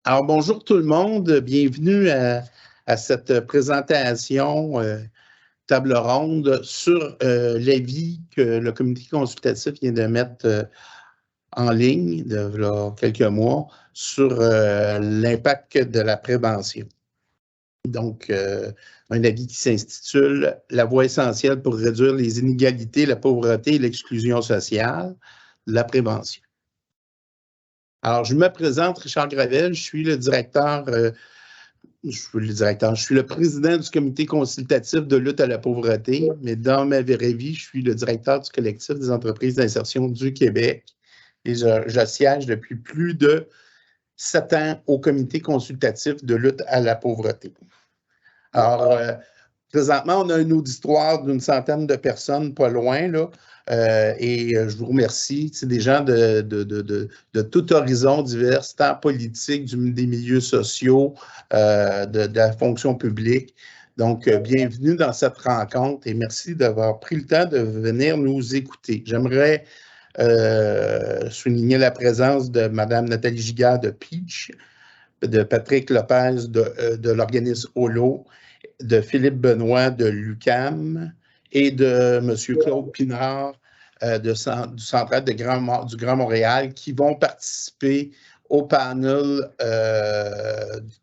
Alors, bonjour tout le monde. Bienvenue à cette présentation table ronde sur l'avis que le comité consultatif vient de mettre en ligne il y a quelques mois sur l'impact de la prévention. Donc, un avis qui s'intitule « La voie essentielle pour réduire les inégalités, la pauvreté et l'exclusion sociale, la prévention ». Alors, je me présente, Richard Gravel, je suis le directeur, je suis le président du comité consultatif de lutte à la pauvreté, mais dans ma vraie vie, je suis le directeur du collectif des entreprises d'insertion du Québec et je siège depuis plus de 7 ans au comité consultatif de lutte à la pauvreté. Alors, présentement, on a une auditoire d'une centaine de personnes, pas loin, là, et je vous remercie. C'est des gens de tout horizon divers, tant politique, des milieux sociaux, de la fonction publique. Donc, bienvenue dans cette rencontre et merci d'avoir pris le temps de venir nous écouter. J'aimerais souligner la présence de Mme Nathalie Giguère de Peach, de Patrick Lopez de l'organisme HOLO, de Philippe Benoît de l'UQAM et de M. Claude Pinard du Central du Grand Montréal qui vont participer au panel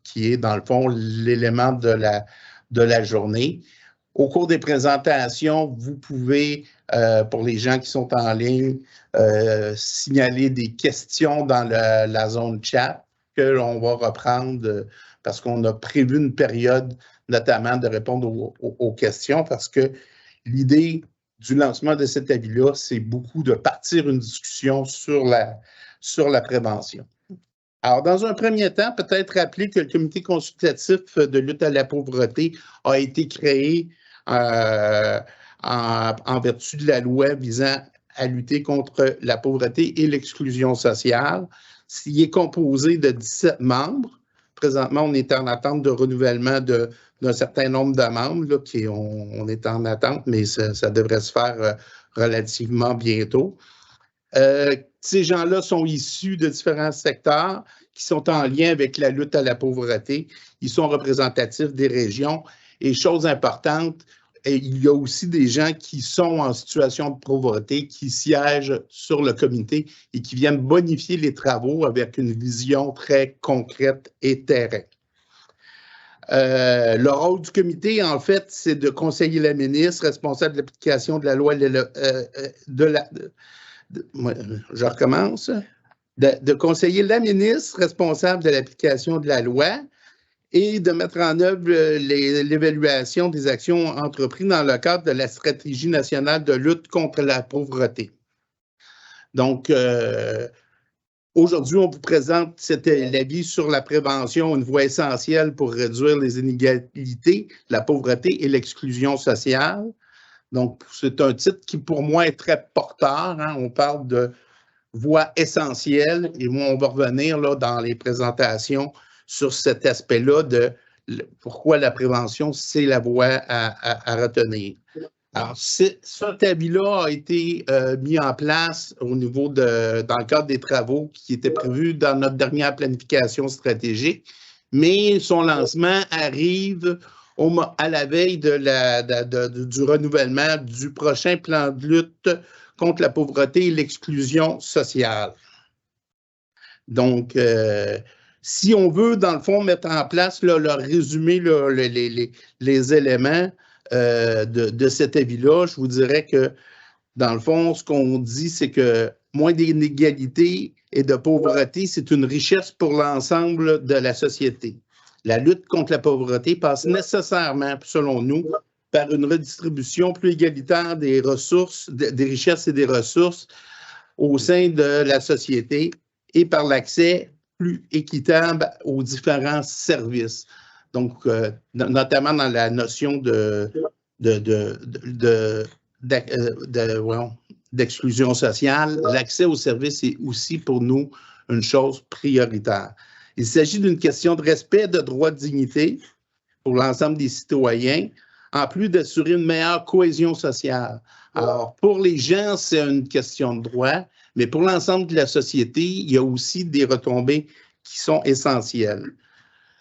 qui est, dans le fond, l'élément de la journée. Au cours des présentations, vous pouvez, pour les gens qui sont en ligne, signaler des questions dans la zone chat que l'on va reprendre parce qu'on a prévu une période notamment de répondre aux questions parce que l'idée du lancement de cet avis-là, c'est beaucoup de partir une discussion sur la prévention. Alors, dans un premier temps, peut-être rappeler que le comité consultatif de lutte à la pauvreté a été créé en vertu de la loi visant à lutter contre la pauvreté et l'exclusion sociale. Il est composé de 17 membres. Présentement, on est en attente de renouvellement d'un certain nombre de membres. Là, on est en attente, mais ça devrait se faire relativement bientôt. Ces gens-là sont issus de différents secteurs qui sont en lien avec la lutte à la pauvreté. Ils sont représentatifs des régions. Et chose importante, il y a aussi des gens qui sont en situation de pauvreté, qui siègent sur le comité et qui viennent bonifier les travaux avec une vision très concrète et terrain. Le rôle du comité, en fait, c'est de conseiller la ministre responsable de l'application de la loi je recommence. De conseiller la ministre responsable de l'application de la loi et de mettre en œuvre l'évaluation des actions entreprises dans le cadre de la stratégie nationale de lutte contre la pauvreté. Donc, aujourd'hui, on vous présente l'avis sur la prévention, une voie essentielle pour réduire les inégalités, la pauvreté et l'exclusion sociale. Donc, c'est un titre qui, pour moi, est très porteur. Hein? On parle de voie essentielle et moi, on va revenir là, dans les présentations sur cet aspect-là de pourquoi la prévention, c'est la voie à retenir. Alors, cet avis-là a été mis en place dans le cadre des travaux qui étaient prévus dans notre dernière planification stratégique, mais son lancement arrive à la veille du renouvellement du prochain plan de lutte contre la pauvreté et l'exclusion sociale. Donc, si on veut, dans le fond, mettre en place, résumer les éléments de cet avis-là, je vous dirais que, dans le fond, ce qu'on dit, c'est que moins d'inégalités et de pauvreté, c'est une richesse pour l'ensemble de la société. La lutte contre la pauvreté passe nécessairement, selon nous, par une redistribution plus égalitaire des ressources, des richesses et des ressources au sein de la société et par l'accès plus équitable aux différents services. Donc, notamment dans la notion d'exclusion sociale, l'accès aux services est aussi pour nous une chose prioritaire. Il s'agit d'une question de respect de droits de dignité pour l'ensemble des citoyens, en plus d'assurer une meilleure cohésion sociale. Alors, pour les gens, c'est une question de droit, mais pour l'ensemble de la société, il y a aussi des retombées qui sont essentielles.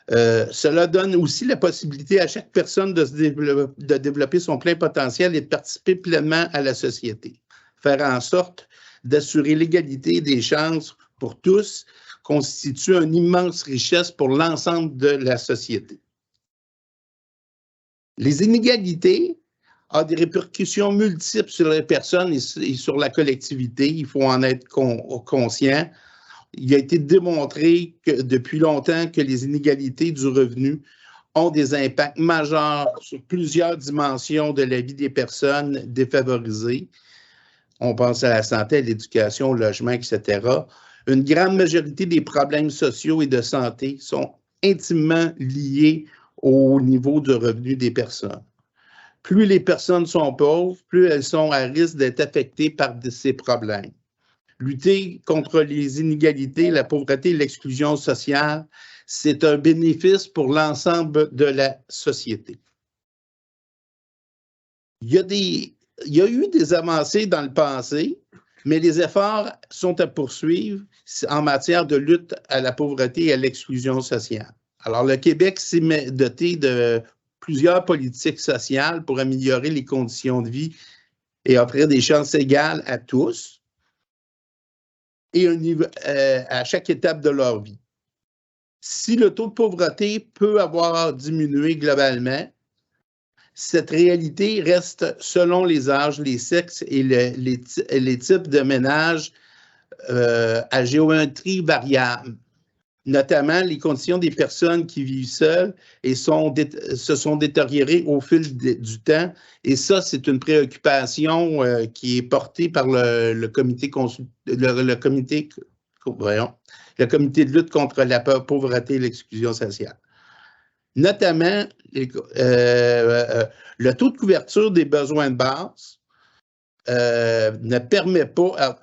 Cela donne aussi la possibilité à chaque personne de développer son plein potentiel et de participer pleinement à la société. Faire en sorte d'assurer l'égalité des chances pour tous constitue une immense richesse pour l'ensemble de la société. Les inégalités ont des répercussions multiples sur les personnes et sur la collectivité. Il faut en être conscient. Il a été démontré que depuis longtemps que les inégalités du revenu ont des impacts majeurs sur plusieurs dimensions de la vie des personnes défavorisées. On pense à la santé, à l'éducation, au logement, etc. Une grande majorité des problèmes sociaux et de santé sont intimement liés au niveau de revenu des personnes. Plus les personnes sont pauvres, plus elles sont à risque d'être affectées par ces problèmes. Lutter contre les inégalités, la pauvreté et l'exclusion sociale, c'est un bénéfice pour l'ensemble de la société. Il y a eu des avancées dans le passé, mais les efforts sont à poursuivre en matière de lutte à la pauvreté et à l'exclusion sociale. Alors, le Québec s'est doté de plusieurs politiques sociales pour améliorer les conditions de vie et offrir des chances égales à tous et à chaque étape de leur vie. Si le taux de pauvreté peut avoir diminué globalement, cette réalité reste selon les âges, les sexes et les types de ménages à géométrie variable, notamment les conditions des personnes qui vivent seules et se sont détériorées au fil du temps. Et ça, c'est une préoccupation qui est portée par le comité de lutte contre la pauvreté et l'exclusion sociale. Notamment, le taux de couverture des besoins de base ne permet pas,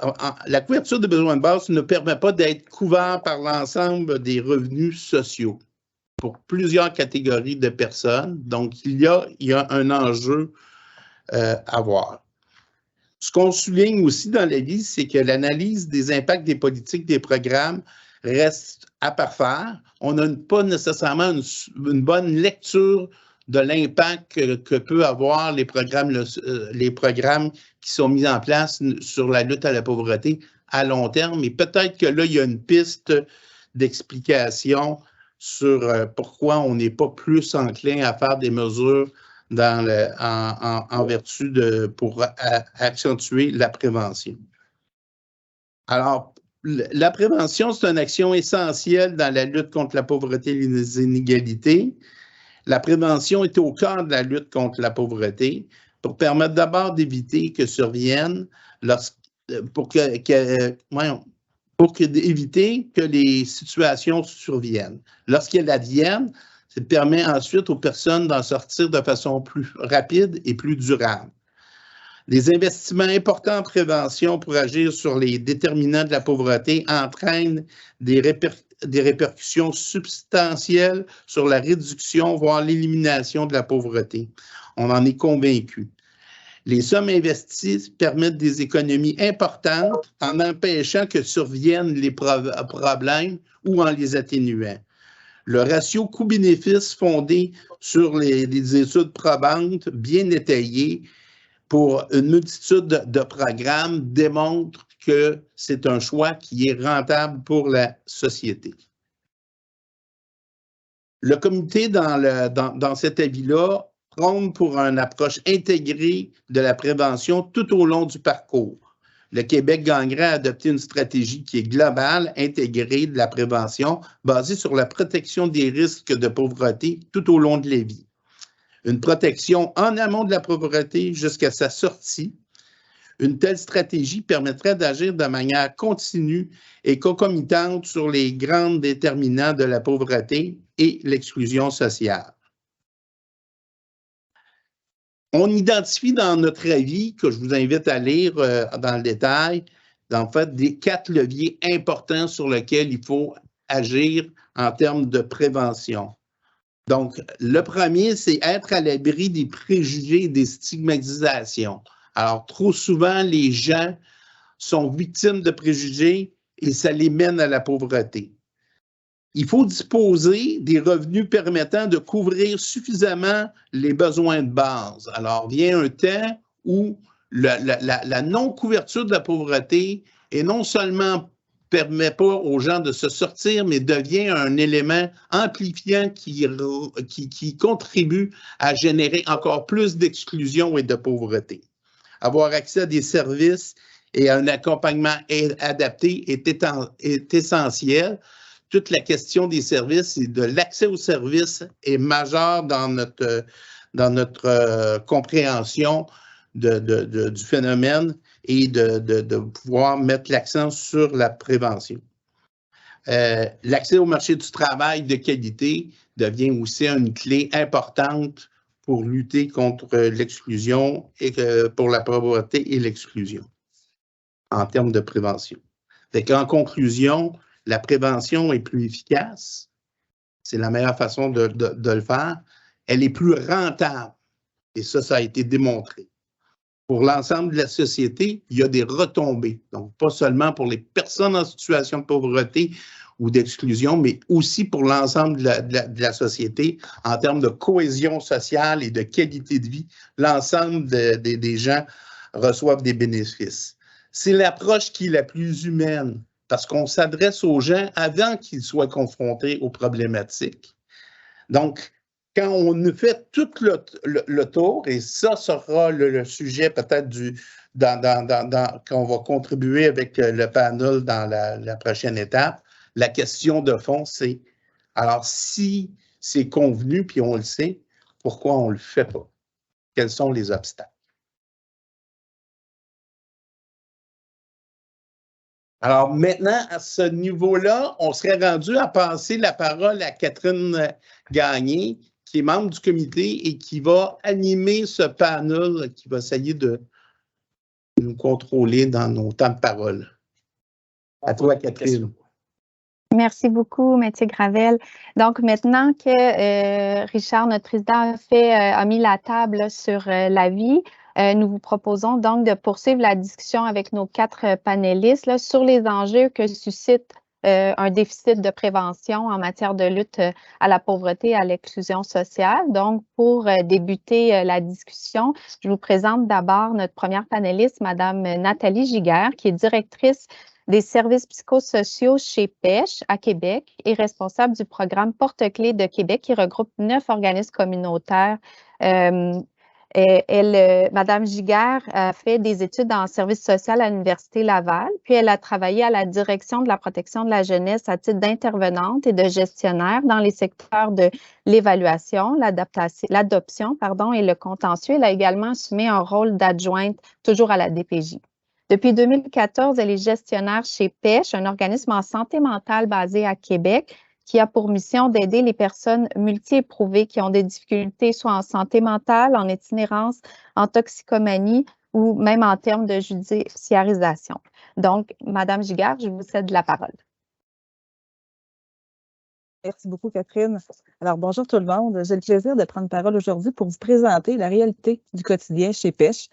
la couverture des besoins de base ne permet pas d'être couvert par l'ensemble des revenus sociaux pour plusieurs catégories de personnes. Donc, il y a un enjeu à voir. Ce qu'on souligne aussi dans la vie, c'est que l'analyse des impacts des politiques, des programmes reste à parfaire. On n'a pas nécessairement une bonne lecture de l'impact que peut avoir les programmes qui sont mis en place sur la lutte à la pauvreté à long terme. Et peut-être que là, il y a une piste d'explication sur pourquoi on n'est pas plus enclin à faire des mesures en vertu pour accentuer la prévention. Alors, la prévention, c'est une action essentielle dans la lutte contre la pauvreté et les inégalités. La prévention est au cœur de la lutte contre la pauvreté pour permettre d'abord d'éviter que surviennent, éviter que les situations surviennent. Lorsqu'elles adviennent, ça permet ensuite aux personnes d'en sortir de façon plus rapide et plus durable. Les investissements importants en prévention pour agir sur les déterminants de la pauvreté entraînent des répercussions substantielles sur la réduction, voire l'élimination de la pauvreté. On en est convaincu. Les sommes investies permettent des économies importantes en empêchant que surviennent les problèmes ou en les atténuant. Le ratio coût-bénéfice fondé sur les études probantes bien étayées pour une multitude de programmes démontre que c'est un choix qui est rentable pour la société. Le comité, dans cet avis-là, prône pour une approche intégrée de la prévention tout au long du parcours. Le Québec gagnerait à adopter une stratégie qui est globale, intégrée de la prévention, basée sur la protection des risques de pauvreté tout au long de la vie. Une protection en amont de la pauvreté jusqu'à sa sortie. Une telle stratégie permettrait d'agir de manière continue et concomitante sur les grands déterminants de la pauvreté et l'exclusion sociale. On identifie dans notre avis, que je vous invite à lire dans le détail, en fait, des 4 leviers importants sur lesquels il faut agir en termes de prévention. Donc, le premier, c'est être à l'abri des préjugés et des stigmatisations. Alors, trop souvent, les gens sont victimes de préjugés et ça les mène à la pauvreté. il faut disposer des revenus permettant de couvrir suffisamment les besoins de base. Alors, vient un temps où la non-couverture de la pauvreté est non seulement permet pas aux gens de se sortir, mais devient un élément amplifiant qui contribue à générer encore plus d'exclusion et de pauvreté. Avoir accès à des services et à un accompagnement adapté est essentiel. Toute la question des services et de l'accès aux services est majeure dans notre compréhension du phénomène et de pouvoir mettre l'accent sur la prévention. L'accès au marché du travail de qualité devient aussi une clé importante pour lutter contre l'exclusion et pour la pauvreté et l'exclusion en termes de prévention. En conclusion, la prévention est plus efficace. C'est la meilleure façon de le faire. Elle est plus rentable. Et ça a été démontré. Pour l'ensemble de la société, il y a des retombées. Donc, pas seulement pour les personnes en situation de pauvreté ou d'exclusion, mais aussi pour l'ensemble de la société en termes de cohésion sociale et de qualité de vie. L'ensemble des gens reçoivent des bénéfices. C'est l'approche qui est la plus humaine parce qu'on s'adresse aux gens avant qu'ils soient confrontés aux problématiques. Donc, quand on fait tout le tour, et ça sera le sujet peut-être qu'on va contribuer avec le panel dans la prochaine étape, la question de fond, c'est, alors si c'est convenu, puis on le sait, pourquoi on ne le fait pas? Quels sont les obstacles? Alors maintenant, à ce niveau-là, on serait rendu à passer la parole à Catherine Gagné, qui est membre du comité et qui va animer ce panel, qui va essayer de nous contrôler dans nos temps de parole. À toi, Catherine. Merci beaucoup, Mathieu Gravel. Donc, maintenant que Richard, notre président, a mis la table sur la vie, nous vous proposons donc de poursuivre la discussion avec nos 4 panélistes là, sur les enjeux que suscite un déficit de prévention en matière de lutte à la pauvreté et à l'exclusion sociale. Donc, pour débuter la discussion, je vous présente d'abord notre première panéliste, Madame Nathalie Giguère, qui est directrice des services psychosociaux chez Pêche à Québec et responsable du programme Porte-Clés de Québec qui regroupe 9 organismes communautaires. Madame Giguère a fait des études en services social à l'Université Laval, puis elle a travaillé à la direction de la protection de la jeunesse à titre d'intervenante et de gestionnaire dans les secteurs de l'évaluation, l'adoption, et le contentieux. Elle a également assumé un rôle d'adjointe toujours à la DPJ. Depuis 2014, elle est gestionnaire chez Pêche, un organisme en santé mentale basé à Québec qui a pour mission d'aider les personnes multi-éprouvées qui ont des difficultés soit en santé mentale, en itinérance, en toxicomanie ou même en termes de judiciarisation. Donc, Madame Giguère, je vous cède la parole. Merci beaucoup, Catherine. Alors, bonjour tout le monde. J'ai le plaisir de prendre parole aujourd'hui pour vous présenter la réalité du quotidien chez Pêche,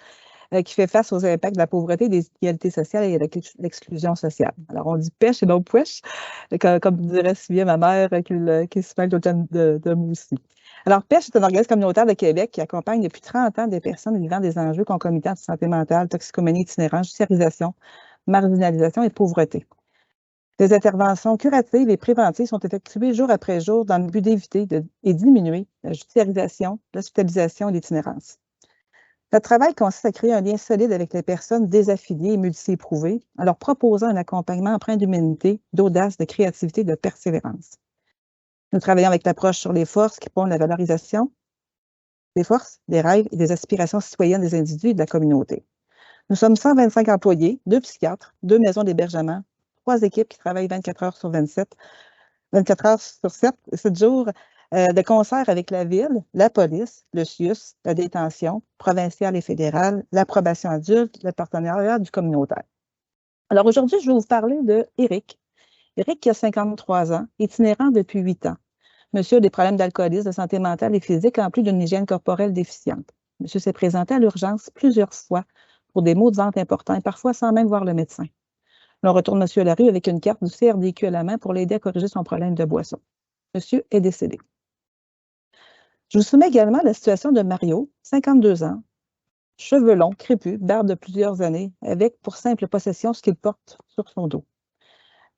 qui fait face aux impacts de la pauvreté, des inégalités sociales et de l'exclusion sociale. Alors, on dit pêche et non pouèche, comme dirait si bien ma mère, qui se mêle de moi aussi. Alors, Pêche est un organisme communautaire de Québec qui accompagne depuis 30 ans des personnes vivant des enjeux concomitants de santé mentale, toxicomanie, itinérance, judiciarisation, marginalisation et pauvreté. Des interventions curatives et préventives sont effectuées jour après jour dans le but d'éviter et diminuer la judiciarisation, l'hospitalisation et l'itinérance. Notre travail consiste à créer un lien solide avec les personnes désaffiliées et multi-éprouvées en leur proposant un accompagnement empreint d'humanité, d'audace, de créativité et de persévérance. Nous travaillons avec l'approche sur les forces qui prônent la valorisation des forces, des rêves et des aspirations citoyennes des individus et de la communauté. Nous sommes 125 employés, 2 psychiatres, 2 maisons d'hébergement, 3 équipes qui travaillent 24 heures sur 27, 24 heures sur 7 jours, de concert avec la Ville, la police, le CIUS, la détention provinciale et fédérale, l'approbation adulte, le partenariat du communautaire. Alors aujourd'hui, je vais vous parler de Éric. Éric qui a 53 ans, itinérant depuis 8 ans. Monsieur a des problèmes d'alcoolisme, de santé mentale et physique, en plus d'une hygiène corporelle déficiente. Monsieur s'est présenté à l'urgence plusieurs fois pour des maux de ventre importants et parfois sans même voir le médecin. L'on retourne monsieur à la rue avec une carte du CRDQ à la main pour l'aider à corriger son problème de boisson. Monsieur est décédé. Je vous soumets également la situation de Mario, 52 ans, cheveux longs, crépus, barbe de plusieurs années, avec pour simple possession ce qu'il porte sur son dos.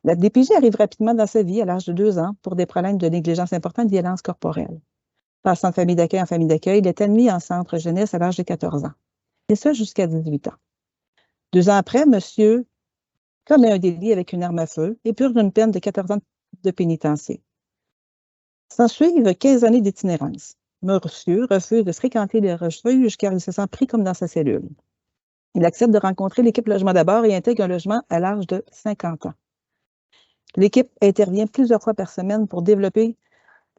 La DPJ arrive rapidement dans sa vie à l'âge de 2 ans pour des problèmes de négligence importante et de violence corporelle. Passant de famille d'accueil en famille d'accueil, il est admis en centre jeunesse à l'âge de 14 ans. Et ça jusqu'à 18 ans. 2 ans après, monsieur commet un délit avec une arme à feu et purge une peine de 14 ans de pénitencier. S'ensuivent 15 années d'itinérance. Monsieur refuse de fréquenter les refuges car il se sent pris comme dans sa cellule. Il accepte de rencontrer l'équipe Logement d'abord et intègre un logement à l'âge de 50 ans. L'équipe intervient plusieurs fois par semaine pour développer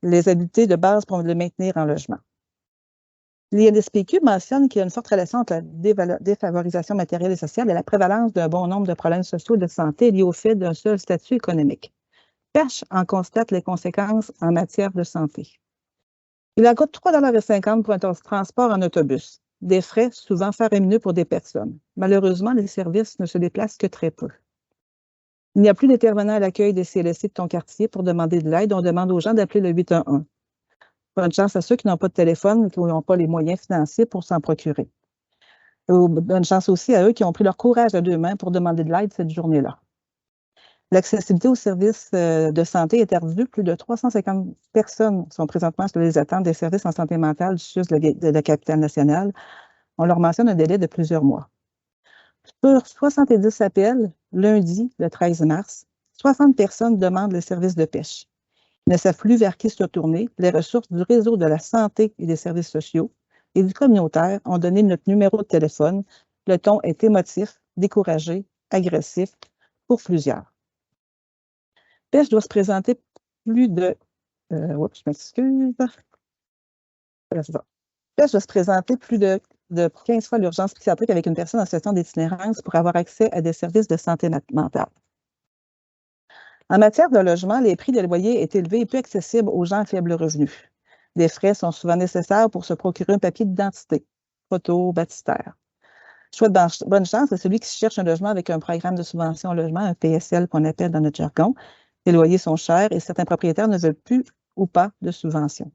les habiletés de base pour le maintenir en logement. L'INSPQ mentionne qu'il y a une forte relation entre la défavorisation matérielle et sociale et la prévalence d'un bon nombre de problèmes sociaux et de santé liés au fait d'un seul statut économique. PECH en constate les conséquences en matière de santé. Il en coûte 3,50 $ pour un transport en autobus, des frais souvent faramineux pour des personnes. Malheureusement, les services ne se déplacent que très peu. Il n'y a plus d'intervenants à l'accueil des CLSC de ton quartier pour demander de l'aide. On demande aux gens d'appeler le 811. Bonne chance à ceux qui n'ont pas de téléphone et qui n'ont pas les moyens financiers pour s'en procurer. Bonne chance aussi à eux qui ont pris leur courage à 2 mains pour demander de l'aide cette journée-là. L'accessibilité aux services de santé est ardue. Plus de 350 personnes sont présentement sur les attentes des services en santé mentale du sud de la capitale nationale. On leur mentionne un délai de plusieurs mois. Sur 70 appels, lundi, le 13 mars, 60 personnes demandent le service de pêche. Ils ne savent plus vers qui se tourner. Les ressources du réseau de la santé et des services sociaux et du communautaire ont donné notre numéro de téléphone. Le ton est émotif, découragé, agressif pour plusieurs. Pêche doit se présenter plus de... je m'excuse. Pêche doit se présenter plus de 15 fois l'urgence psychiatrique avec une personne en situation d'itinérance pour avoir accès à des services de santé mentale. En matière de logement, les prix des loyers est élevé et peu accessible aux gens à faible revenu. Les frais sont souvent nécessaires pour se procurer un papier d'identité, photo, baptistère. Choix de bonne chance, c'est celui qui cherche un logement avec un programme de subvention au logement, un PSL qu'on appelle dans notre jargon. Les loyers sont chers et certains propriétaires ne veulent plus ou pas de subvention.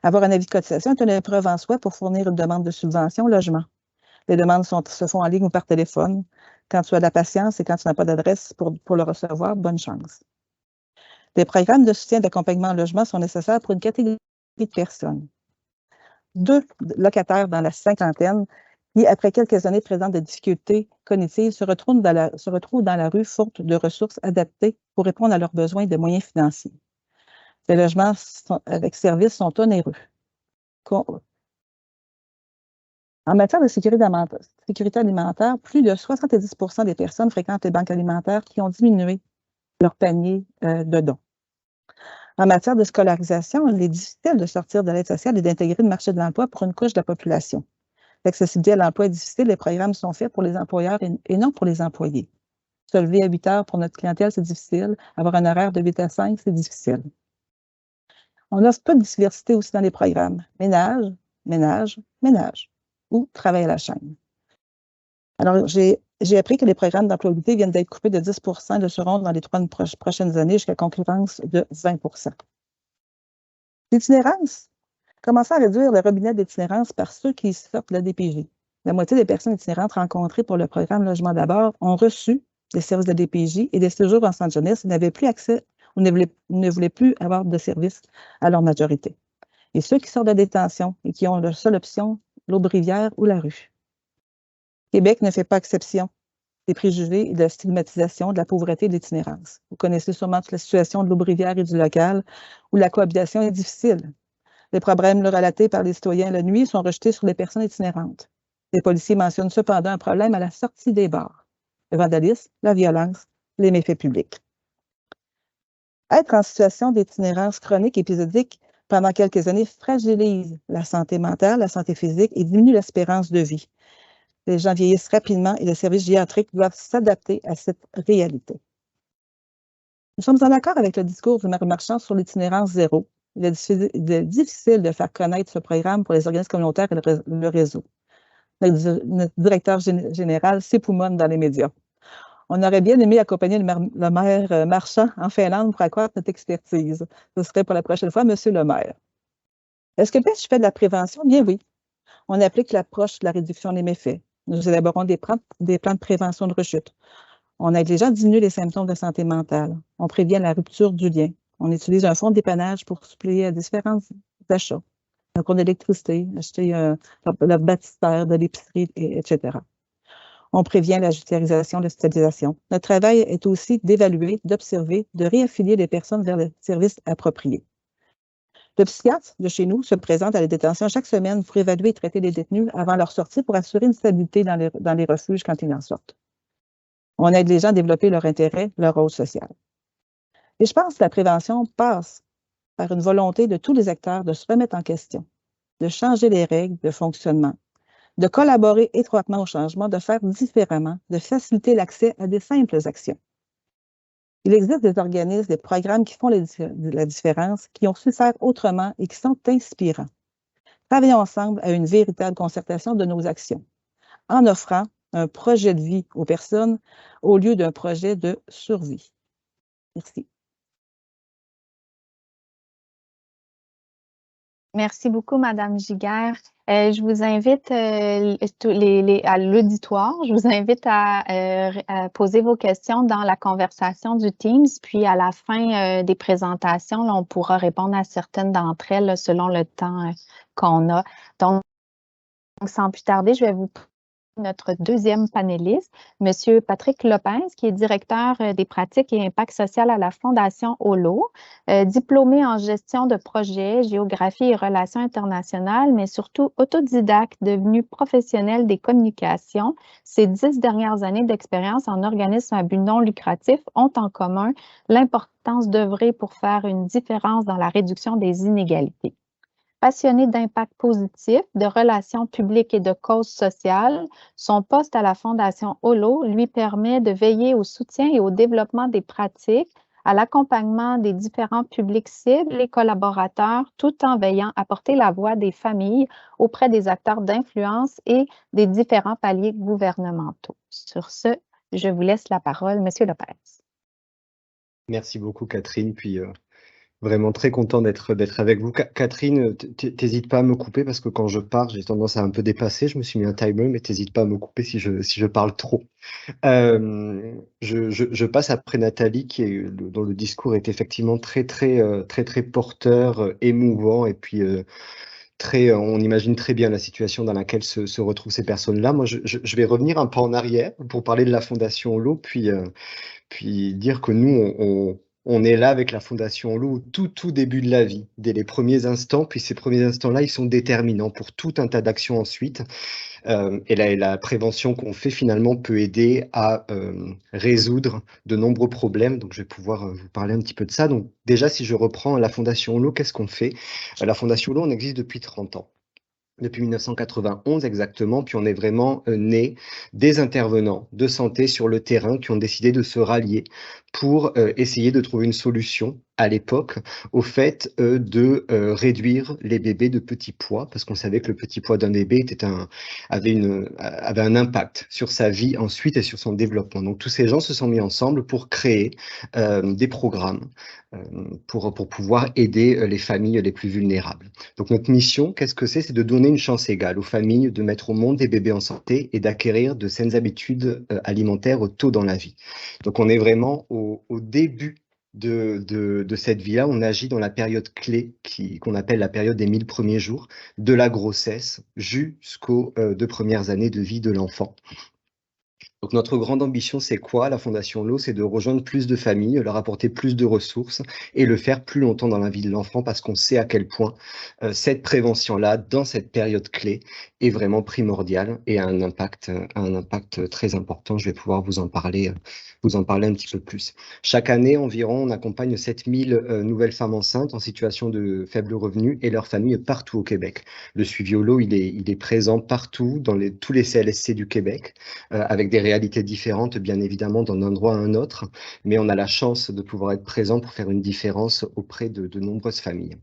Avoir un avis de cotisation est une épreuve en soi pour fournir une demande de subvention au logement. Les demandes se font en ligne ou par téléphone. Quand tu as de la patience et quand tu n'as pas d'adresse pour le recevoir, bonne chance. Des programmes de soutien d'accompagnement au logement sont nécessaires pour une catégorie de personnes. 2 locataires dans la cinquantaine qui, après quelques années, présentent des difficultés cognitives, se retrouvent dans la rue faute de ressources adaptées pour répondre à leurs besoins de moyens financiers. Les logements avec services sont onéreux. En matière de sécurité alimentaire, plus de 70 % des personnes fréquentent les banques alimentaires qui ont diminué leur panier de dons. En matière de scolarisation, il est difficile de sortir de l'aide sociale et d'intégrer le marché de l'emploi pour une couche de la population. L'accessibilité à l'emploi est difficile, les programmes sont faits pour les employeurs et non pour les employés. Se lever à 8 heures pour notre clientèle, c'est difficile. Avoir un horaire de 8 à 5, c'est difficile. On offre peu de diversité aussi dans les programmes. Ménage, ménage, ménage ou travail à la chaîne. Alors, j'ai appris que les programmes d'employabilité viennent d'être coupés de 10 % et de seront dans les 3 prochaines années jusqu'à concurrence de 20 %. L'itinérance. Commençons à réduire le robinet d'itinérance par ceux qui sortent de la DPJ. La moitié des personnes itinérantes rencontrées pour le programme Logement d'abord ont reçu des services de la DPJ et des séjours en centre jeunesse et n'avaient plus accès ou ne voulaient plus avoir de services à leur majorité. Et ceux qui sortent de la détention et qui ont leur seule option, l'Aubrivière ou la rue. Québec ne fait pas exception des préjugés et de la stigmatisation de la pauvreté et de l'itinérance. Vous connaissez sûrement toute la situation de l'Aubrivière et du local où la cohabitation est difficile. Les problèmes relatés par les citoyens la nuit sont rejetés sur les personnes itinérantes. Les policiers mentionnent cependant un problème à la sortie des bars. Le vandalisme, la violence, les méfaits publics. Être en situation d'itinérance chronique épisodique pendant quelques années fragilise la santé mentale, la santé physique et diminue l'espérance de vie. Les gens vieillissent rapidement et les services gériatriques doivent s'adapter à cette réalité. Nous sommes en accord avec le discours du maire Marchand sur l'itinérance zéro. Il est difficile de faire connaître ce programme pour les organismes communautaires et le réseau. Notre directeur général s'époumonne dans les médias. On aurait bien aimé accompagner le maire Marchand en Finlande pour accroître notre expertise. Ce serait pour la prochaine fois, Monsieur le maire. Est-ce que PECH fait de la prévention? Bien oui. On applique l'approche de la réduction des méfaits. Nous élaborons des plans de prévention de rechute. On aide les gens à diminuer les symptômes de santé mentale. On prévient la rupture du lien. On utilise un fonds de dépannage pour suppléer à différents achats. Un compte d'électricité, acheter le baptistère de l'épicerie, etc. On prévient la judiciarisation, l'hospitalisation. Notre travail est aussi d'évaluer, d'observer, de réaffilier les personnes vers les services appropriés. Le psychiatre de chez nous se présente à la détention chaque semaine pour évaluer et traiter les détenus avant leur sortie pour assurer une stabilité dans les refuges quand ils en sortent. On aide les gens à développer leur intérêt, leur rôle social. Et je pense que la prévention passe par une volonté de tous les acteurs de se remettre en question, de changer les règles de fonctionnement, de collaborer étroitement au changement, de faire différemment, de faciliter l'accès à des simples actions. Il existe des organismes, des programmes qui font la différence, qui ont su faire autrement et qui sont inspirants. Travaillons ensemble à une véritable concertation de nos actions, en offrant un projet de vie aux personnes au lieu d'un projet de survie. Merci. Merci beaucoup, Madame Giguère. Je vous invite à l'auditoire, je vous invite à poser vos questions dans la conversation du Teams, puis à la fin des présentations, là, on pourra répondre à certaines d'entre elles là, selon le temps qu'on a. Donc, sans plus tarder, je vais vous présenter notre deuxième panéliste, M. Patrick Lopez, qui est directeur des pratiques et impact social à la Fondation Holo, diplômé en gestion de projets, géographie et relations internationales, mais surtout autodidacte, devenu professionnel des communications. Ces 10 dernières années d'expérience en organisme à but non lucratif ont en commun l'importance d'œuvrer pour faire une différence dans la réduction des inégalités. Passionné d'impact positif, de relations publiques et de causes sociales, son poste à la Fondation Holo lui permet de veiller au soutien et au développement des pratiques, à l'accompagnement des différents publics cibles et collaborateurs, tout en veillant à porter la voix des familles auprès des acteurs d'influence et des différents paliers gouvernementaux. Sur ce, je vous laisse la parole, Monsieur Lopez. Merci beaucoup, Catherine. Puis vraiment très content d'être avec vous. Catherine, t'hésites pas à me couper parce que quand je parle, j'ai tendance à un peu dépasser. Je me suis mis un timer, mais t'hésites pas à me couper si je parle trop. Je passe après Nathalie, dont le discours est effectivement très porteur, émouvant, et puis on imagine très bien la situation dans laquelle se retrouvent ces personnes-là. Moi, je vais revenir un peu en arrière pour parler de la Fondation Holo, puis dire que nous, on est là avec la Fondation Holo au tout début de la vie, dès les premiers instants, puis ces premiers instants-là, ils sont déterminants pour tout un tas d'actions ensuite. Et la prévention qu'on fait finalement peut aider à résoudre de nombreux problèmes. Donc, je vais pouvoir vous parler un petit peu de ça. Donc, déjà, si je reprends la Fondation Holo, qu'est-ce qu'on fait? La Fondation Holo, on existe depuis 30 ans. Depuis 1991 exactement, puis on est vraiment né des intervenants de santé sur le terrain qui ont décidé de se rallier pour essayer de trouver une solution à l'époque au fait de réduire les bébés de petit poids, parce qu'on savait que le petit poids d'un bébé avait un impact sur sa vie ensuite et sur son développement. Donc tous ces gens se sont mis ensemble pour créer des programmes pour pouvoir aider les familles les plus vulnérables. Donc notre mission, qu'est-ce que c'est? C'est de donner une chance égale aux familles de mettre au monde des bébés en santé et d'acquérir de saines habitudes alimentaires tôt dans la vie. Donc on est vraiment au début de cette vie-là. On agit dans la période clé qu'on appelle la période des 1000 premiers jours, de la grossesse jusqu'aux 2 premières années de vie de l'enfant. Donc notre grande ambition, c'est quoi? La Fondation Holo, c'est de rejoindre plus de familles, leur apporter plus de ressources et le faire plus longtemps dans la vie de l'enfant, parce qu'on sait à quel point cette prévention-là, dans cette période clé, est vraiment primordiale et a un impact très important. Je vais pouvoir vous en parler un petit peu plus. Chaque année, environ, on accompagne 7000 nouvelles femmes enceintes en situation de faible revenu et leurs familles partout au Québec. Le suivi Holo, il est présent partout, dans tous les CLSC du Québec, avec des réalités différentes, bien évidemment, d'un endroit à un autre, mais on a la chance de pouvoir être présent pour faire une différence auprès de nombreuses familles.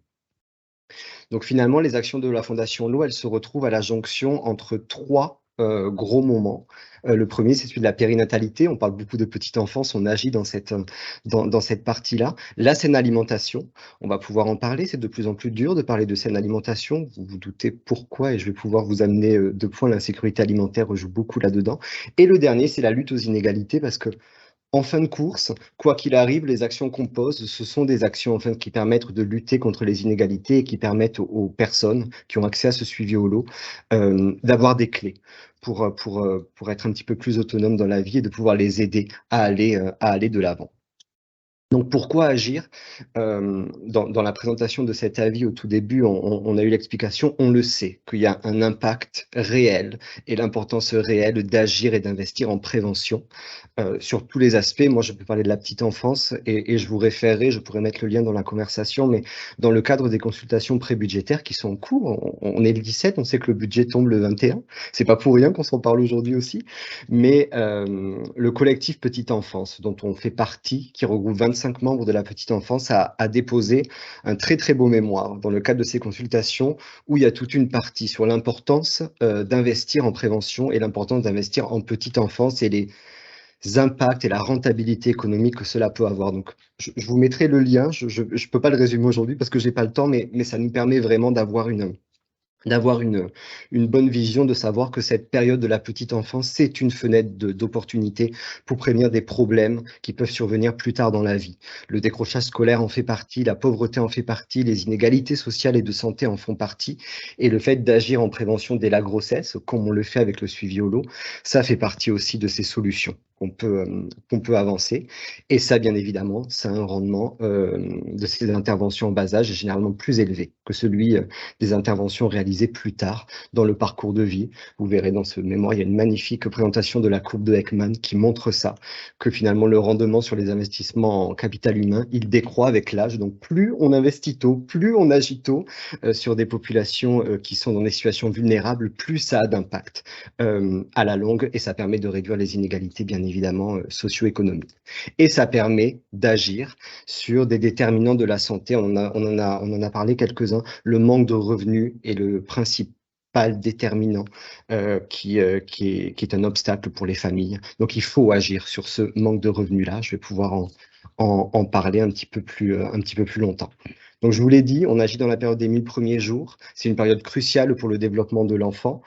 Donc finalement, les actions de la Fondation Holo, elles se retrouvent à la jonction entre 3 gros moments. Le premier, c'est celui de la périnatalité. On parle beaucoup de petite enfance, on agit dans cette partie-là. La saine alimentation, on va pouvoir en parler. C'est de plus en plus dur de parler de saine alimentation. Vous vous doutez pourquoi, et je vais pouvoir vous amener 2 points. L'insécurité alimentaire joue beaucoup là-dedans. Et le dernier, c'est la lutte aux inégalités, parce que en fin de course, quoi qu'il arrive, les actions qu'on pose, ce sont des actions en fait, qui permettent de lutter contre les inégalités et qui permettent aux personnes qui ont accès à ce suivi holo d'avoir des clés pour être un petit peu plus autonomes dans la vie et de pouvoir les aider à aller de l'avant. Donc, pourquoi agir? Dans la présentation de cet avis au tout début, on a eu l'explication, on le sait, qu'il y a un impact réel et l'importance réelle d'agir et d'investir en prévention sur tous les aspects. Moi, je peux parler de la petite enfance et je vous référerai, je pourrais mettre le lien dans la conversation, mais dans le cadre des consultations prébudgétaires qui sont en cours, on est le 17, on sait que le budget tombe le 21. C'est pas pour rien qu'on s'en parle aujourd'hui aussi, mais le collectif Petite Enfance, dont on fait partie, qui regroupe 25 membres de la petite enfance, a déposé un très très beau mémoire dans le cadre de ces consultations où il y a toute une partie sur l'importance d'investir en prévention et l'importance d'investir en petite enfance et les impacts et la rentabilité économique que cela peut avoir. Donc, je vous mettrai le lien. Je ne peux pas le résumer aujourd'hui parce que j'ai pas le temps, mais ça nous permet vraiment d'avoir une bonne vision, de savoir que cette période de la petite enfance, c'est une fenêtre d'opportunité pour prévenir des problèmes qui peuvent survenir plus tard dans la vie. Le décrochage scolaire en fait partie, la pauvreté en fait partie, les inégalités sociales et de santé en font partie, et le fait d'agir en prévention dès la grossesse, comme on le fait avec le suivi holo, ça fait partie aussi de ces solutions qu'on peut avancer. Et ça, bien évidemment, ça a un rendement de ces interventions en bas âge généralement plus élevé que celui des interventions réalisées plus tard dans le parcours de vie. Vous verrez dans ce mémoire, il y a une magnifique présentation de la courbe de Ekman qui montre ça, que finalement le rendement sur les investissements en capital humain, il décroît avec l'âge. Donc plus on investit tôt, plus on agit tôt sur des populations qui sont dans des situations vulnérables, plus ça a d'impact à la longue, et ça permet de réduire les inégalités, bien évidemment, socio-économiques. Et ça permet d'agir sur des déterminants de la santé. On en a parlé quelques-uns. Le manque de revenus est le principal déterminant qui est un obstacle pour les familles. Donc, il faut agir sur ce manque de revenus-là. Je vais pouvoir en parler un petit peu plus longtemps. Donc, je vous l'ai dit, on agit dans la période des 1000 premiers jours. C'est une période cruciale pour le développement de l'enfant.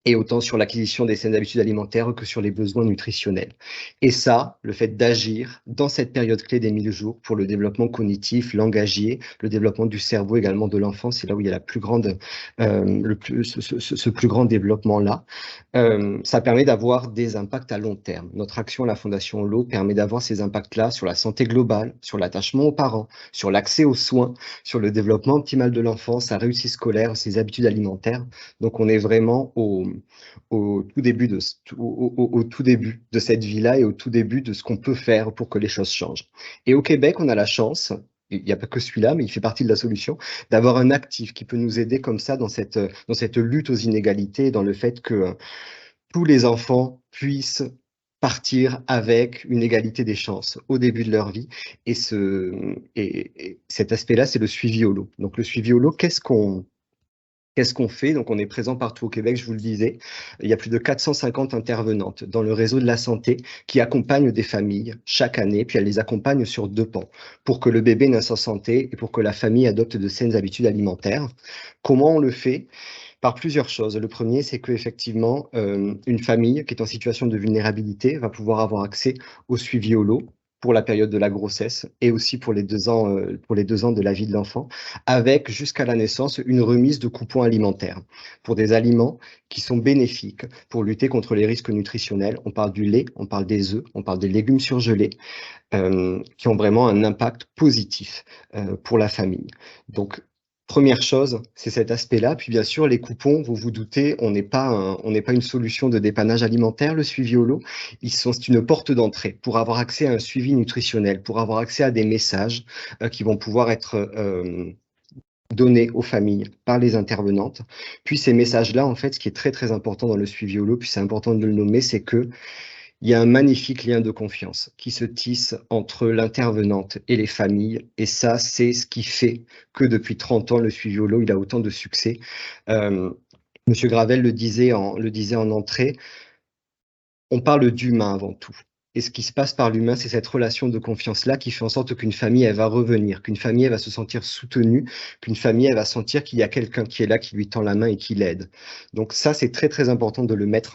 Et autant sur l'acquisition des saines habitudes alimentaires que sur les besoins nutritionnels. Et ça, le fait d'agir dans cette période clé des 1000 jours pour le développement cognitif, langagier, le développement du cerveau également de l'enfant, c'est là où il y a la plus grande, ce plus grand développement-là. Ça permet d'avoir des impacts à long terme. Notre action à la Fondation Holo permet d'avoir ces impacts-là sur la santé globale, sur l'attachement aux parents, sur l'accès aux soins, sur le développement optimal de l'enfant, sa réussite scolaire, ses habitudes alimentaires. Donc, on est vraiment au tout début de cette vie-là et au tout début de ce qu'on peut faire pour que les choses changent. Et au Québec, on a la chance, il n'y a pas que celui-là, mais il fait partie de la solution, d'avoir un actif qui peut nous aider comme ça dans cette lutte aux inégalités, dans le fait que tous les enfants puissent partir avec une égalité des chances au début de leur vie. Et cet aspect-là, c'est le suivi holo. Donc le suivi holo, qu'est-ce qu'on fait? Donc, on est présent partout au Québec, je vous le disais. Il y a plus de 450 intervenantes dans le réseau de la santé qui accompagnent des familles chaque année, puis elles les accompagnent sur 2 pans pour que le bébé naisse en santé et pour que la famille adopte de saines habitudes alimentaires. Comment on le fait? Par plusieurs choses. Le premier, c'est qu'effectivement, une famille qui est en situation de vulnérabilité va pouvoir avoir accès au suivi holo pour la période de la grossesse et aussi pour les 2 ans de la vie de l'enfant, avec jusqu'à la naissance une remise de coupons alimentaires pour des aliments qui sont bénéfiques pour lutter contre les risques nutritionnels. On parle du lait, on parle des œufs, on parle des légumes surgelés, qui ont vraiment un impact positif pour la famille. Donc, première chose, c'est cet aspect-là. Puis bien sûr, les coupons, vous vous doutez, on n'est pas une solution de dépannage alimentaire, le suivi holo. C'est une porte d'entrée pour avoir accès à un suivi nutritionnel, pour avoir accès à des messages qui vont pouvoir être donnés aux familles par les intervenantes. Puis ces messages-là, en fait, ce qui est très très important dans le suivi holo, puis c'est important de le nommer, c'est que il y a un magnifique lien de confiance qui se tisse entre l'intervenante et les familles. Et ça, c'est ce qui fait que depuis 30 ans, le suivi holo, il a autant de succès. Monsieur Gravel le disait en entrée, on parle d'humain avant tout. Et ce qui se passe par l'humain, c'est cette relation de confiance-là qui fait en sorte qu'une famille, elle va revenir, qu'une famille, elle va se sentir soutenue, qu'une famille, elle va sentir qu'il y a quelqu'un qui est là, qui lui tend la main et qui l'aide. Donc ça, c'est très, très important de le mettre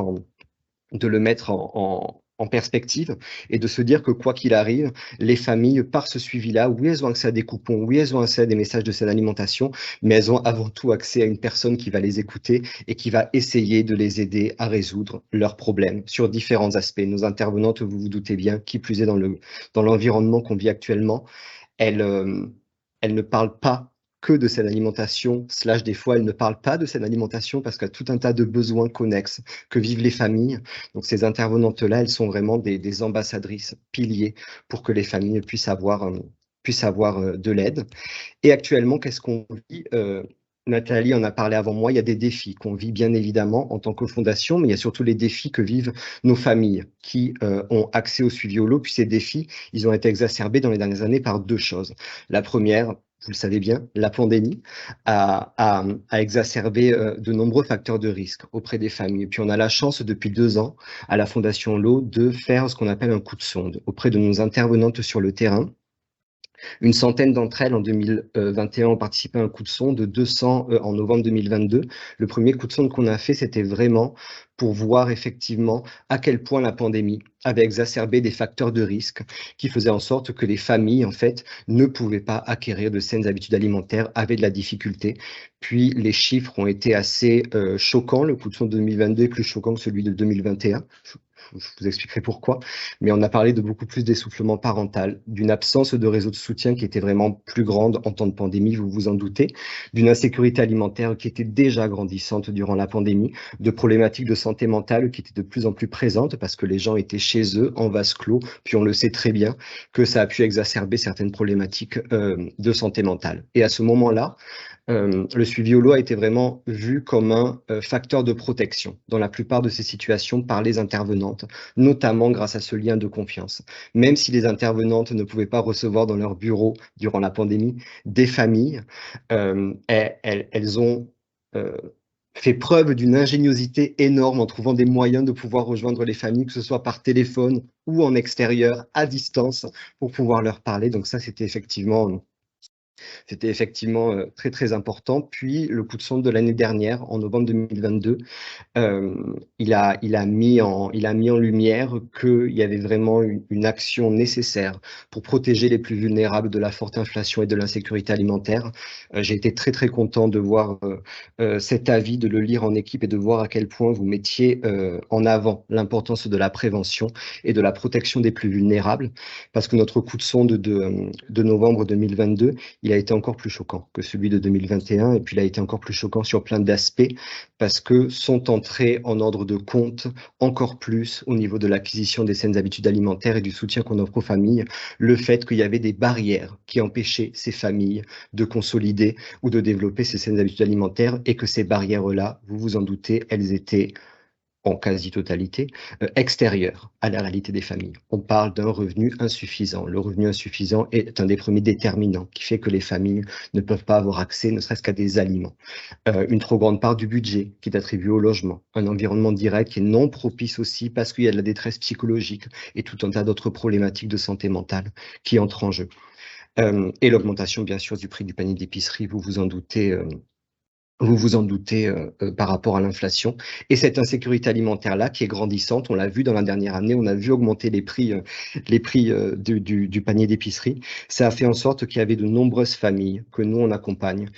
en perspective et de se dire que quoi qu'il arrive, les familles, par ce suivi-là, oui, elles ont accès à des coupons, oui, elles ont accès à des messages de saine alimentation, mais elles ont avant tout accès à une personne qui va les écouter et qui va essayer de les aider à résoudre leurs problèmes sur différents aspects. Nos intervenantes, vous vous doutez bien, qui plus est dans l'environnement qu'on vit actuellement, elles ne parlent pas que de cette alimentation, / des fois, elles ne parlent pas de cette alimentation parce qu'il y a tout un tas de besoins connexes que vivent les familles. Donc, ces intervenantes-là, elles sont vraiment des ambassadrices, piliers pour que les familles puissent avoir de l'aide. Et actuellement, qu'est-ce qu'on vit Nathalie en a parlé avant moi, il y a des défis qu'on vit bien évidemment en tant que fondation, mais il y a surtout les défis que vivent nos familles qui ont accès au suivi holo. Puis ces défis, ils ont été exacerbés dans les dernières années par deux choses. La première, vous le savez bien, la pandémie a exacerbé de nombreux facteurs de risque auprès des familles. Et puis on a la chance depuis 2 ans à la Fondation Holo de faire ce qu'on appelle un coup de sonde auprès de nos intervenantes sur le terrain. Une centaine d'entre elles en 2021 ont participé à un coup de sonde, 200 en novembre 2022. Le premier coup de sonde qu'on a fait, c'était vraiment pour voir effectivement à quel point la pandémie avait exacerbé des facteurs de risque qui faisaient en sorte que les familles, en fait, ne pouvaient pas acquérir de saines habitudes alimentaires, avaient de la difficulté. Puis les chiffres ont été assez choquants. Le coup de sonde de 2022 est plus choquant que celui de 2021. Je vous expliquerai pourquoi, mais on a parlé de beaucoup plus d'essoufflement parental, d'une absence de réseau de soutien qui était vraiment plus grande en temps de pandémie, vous vous en doutez, d'une insécurité alimentaire qui était déjà grandissante durant la pandémie, de problématiques de santé mentale qui étaient de plus en plus présentes parce que les gens étaient chez eux en vase clos, puis on le sait très bien que ça a pu exacerber certaines problématiques de santé mentale. Et à ce moment-là, le suivi holo a été vraiment vu comme un facteur de protection dans la plupart de ces situations par les intervenantes, notamment grâce à ce lien de confiance. Même si les intervenantes ne pouvaient pas recevoir dans leur bureau durant la pandémie des familles, elles ont fait preuve d'une ingéniosité énorme en trouvant des moyens de pouvoir rejoindre les familles, que ce soit par téléphone ou en extérieur, à distance, pour pouvoir leur parler. Donc ça, c'était effectivement très, très important. Puis, le coup de sonde de l'année dernière, en novembre 2022, il a mis en lumière qu'il y avait vraiment une action nécessaire pour protéger les plus vulnérables de la forte inflation et de l'insécurité alimentaire. J'ai été très, très content de voir cet avis, de le lire en équipe et de voir à quel point vous mettiez en avant l'importance de la prévention et de la protection des plus vulnérables, parce que notre coup de sonde de novembre 2022, il a été encore plus choquant que celui de 2021, et puis il a été encore plus choquant sur plein d'aspects, parce que sont entrés en ordre de compte encore plus au niveau de l'acquisition des saines habitudes alimentaires et du soutien qu'on offre aux familles, le fait qu'il y avait des barrières qui empêchaient ces familles de consolider ou de développer ces saines habitudes alimentaires, et que ces barrières-là, vous vous en doutez, elles étaient en quasi-totalité, extérieure à la réalité des familles. On parle d'un revenu insuffisant. Le revenu insuffisant est un des premiers déterminants qui fait que les familles ne peuvent pas avoir accès, ne serait-ce qu'à des aliments. Une trop grande part du budget qui est attribué au logement, un environnement direct qui est non propice aussi parce qu'il y a de la détresse psychologique et tout un tas d'autres problématiques de santé mentale qui entrent en jeu. Et l'augmentation, bien sûr, du prix du panier d'épicerie, vous vous en doutez, par rapport à l'inflation. Et cette insécurité alimentaire-là, qui est grandissante, on l'a vu dans la dernière année, on a vu augmenter les prix du panier d'épicerie. Ça a fait en sorte qu'il y avait de nombreuses familles que nous, on accompagne,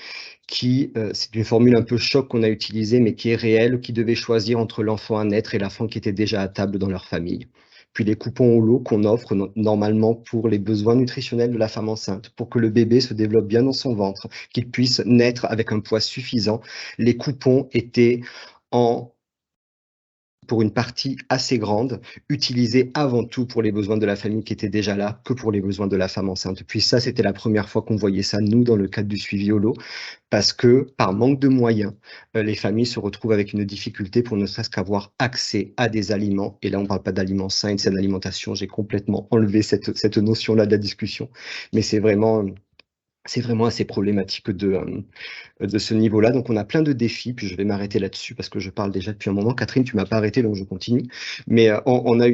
qui, c'est une formule un peu choc qu'on a utilisée, mais qui est réelle, qui devaient choisir entre l'enfant à naître et l'enfant qui était déjà à table dans leur famille. Puis les coupons holo qu'on offre normalement pour les besoins nutritionnels de la femme enceinte, pour que le bébé se développe bien dans son ventre, qu'il puisse naître avec un poids suffisant. Les coupons étaient pour une partie assez grande, utilisés avant tout pour les besoins de la famille qui était déjà là, que pour les besoins de la femme enceinte. Puis ça, c'était la première fois qu'on voyait ça, nous, dans le cadre du suivi holo, parce que par manque de moyens, les familles se retrouvent avec une difficulté pour ne serait-ce qu'avoir accès à des aliments. Et là, on ne parle pas d'aliments sains et de saine alimentation. J'ai complètement enlevé cette notion-là de la discussion. Mais c'est vraiment c'est vraiment assez problématique de ce niveau-là. Donc, on a plein de défis, puis je vais m'arrêter là-dessus parce que je parle déjà depuis un moment. Catherine, tu m'as pas arrêté, donc je continue. Mais on a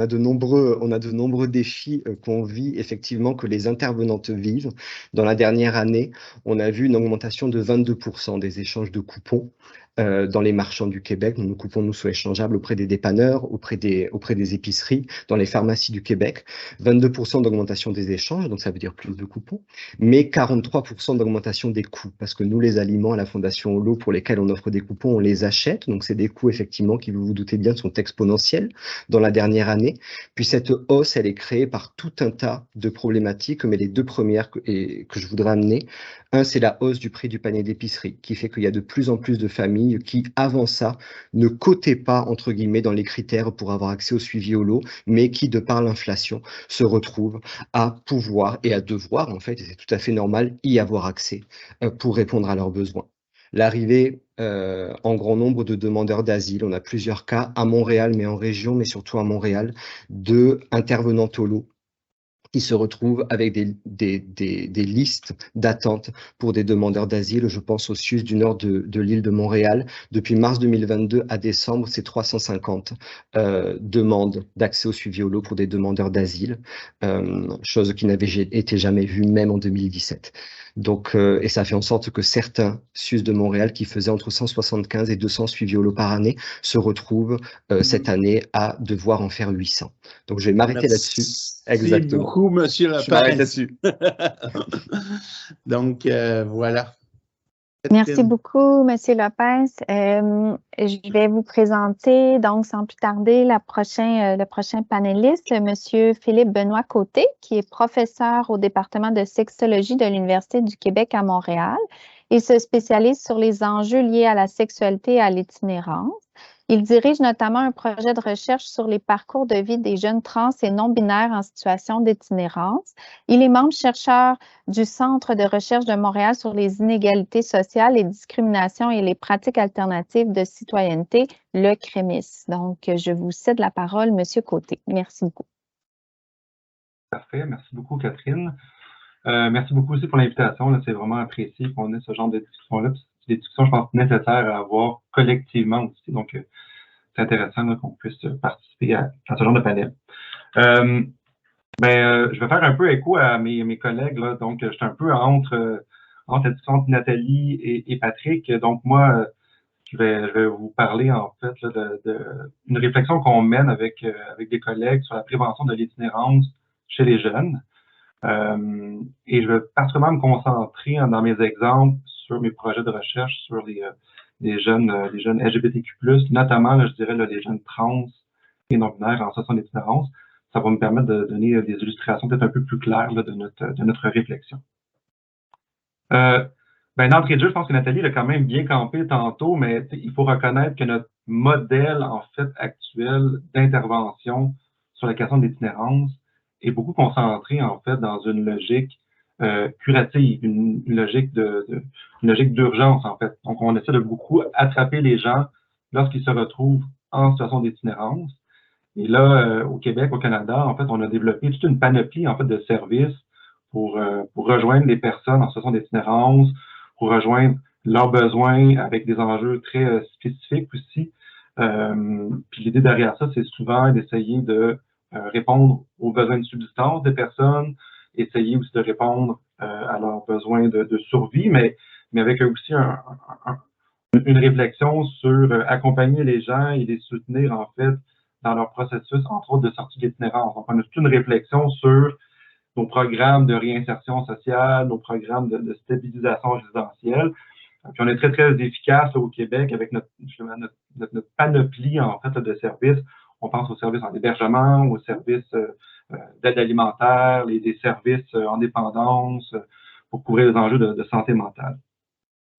de nombreux défis qu'on vit, effectivement, que les intervenantes vivent. Dans la dernière année, on a vu une augmentation de 22% des échanges de coupons dans les marchands du Québec. Nos coupons nous sont échangeables auprès des dépanneurs, auprès des épiceries, dans les pharmacies du Québec. 22% d'augmentation des échanges, donc ça veut dire plus de coupons, mais 43% d'augmentation des coûts, parce que nous, les aliments à la Fondation Holo, pour lesquels on offre des coupons, on les achète. Donc, c'est des coûts, effectivement, qui, vous vous doutez bien, sont exponentiels dans la dernière année. Puis, cette hausse, elle est créée par tout un tas de problématiques, mais les deux premières que je voudrais amener, un, c'est la hausse du prix du panier d'épicerie, qui fait qu'il y a de plus en plus de familles qui, avant ça, ne cotaient pas, entre guillemets, dans les critères pour avoir accès au suivi Holo, mais qui, de par l'inflation, se retrouvent à pouvoir et à devoir, en fait, et c'est tout à fait normal, y avoir accès pour répondre à leurs besoins. L'arrivée en grand nombre de demandeurs d'asile, on a plusieurs cas à Montréal, mais en région, mais surtout à Montréal, de intervenants Holo qui se retrouvent avec des listes d'attente pour des demandeurs d'asile. Je pense au sud du nord de l'île de Montréal. Depuis mars 2022 à décembre, c'est 350 demandes d'accès au suivi Holo pour des demandeurs d'asile, chose qui n'avait été jamais vue même en 2017. Donc, et ça fait en sorte que certains SUS de Montréal qui faisaient entre 175 et 200 suivis Holo par année se retrouvent cette année à devoir en faire 800. Donc, je vais m'arrêter là-dessus. Exactement. Merci beaucoup, M. Lepage. Je m'arrête là-dessus. Donc, voilà. Merci beaucoup, M. Lopez. Je vais vous présenter, donc, sans plus tarder, le prochain panéliste, M. Philippe Benoît Côté, qui est professeur au département de sexologie de l'Université du Québec à Montréal. Il se spécialise sur les enjeux liés à la sexualité et à l'itinérance. Il dirige notamment un projet de recherche sur les parcours de vie des jeunes trans et non-binaires en situation d'itinérance. Il est membre chercheur du Centre de recherche de Montréal sur les inégalités sociales, les discriminations et les pratiques alternatives de citoyenneté, le CREMIS. Donc, je vous cède la parole, M. Côté. Merci beaucoup. Parfait. Merci beaucoup, Catherine. Merci beaucoup aussi pour l'invitation. C'est vraiment apprécié qu'on ait ce genre de discussion-là. C'est des discussions, je pense, nécessaires à avoir collectivement aussi. Donc, c'est intéressant qu'on puisse participer à ce genre de panel. Je vais faire un peu écho à mes collègues. Là. Donc, je suis un peu entre la discussion entre Nathalie et Patrick. Donc, moi, je vais vous parler, en fait, là, d'une réflexion qu'on mène avec des collègues sur la prévention de l'itinérance chez les jeunes. Et je vais particulièrement me concentrer dans mes exemples sur mes projets de recherche sur les jeunes LGBTQ+, notamment, là, je dirais, là, les jeunes trans et non-binaires en situation d'itinérance. Ça va me permettre de donner des illustrations peut-être un peu plus claires là, de notre réflexion. D'entrée de jeu, je pense que Nathalie l'a quand même bien campé tantôt, mais il faut reconnaître que notre modèle, en fait, actuel d'intervention sur la question de l'itinérance est beaucoup concentré, en fait, dans une logique curative, une logique d'urgence, en fait. Donc, on essaie de beaucoup attraper les gens lorsqu'ils se retrouvent en situation d'itinérance. Et là, au Québec, au Canada, en fait, on a développé toute une panoplie, en fait, de services pour rejoindre les personnes en situation d'itinérance, pour rejoindre leurs besoins avec des enjeux très spécifiques aussi. Puis l'idée derrière ça, c'est souvent d'essayer de répondre aux besoins de subsistance des personnes, essayer aussi de répondre à leurs besoins de survie, mais avec aussi une réflexion sur accompagner les gens et les soutenir, en fait, dans leur processus, entre autres, de sortie d'itinérance. Donc, on a toute une réflexion sur nos programmes de réinsertion sociale, nos programmes de stabilisation résidentielle. Puis on est très, très efficace là, au Québec avec notre panoplie, en fait, de services. On pense aux services en hébergement, aux services d'aide alimentaire, des services en dépendance pour couvrir les enjeux de santé mentale.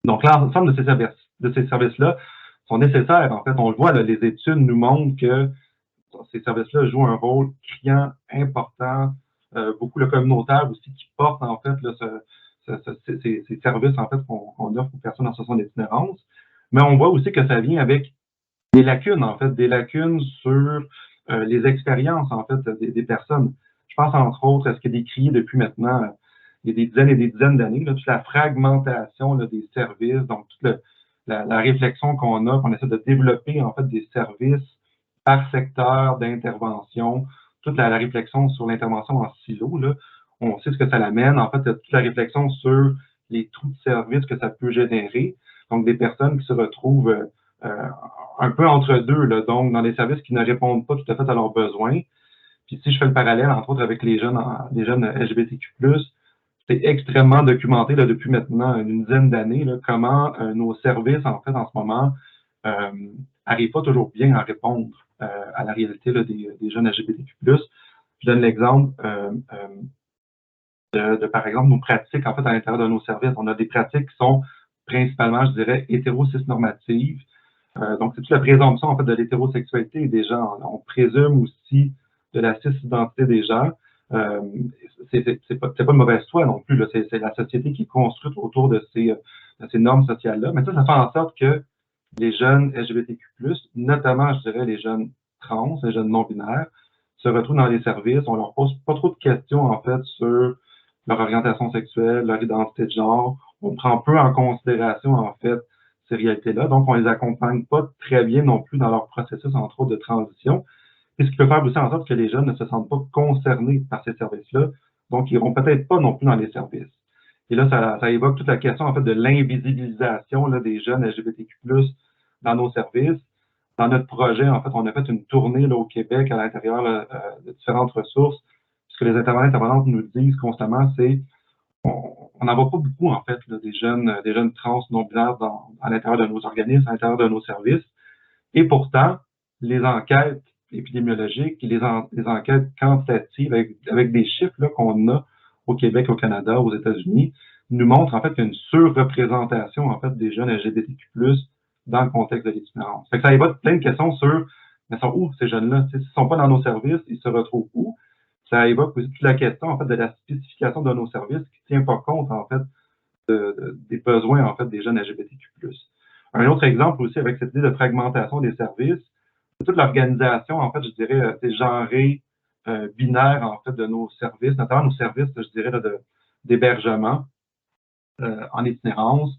Donc, l'ensemble de ces services-là sont nécessaires. En fait, on le voit, là, les études nous montrent que ces services-là jouent un rôle criant important, beaucoup le communautaire aussi qui porte, en fait, là, ces services, en fait, qu'on offre aux personnes en situation d'itinérance. Mais on voit aussi que ça vient avec des lacunes, en fait, des lacunes sur les expériences, en fait, des personnes. Je pense, entre autres, à ce qui est décrié depuis maintenant il y a des dizaines et des dizaines d'années, toute la fragmentation là, des services, donc toute la réflexion qu'on essaie de développer en fait des services par secteur d'intervention, toute la réflexion sur l'intervention en silo, là, on sait ce que ça l'amène. En fait, toute la réflexion sur les trous de service que ça peut générer. Donc, des personnes qui se retrouvent un peu entre deux, là, donc dans des services qui ne répondent pas tout à fait à leurs besoins. Puis si je fais le parallèle, entre autres, avec les jeunes LGBTQ+, c'est extrêmement documenté là, depuis maintenant une dizaine d'années, comment nos services, en fait, en ce moment, n'arrivent pas toujours bien à répondre à la réalité là, des jeunes LGBTQ+. Je donne l'exemple de, par exemple, nos pratiques, en fait, à l'intérieur de nos services. On a des pratiques qui sont principalement, je dirais, hétéro-cis-normatives. Donc, c'est toute la présomption, en fait, de l'hétérosexualité des gens. On présume aussi de la cis-identité des gens. C'est pas une mauvaise foi non plus. C'est la société qui est construite autour de ces normes sociales-là. Mais ça fait en sorte que les jeunes LGBTQ+, notamment, je dirais, les jeunes trans, les jeunes non-binaires, se retrouvent dans les services. On leur pose pas trop de questions, en fait, sur leur orientation sexuelle, leur identité de genre. On prend peu en considération, en fait, ces réalités-là. Donc, on les accompagne pas très bien non plus dans leur processus, entre autres, de transition. Et ce qui peut faire aussi en sorte que les jeunes ne se sentent pas concernés par ces services-là. Donc, ils iront peut-être pas non plus dans les services. Et là, ça évoque toute la question, en fait, de l'invisibilisation là, des jeunes LGBTQ+, dans nos services. Dans notre projet, en fait, on a fait une tournée là, au Québec à l'intérieur de différentes ressources. Ce que les intervenantes nous disent constamment, c'est on n'en voit pas beaucoup, en fait, là, des jeunes trans non-binaires à l'intérieur de nos organismes, à l'intérieur de nos services. Et pourtant, les enquêtes épidémiologiques et les enquêtes quantitatives avec des chiffres qu'on a au Québec, au Canada, aux États-Unis, nous montrent en fait qu'il y a une surreprésentation en fait des jeunes LGBTQ+, dans le contexte de l'itinérance. Ça évoque plein de questions sur mais sont où ces jeunes-là? S'ils ne sont pas dans nos services, ils se retrouvent où? Ça évoque aussi toute la question en fait de la spécification de nos services qui ne tient pas compte en fait des besoins en fait des jeunes LGBTQ+. Un autre exemple aussi avec cette idée de fragmentation des services, c'est toute l'organisation en fait, je dirais, genrée, binaire en fait de nos services, notamment nos services, je dirais, d'hébergement en itinérance,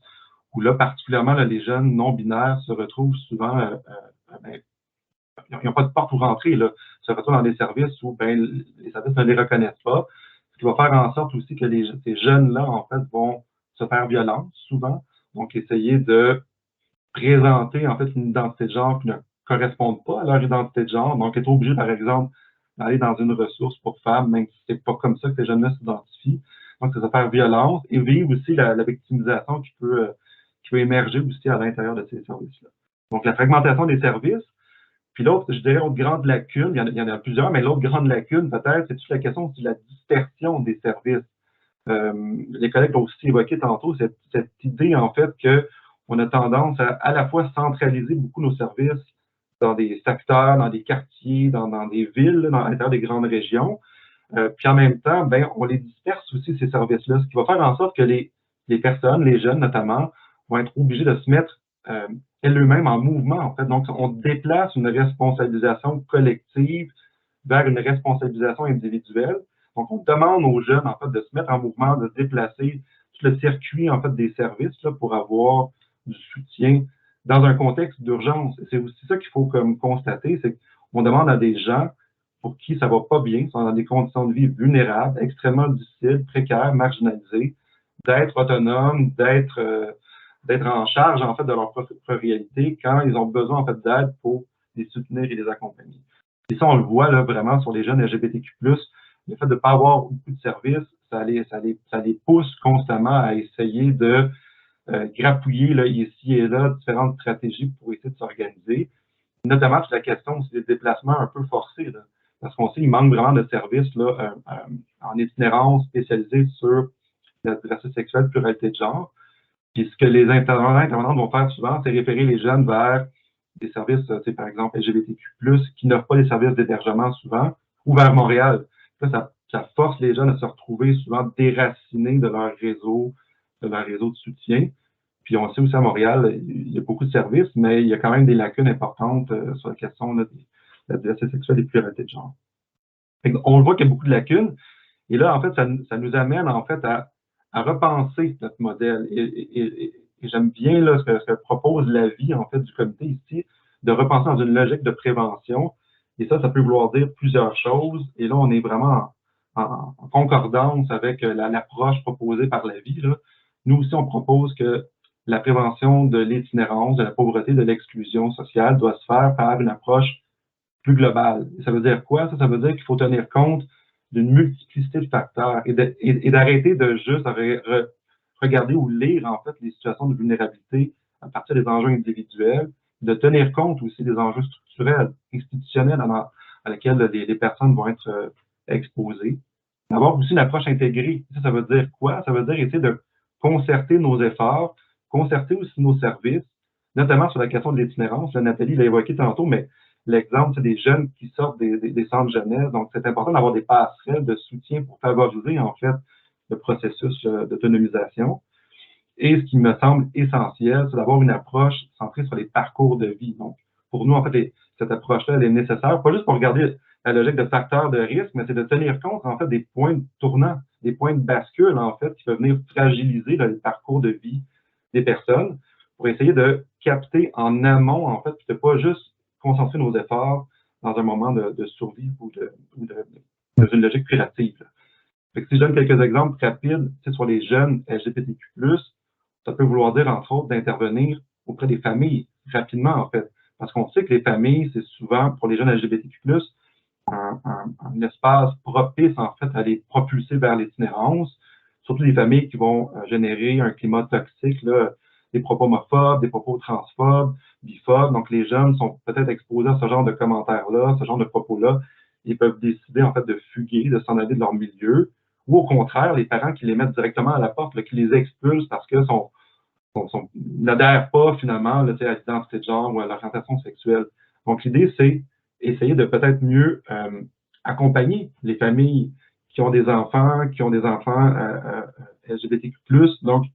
où là particulièrement là, les jeunes non binaires se retrouvent souvent ils n'ont pas de porte où rentrer, là, se retrouvent dans des services où ben, les services ne les reconnaissent pas, ce qui va faire en sorte aussi que ces jeunes-là, en fait, vont se faire violence souvent, donc essayer de présenter, en fait, une identité de genre qui ne correspond pas à leur identité de genre, donc être obligé, par exemple, d'aller dans une ressource pour femmes, même si c'est pas comme ça que ces jeunes-là s'identifient. Donc, ça va faire violence et vivre aussi la victimisation qui peut émerger aussi à l'intérieur de ces services-là. Donc, la fragmentation des services. Puis l'autre, je dirais, l'autre grande lacune, il y en a plusieurs, mais l'autre grande lacune, peut-être, c'est toute la question de la dispersion des services. Les collègues l'ont aussi évoqué tantôt, cette idée, en fait, qu'on a tendance à la fois centraliser beaucoup nos services dans des secteurs, dans des quartiers, dans des villes, dans l'intérieur des grandes régions. Puis en même temps, ben, on les disperse aussi, ces services-là, ce qui va faire en sorte que les personnes, les jeunes notamment, vont être obligés de se mettre eux-mêmes en mouvement, en fait. Donc, on déplace une responsabilisation collective vers une responsabilisation individuelle. Donc, on demande aux jeunes, en fait, de se mettre en mouvement, de se déplacer tout le circuit, en fait, des services là, pour avoir du soutien dans un contexte d'urgence. C'est aussi ça qu'il faut comme constater, c'est qu'on demande à des gens pour qui ça va pas bien, sont dans des conditions de vie vulnérables, extrêmement difficiles, précaires, marginalisées, d'être autonomes, d'être en charge, en fait, de leur propre réalité quand ils ont besoin, en fait, d'aide pour les soutenir et les accompagner. Et ça, on le voit, là, vraiment, sur les jeunes LGBTQ+, le fait de ne pas avoir beaucoup de services, ça les pousse constamment à essayer de grappouiller, là, ici et là, différentes stratégies pour essayer de s'organiser. Notamment sur la question aussi des déplacements un peu forcés, là, parce qu'on sait qu'il manque vraiment de services, là, en itinérance spécialisés sur la diversité sexuelle, pluralité de genre. Puis ce que les intervenants vont faire souvent, c'est référer les jeunes vers des services, par exemple, LGBTQ+, qui n'offrent pas les services d'hébergement souvent, ou vers Montréal. Là, ça force les jeunes à se retrouver souvent déracinés de leur réseau de soutien. Puis on sait aussi à Montréal, il y a beaucoup de services, mais il y a quand même des lacunes importantes sur la question là, de la diversité sexuelle et de pluralité de genre. On le voit qu'il y a beaucoup de lacunes. Et là, en fait, ça nous amène en fait à repenser notre modèle. Et j'aime bien là, ce que propose l'avis en fait du comité ici, de repenser dans une logique de prévention. Et ça peut vouloir dire plusieurs choses. Et là, on est vraiment en concordance avec l'approche proposée par l'avis. Nous aussi, on propose que la prévention de l'itinérance, de la pauvreté, de l'exclusion sociale doit se faire par une approche plus globale. Et ça veut dire quoi? Ça veut dire qu'il faut tenir compte d'une multiplicité de facteurs et d'arrêter de juste regarder ou lire en fait les situations de vulnérabilité à partir des enjeux individuels, de tenir compte aussi des enjeux structurels, institutionnels à lesquels les personnes vont être exposées. D'avoir aussi une approche intégrée. Ça veut dire quoi? Ça veut dire essayer de concerter nos efforts, concerter aussi nos services, notamment sur la question de l'itinérance. Nathalie l'a évoqué tantôt, mais l'exemple, c'est des jeunes qui sortent des centres jeunesse. Donc, c'est important d'avoir des passerelles de soutien pour favoriser, en fait, le processus d'autonomisation. Et ce qui me semble essentiel, c'est d'avoir une approche centrée sur les parcours de vie. Donc, pour nous, en fait, cette approche-là, elle est nécessaire, pas juste pour regarder la logique de facteurs de risque, mais c'est de tenir compte, en fait, des points de tournant, des points de bascule, en fait, qui peuvent venir fragiliser là, les parcours de vie des personnes pour essayer de capter en amont, en fait, puis de pas juste concentrer nos efforts dans un moment de survie ou dans une logique curative. Fait que si je donne quelques exemples rapides sur les jeunes LGBTQ+, ça peut vouloir dire, entre autres, d'intervenir auprès des familles rapidement, en fait. Parce qu'on sait que les familles, c'est souvent, pour les jeunes LGBTQ+, un espace propice, en fait, à les propulser vers l'itinérance, surtout les familles qui vont générer un climat toxique, là, des propos homophobes, des propos transphobes, biphobes. Donc, les jeunes sont peut-être exposés à ce genre de commentaires-là, ce genre de propos-là. Ils peuvent décider, en fait, de fuguer, de s'en aller de leur milieu. Ou au contraire, les parents qui les mettent directement à la porte, là, qui les expulsent parce que n'adhèrent pas, finalement, là, à l'identité de genre ou à l'orientation sexuelle. Donc, l'idée, c'est essayer de peut-être mieux accompagner les familles qui ont des enfants LGBTQ+. Donc,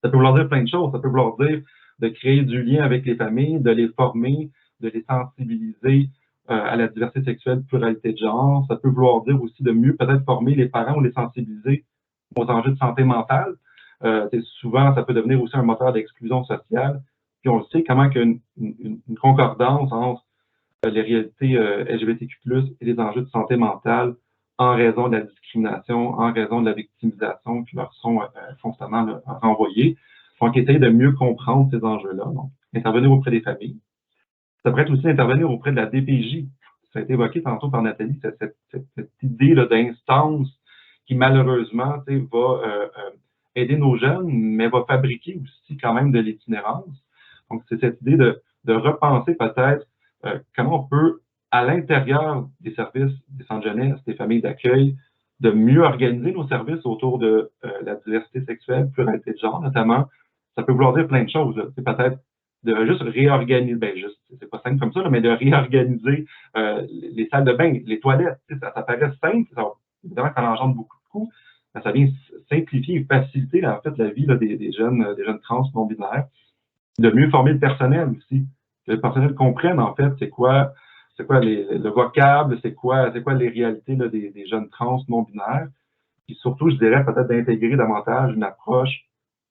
ça peut vouloir dire plein de choses. Ça peut vouloir dire de créer du lien avec les familles, de les former, de les sensibiliser à la diversité sexuelle, pluralité de genre. Ça peut vouloir dire aussi de mieux peut-être former les parents ou les sensibiliser aux enjeux de santé mentale. Souvent, ça peut devenir aussi un moteur d'exclusion sociale. Puis on le sait, comment qu'il y a une concordance entre les réalités LGBTQ+, et les enjeux de santé mentale en raison de la discrimination, en raison de la victimisation qui leur sont constamment renvoyés. Donc, essayer de mieux comprendre ces enjeux-là. Donc, intervenir auprès des familles. Ça pourrait être aussi intervenir auprès de la DPJ. Ça a été évoqué tantôt par Nathalie, cette idée d'instance qui, malheureusement, va aider nos jeunes, mais va fabriquer aussi quand même de l'itinérance. Donc, c'est cette idée de repenser peut-être comment on peut, à l'intérieur des services des centres jeunesse, des familles d'accueil, de mieux organiser nos services autour de la diversité sexuelle, pluralité de genre notamment. Ça peut vouloir dire plein de choses. C'est peut-être de juste réorganiser, c'est pas simple comme ça, là, mais de réorganiser les salles de bain, les toilettes. Ça paraît simple, évidemment, ça engendre beaucoup de coûts, mais ça vient simplifier et faciliter en fait la vie là, des jeunes trans non-binaires. De mieux former le personnel aussi. Que le personnel comprenne en fait c'est quoi le vocable, c'est quoi les réalités là, des jeunes trans non-binaires. Puis surtout, je dirais peut-être d'intégrer davantage une approche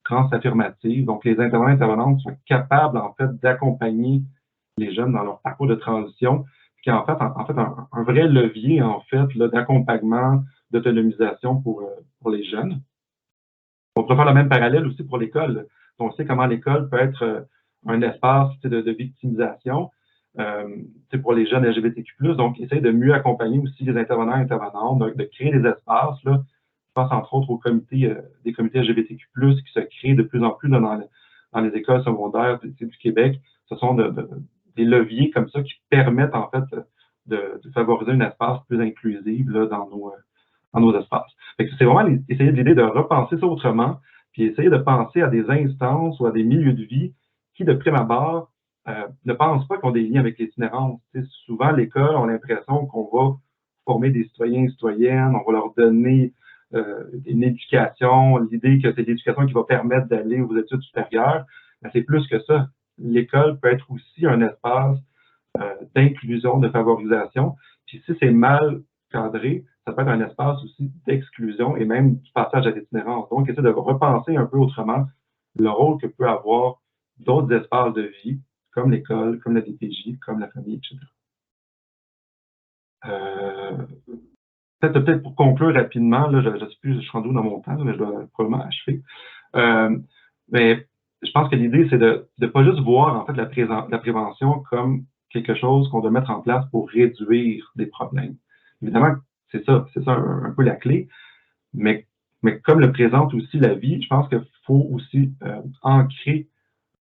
transaffirmative. Donc, les intervenants et intervenantes sont capables en fait d'accompagner les jeunes dans leur parcours de transition, qui est en fait un vrai levier en fait d'accompagnement, d'autonomisation pour les jeunes. On pourrait faire le même parallèle aussi pour l'école. On sait comment l'école peut être un espace de victimisation pour les jeunes LGBTQ+. Donc, essayer de mieux accompagner aussi les intervenants et intervenantes, de créer des espaces. Là. Je pense entre autres aux comités, des comités LGBTQ+, qui se créent de plus en plus là, dans les écoles secondaires du Québec. Ce sont des leviers comme ça qui permettent en fait de favoriser un espace plus inclusif là, dans nos espaces. C'est vraiment essayer de l'idée de repenser ça autrement, puis essayer de penser à des instances ou à des milieux de vie qui, de prime abord, ne pensent pas qu'ils ont des liens avec l'itinérance. Souvent, l'école a l'impression qu'on va former des citoyens et citoyennes, on va leur donner une éducation, l'idée que c'est l'éducation qui va permettre d'aller aux études supérieures, mais c'est plus que ça. L'école peut être aussi un espace d'inclusion, de favorisation. Puis si c'est mal cadré, ça peut être un espace aussi d'exclusion et même du passage à l'itinérance. Donc, essayer de repenser un peu autrement le rôle que peut avoir d'autres espaces de vie, comme l'école, comme la DPJ, comme la famille, etc. Peut-être pour conclure rapidement, là, je ne sais plus, je suis rendu dans mon temps, mais je dois probablement achever. Mais je pense que l'idée, c'est de ne pas juste voir en fait la prévention comme quelque chose qu'on doit mettre en place pour réduire des problèmes. Évidemment, c'est ça un peu la clé, mais comme le présente aussi la vie, je pense qu'il faut aussi ancrer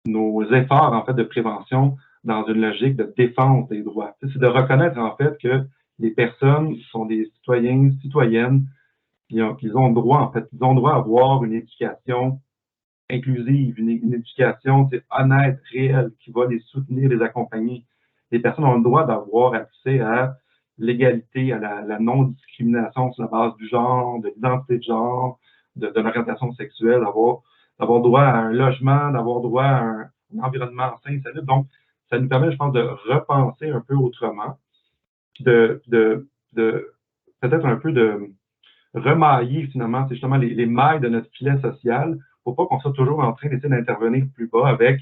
nos efforts en fait de prévention dans une logique de défense des droits. C'est de reconnaître en fait que les personnes sont des citoyens, citoyennes, qui ont droit en fait, ils ont droit à avoir une éducation inclusive, une éducation honnête, réelle, qui va les soutenir, les accompagner. Les personnes ont le droit d'avoir accès à l'égalité, à la non-discrimination sur la base du genre, de l'identité de genre, de l'orientation sexuelle, d'avoir droit à un logement, d'avoir droit à un environnement sain et salubre. Donc, ça nous permet, je pense, de repenser un peu autrement, de peut-être un peu de remailler finalement, c'est justement les mailles de notre filet social pour pas qu'on soit toujours en train d'essayer d'intervenir plus bas avec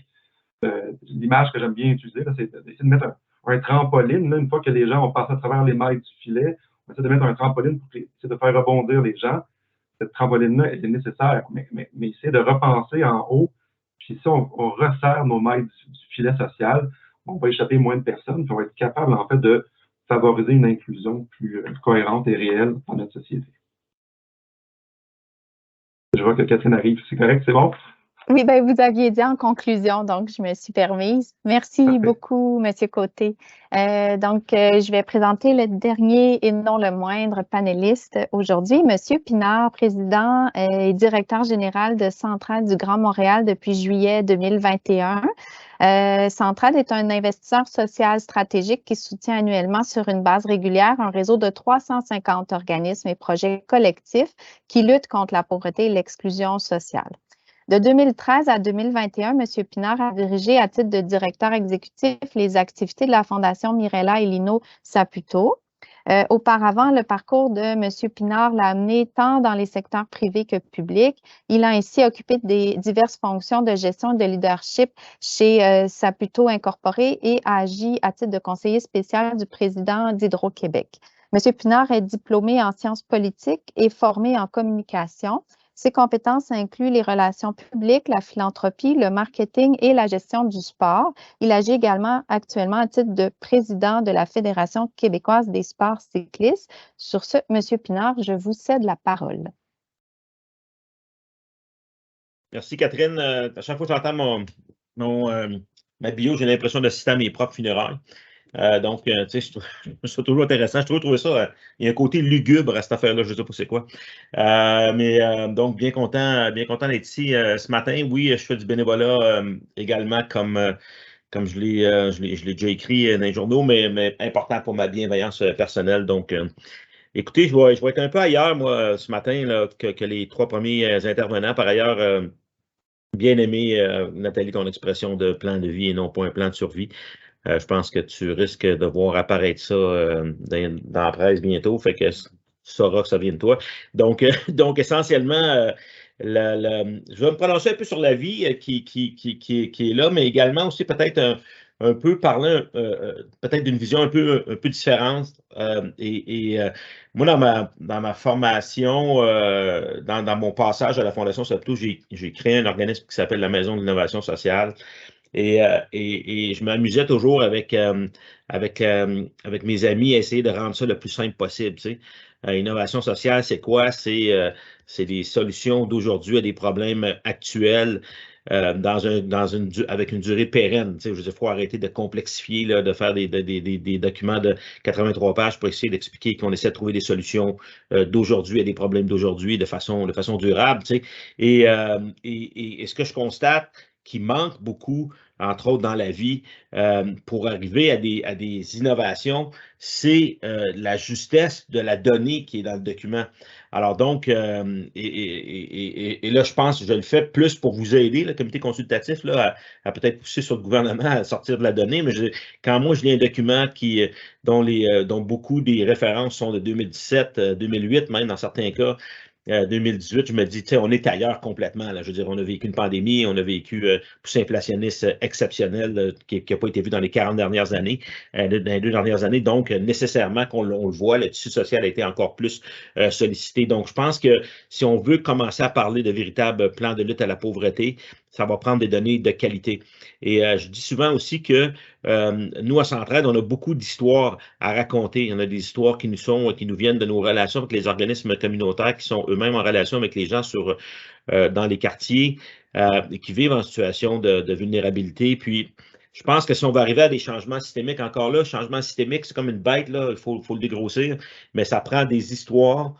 l'image que j'aime bien utiliser, c'est d'essayer de mettre un trampoline, là, une fois que les gens ont passé à travers les mailles du filet, on essaie de mettre un trampoline pour essayer de faire rebondir les gens. Cette trampoline-là, elle est nécessaire, mais essayer de repenser en haut, puis si on resserre nos mailles du filet social, on va échapper moins de personnes, puis on va être capable en fait de favoriser une inclusion plus cohérente et réelle dans notre société. Je vois que Catherine arrive. C'est correct, c'est bon? Oui, ben vous aviez dit en conclusion, donc je me suis permise. Merci beaucoup, M. Côté. Je vais présenter le dernier et non le moindre panéliste aujourd'hui, M. Pinard, président et directeur général de Centrade du Grand Montréal depuis juillet 2021. Centrade est un investisseur social stratégique qui soutient annuellement sur une base régulière un réseau de 350 organismes et projets collectifs qui luttent contre la pauvreté et l'exclusion sociale. De 2013 à 2021, M. Pinard a dirigé à titre de directeur exécutif les activités de la Fondation Mirella et Lino Saputo. Auparavant, le parcours de M. Pinard l'a amené tant dans les secteurs privés que publics. Il a ainsi occupé des diverses fonctions de gestion et de leadership chez Saputo Incorporé et a agi à titre de conseiller spécial du président d'Hydro-Québec. M. Pinard est diplômé en sciences politiques et formé en communication. Ses compétences incluent les relations publiques, la philanthropie, le marketing et la gestion du sport. Il agit également actuellement à titre de président de la Fédération québécoise des sports cyclistes. Sur ce, M. Pinard, je vous cède la parole. Merci, Catherine. À chaque fois que j'entends ma bio, j'ai l'impression d'assister à mes propres funérailles. Donc, tu sais, je trouve ça toujours intéressant. Je trouve ça, il y a un côté lugubre à cette affaire-là, je ne sais pas c'est quoi. Donc, bien content d'être ici ce matin. Oui, je fais du bénévolat également comme je l'ai déjà écrit dans les journaux, mais important pour ma bienveillance personnelle. Donc, écoutez, je vais être un peu ailleurs, moi, ce matin, là, que les trois premiers intervenants. Par ailleurs, bien aimé, Nathalie, ton expression de plan de vie et non pas un plan de survie. Je pense que tu risques de voir apparaître ça dans la presse bientôt, fait que tu sauras que ça vient de toi. Donc essentiellement, je vais me prononcer un peu sur la vie qui est là, mais également aussi peut-être un peu parler peut-être d'une vision un peu différente. Moi, dans ma formation, dans mon passage à la Fondation Saputo, j'ai créé un organisme qui s'appelle la Maison de l'innovation sociale. Et je m'amusais toujours avec mes amis à essayer de rendre ça le plus simple possible. Tu sais. Innovation sociale, c'est quoi? C'est des solutions d'aujourd'hui à des problèmes actuels avec une durée pérenne. Tu sais, je veux dire, il faut arrêter de complexifier, là, de faire des documents de 83 pages pour essayer d'expliquer qu'on essaie de trouver des solutions d'aujourd'hui à des problèmes d'aujourd'hui de façon durable. Tu sais. Et ce que je constate qui manque beaucoup, entre autres dans la vie, pour arriver à des innovations, c'est la justesse de la donnée qui est dans le document. Alors donc, et là, je pense que je le fais plus pour vous aider, le comité consultatif, là, à peut-être pousser sur le gouvernement à sortir de la donnée, mais quand moi, je lis un document dont beaucoup des références sont de 2017, 2008, même dans certains cas, 2018, je me dis, tu sais, on est ailleurs complètement. Là. Je veux dire, on a vécu une pandémie, on a vécu un poussé inflationniste exceptionnel qui n'a pas été vu dans les 40 dernières années, dans les 2 dernières années. Donc, nécessairement, on le voit, le tissu social a été encore plus sollicité. Donc, je pense que si on veut commencer à parler de véritables plans de lutte à la pauvreté, ça va prendre des données de qualité. Et je dis souvent aussi que nous, à Centraide, on a beaucoup d'histoires à raconter. On a des histoires qui nous viennent de nos relations avec les organismes communautaires qui sont eux-mêmes en relation avec les gens dans les quartiers et qui vivent en situation de vulnérabilité. Puis, je pense que si on va arriver à des changements systémiques, encore là, changement systémique, c'est comme une bête, là, il faut le dégrossir, mais ça prend des histoires,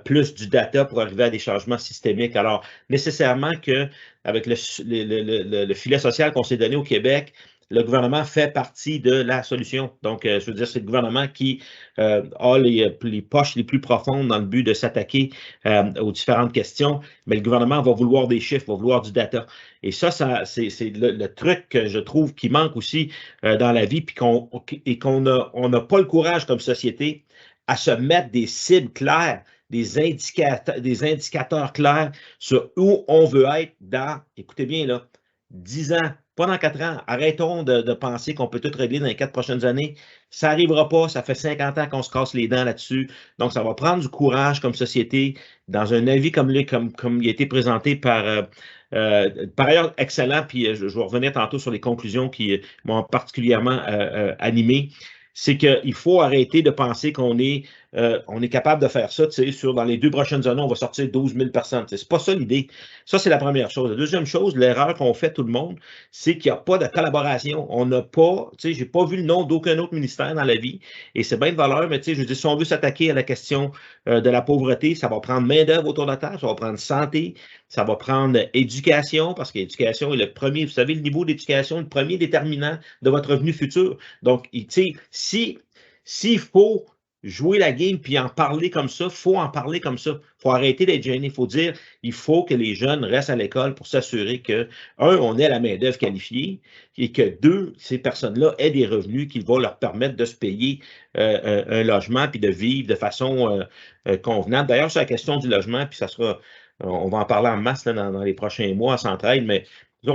plus du data pour arriver à des changements systémiques. Alors, nécessairement qu'avec le filet social qu'on s'est donné au Québec, le gouvernement fait partie de la solution. Donc, je veux dire, c'est le gouvernement qui a les poches les plus profondes dans le but de s'attaquer aux différentes questions, mais le gouvernement va vouloir des chiffres, va vouloir du data. Et ça c'est le truc que je trouve qui manque aussi dans la vie, puis qu'on n'a pas le courage comme société à se mettre des cibles claires, des indicateurs clairs sur où on veut être dans, écoutez bien là, 10 ans, pas dans 4 ans. Arrêtons de penser qu'on peut tout régler dans les 4 prochaines années. Ça n'arrivera pas. Ça fait 50 ans qu'on se casse les dents là-dessus. Donc, ça va prendre du courage comme société. Dans un avis comme il a été présenté par ailleurs excellent, puis je vais revenir tantôt sur les conclusions qui m'ont particulièrement animé, c'est qu'il faut arrêter de penser qu'on est capable de faire ça, tu sais, dans les 2 prochaines années, on va sortir 12 000 personnes. C'est pas ça l'idée. Ça, c'est la première chose. La deuxième chose, l'erreur qu'on fait tout le monde, c'est qu'il n'y a pas de collaboration. On n'a pas, tu sais, j'ai pas vu le nom d'aucun autre ministère dans la vie, et c'est bien de valeur, mais tu sais, je veux dire, si on veut s'attaquer à la question de la pauvreté, ça va prendre main-d'œuvre autour de la table, ça va prendre santé, ça va prendre éducation, parce que l'éducation est le premier, vous savez, le niveau d'éducation, le premier déterminant de votre revenu futur. Donc, tu sais, s'il faut jouer la game puis en parler comme ça, il faut en parler comme ça. Il faut arrêter d'être gêné. Il faut dire, il faut que les jeunes restent à l'école pour s'assurer que, on ait la main-d'œuvre qualifiée et que, 2, ces personnes-là aient des revenus qui vont leur permettre de se payer un logement puis de vivre de façon convenable. D'ailleurs, sur la question du logement, puis ça sera, on va en parler en masse là, dans les prochains mois à Centraide, mais là,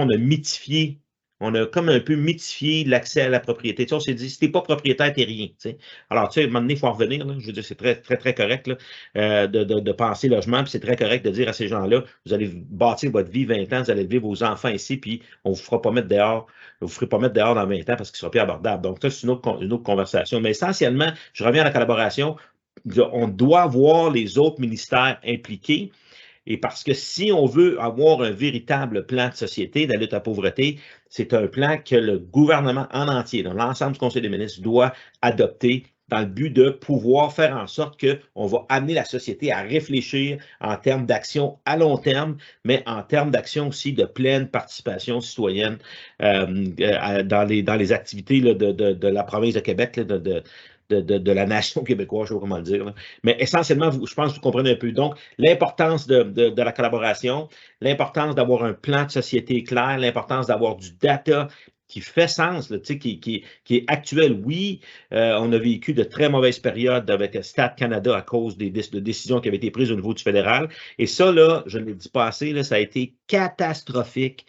on a comme un peu mythifié l'accès à la propriété. Tu sais, on s'est dit, si tu n'es pas propriétaire, tu n'es rien. Tu sais. Alors, tu sais, à un moment donné, il faut en revenir. Là. Je veux dire, c'est très, très, très correct là, de penser logement, puis c'est très correct de dire à ces gens-là, vous allez bâtir votre vie 20 ans, vous allez vivre vos enfants ici, puis on ne vous fera pas mettre dehors. Vous ne ferez pas mettre dehors dans 20 ans parce qu'il ne sera plus abordable. Donc, ça, c'est une autre conversation. Mais essentiellement, je reviens à la collaboration. On doit voir les autres ministères impliqués. Et parce que si on veut avoir un véritable plan de société de la lutte à la pauvreté, c'est un plan que le gouvernement en entier, dans l'ensemble du Conseil des ministres, doit adopter dans le but de pouvoir faire en sorte qu'on va amener la société à réfléchir en termes d'action à long terme, mais en termes d'action aussi de pleine participation citoyenne dans les activités là, de la province de Québec, là, de la nation québécoise, je ne sais pas comment le dire. Là. Mais essentiellement, je pense que vous comprenez un peu. Donc, l'importance de la collaboration, l'importance d'avoir un plan de société clair, l'importance d'avoir du data qui fait sens, là, qui est actuel. Oui, on a vécu de très mauvaises périodes avec Stat Canada à cause de décisions qui avaient été prises au niveau du fédéral. Et ça, là, je ne l'ai dit pas assez, là, ça a été catastrophique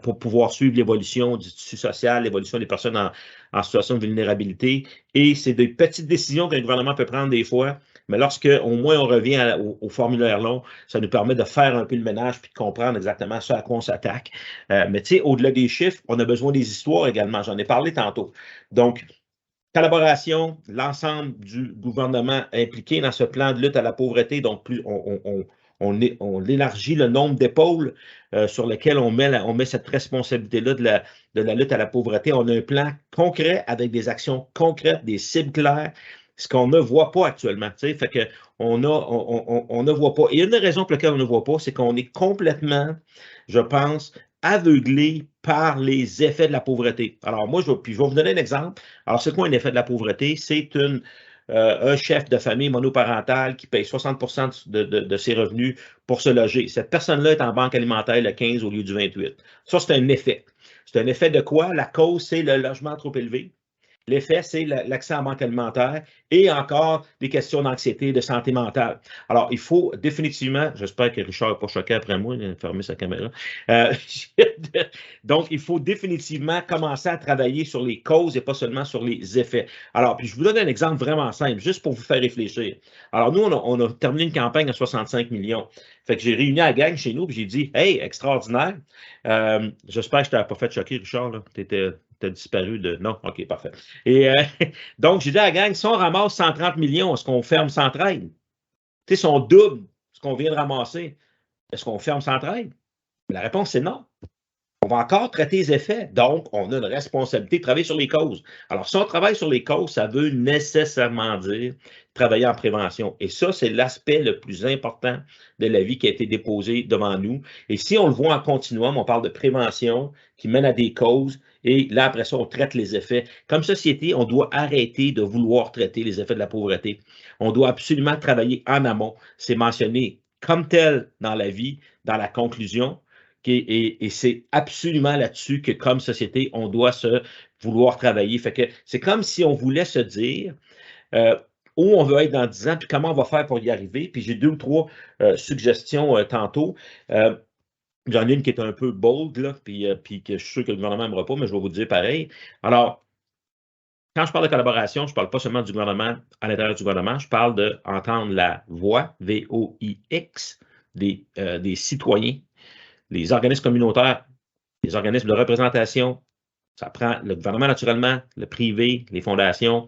pour pouvoir suivre l'évolution du tissu social, l'évolution des personnes en situation de vulnérabilité. Et c'est des petites décisions qu'un gouvernement peut prendre des fois, mais lorsque au moins on revient au formulaire long, ça nous permet de faire un peu le ménage puis de comprendre exactement ce à quoi on s'attaque. Mais tu sais, au-delà des chiffres, on a besoin des histoires également. J'en ai parlé tantôt. Donc, collaboration, l'ensemble du gouvernement impliqué dans ce plan de lutte à la pauvreté. Donc, plus on élargit le nombre d'épaules sur lesquelles on met cette responsabilité-là de la lutte à la pauvreté. On a un plan concret avec des actions concrètes, des cibles claires, ce qu'on ne voit pas actuellement. Fait que on ne voit pas. Et une des raisons pour lesquelles on ne voit pas, c'est qu'on est complètement, je pense, aveuglé par les effets de la pauvreté. Alors moi, je vais vous donner un exemple. Alors, c'est quoi un effet de la pauvreté? C'est un chef de famille monoparental qui paye 60% de ses revenus pour se loger. Cette personne-là est en banque alimentaire le 15 au lieu du 28. Ça, c'est un effet. C'est un effet de quoi? La cause, c'est le logement trop élevé. L'effet, c'est l'accès en banque alimentaire et encore des questions d'anxiété, de santé mentale. Alors, il faut définitivement, j'espère que Richard n'est pas choqué après moi, il a fermé sa caméra. Donc, il faut définitivement commencer à travailler sur les causes et pas seulement sur les effets. Alors, puis je vous donne un exemple vraiment simple, juste pour vous faire réfléchir. Alors, nous, on a terminé une campagne à 65 millions. Fait que j'ai réuni la gang chez nous, puis j'ai dit, hey, extraordinaire. J'espère que je ne t'avais pas fait choquer, Richard. Tu as disparu de. Non, OK, parfait. Et donc, j'ai dit à la gang, si on ramasse 130 millions, est-ce qu'on ferme sans trade? Tu sais, si on double ce qu'on vient de ramasser, est-ce qu'on ferme sans trade? La réponse, c'est non. On va encore traiter les effets. Donc, on a une responsabilité de travailler sur les causes. Alors, si on travaille sur les causes, ça veut nécessairement dire travailler en prévention. Et ça, c'est l'aspect le plus important de la vie qui a été déposé devant nous. Et si on le voit en continuum, on parle de prévention qui mène à des causes. Et là, après ça, on traite les effets. Comme société, on doit arrêter de vouloir traiter les effets de la pauvreté. On doit absolument travailler en amont. C'est mentionné comme tel dans la vie, dans la conclusion. Et c'est absolument là-dessus que, comme société, on doit se vouloir travailler. Fait que c'est comme si on voulait se dire où on veut être dans 10 ans, puis comment on va faire pour y arriver. Puis j'ai 2 ou 3 suggestions tantôt. J'en ai une qui est un peu bold, là, puis que je suis sûr que le gouvernement n'aimera pas, mais je vais vous dire pareil. Alors, quand je parle de collaboration, je ne parle pas seulement du gouvernement à l'intérieur du gouvernement, je parle d'entendre la voix, V-O-I-X, des citoyens, les organismes communautaires, les organismes de représentation. Ça prend le gouvernement naturellement, le privé, les fondations.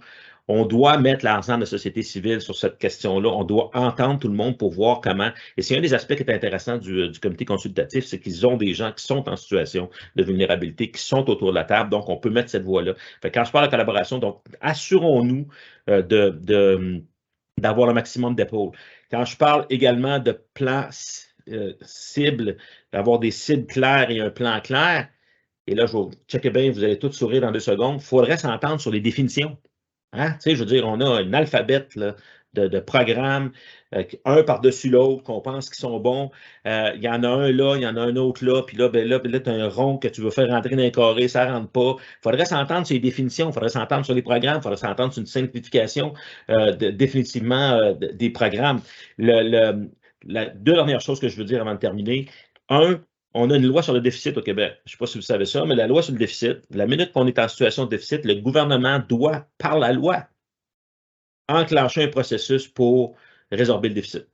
On doit mettre l'ensemble de la société civile sur cette question-là. On doit entendre tout le monde pour voir comment. Et c'est un des aspects qui est intéressant du comité consultatif, c'est qu'ils ont des gens qui sont en situation de vulnérabilité, qui sont autour de la table. Donc, on peut mettre cette voie-là. Quand je parle de collaboration, donc, assurons-nous d'avoir le maximum d'épaules. Quand je parle également de plans cibles, d'avoir des cibles claires et un plan clair, et là, je vais checker bien, vous allez tous sourire dans 2 secondes, il faudrait s'entendre sur les définitions. Hein? Tu sais, je veux dire, on a un alphabet là, de programmes, un par-dessus l'autre, qu'on pense qu'ils sont bons. Il y en a un là, il y en a un autre là, puis là, tu as un rond que tu veux faire rentrer dans un carré, ça ne rentre pas. Il faudrait s'entendre sur les définitions, il faudrait s'entendre sur les programmes, il faudrait s'entendre sur une simplification définitivement des programmes. La 2 dernières choses que je veux dire avant de terminer. On a une loi sur le déficit au Québec. Je ne sais pas si vous savez ça, mais la loi sur le déficit, la minute qu'on est en situation de déficit, le gouvernement doit, par la loi, enclencher un processus pour résorber le déficit.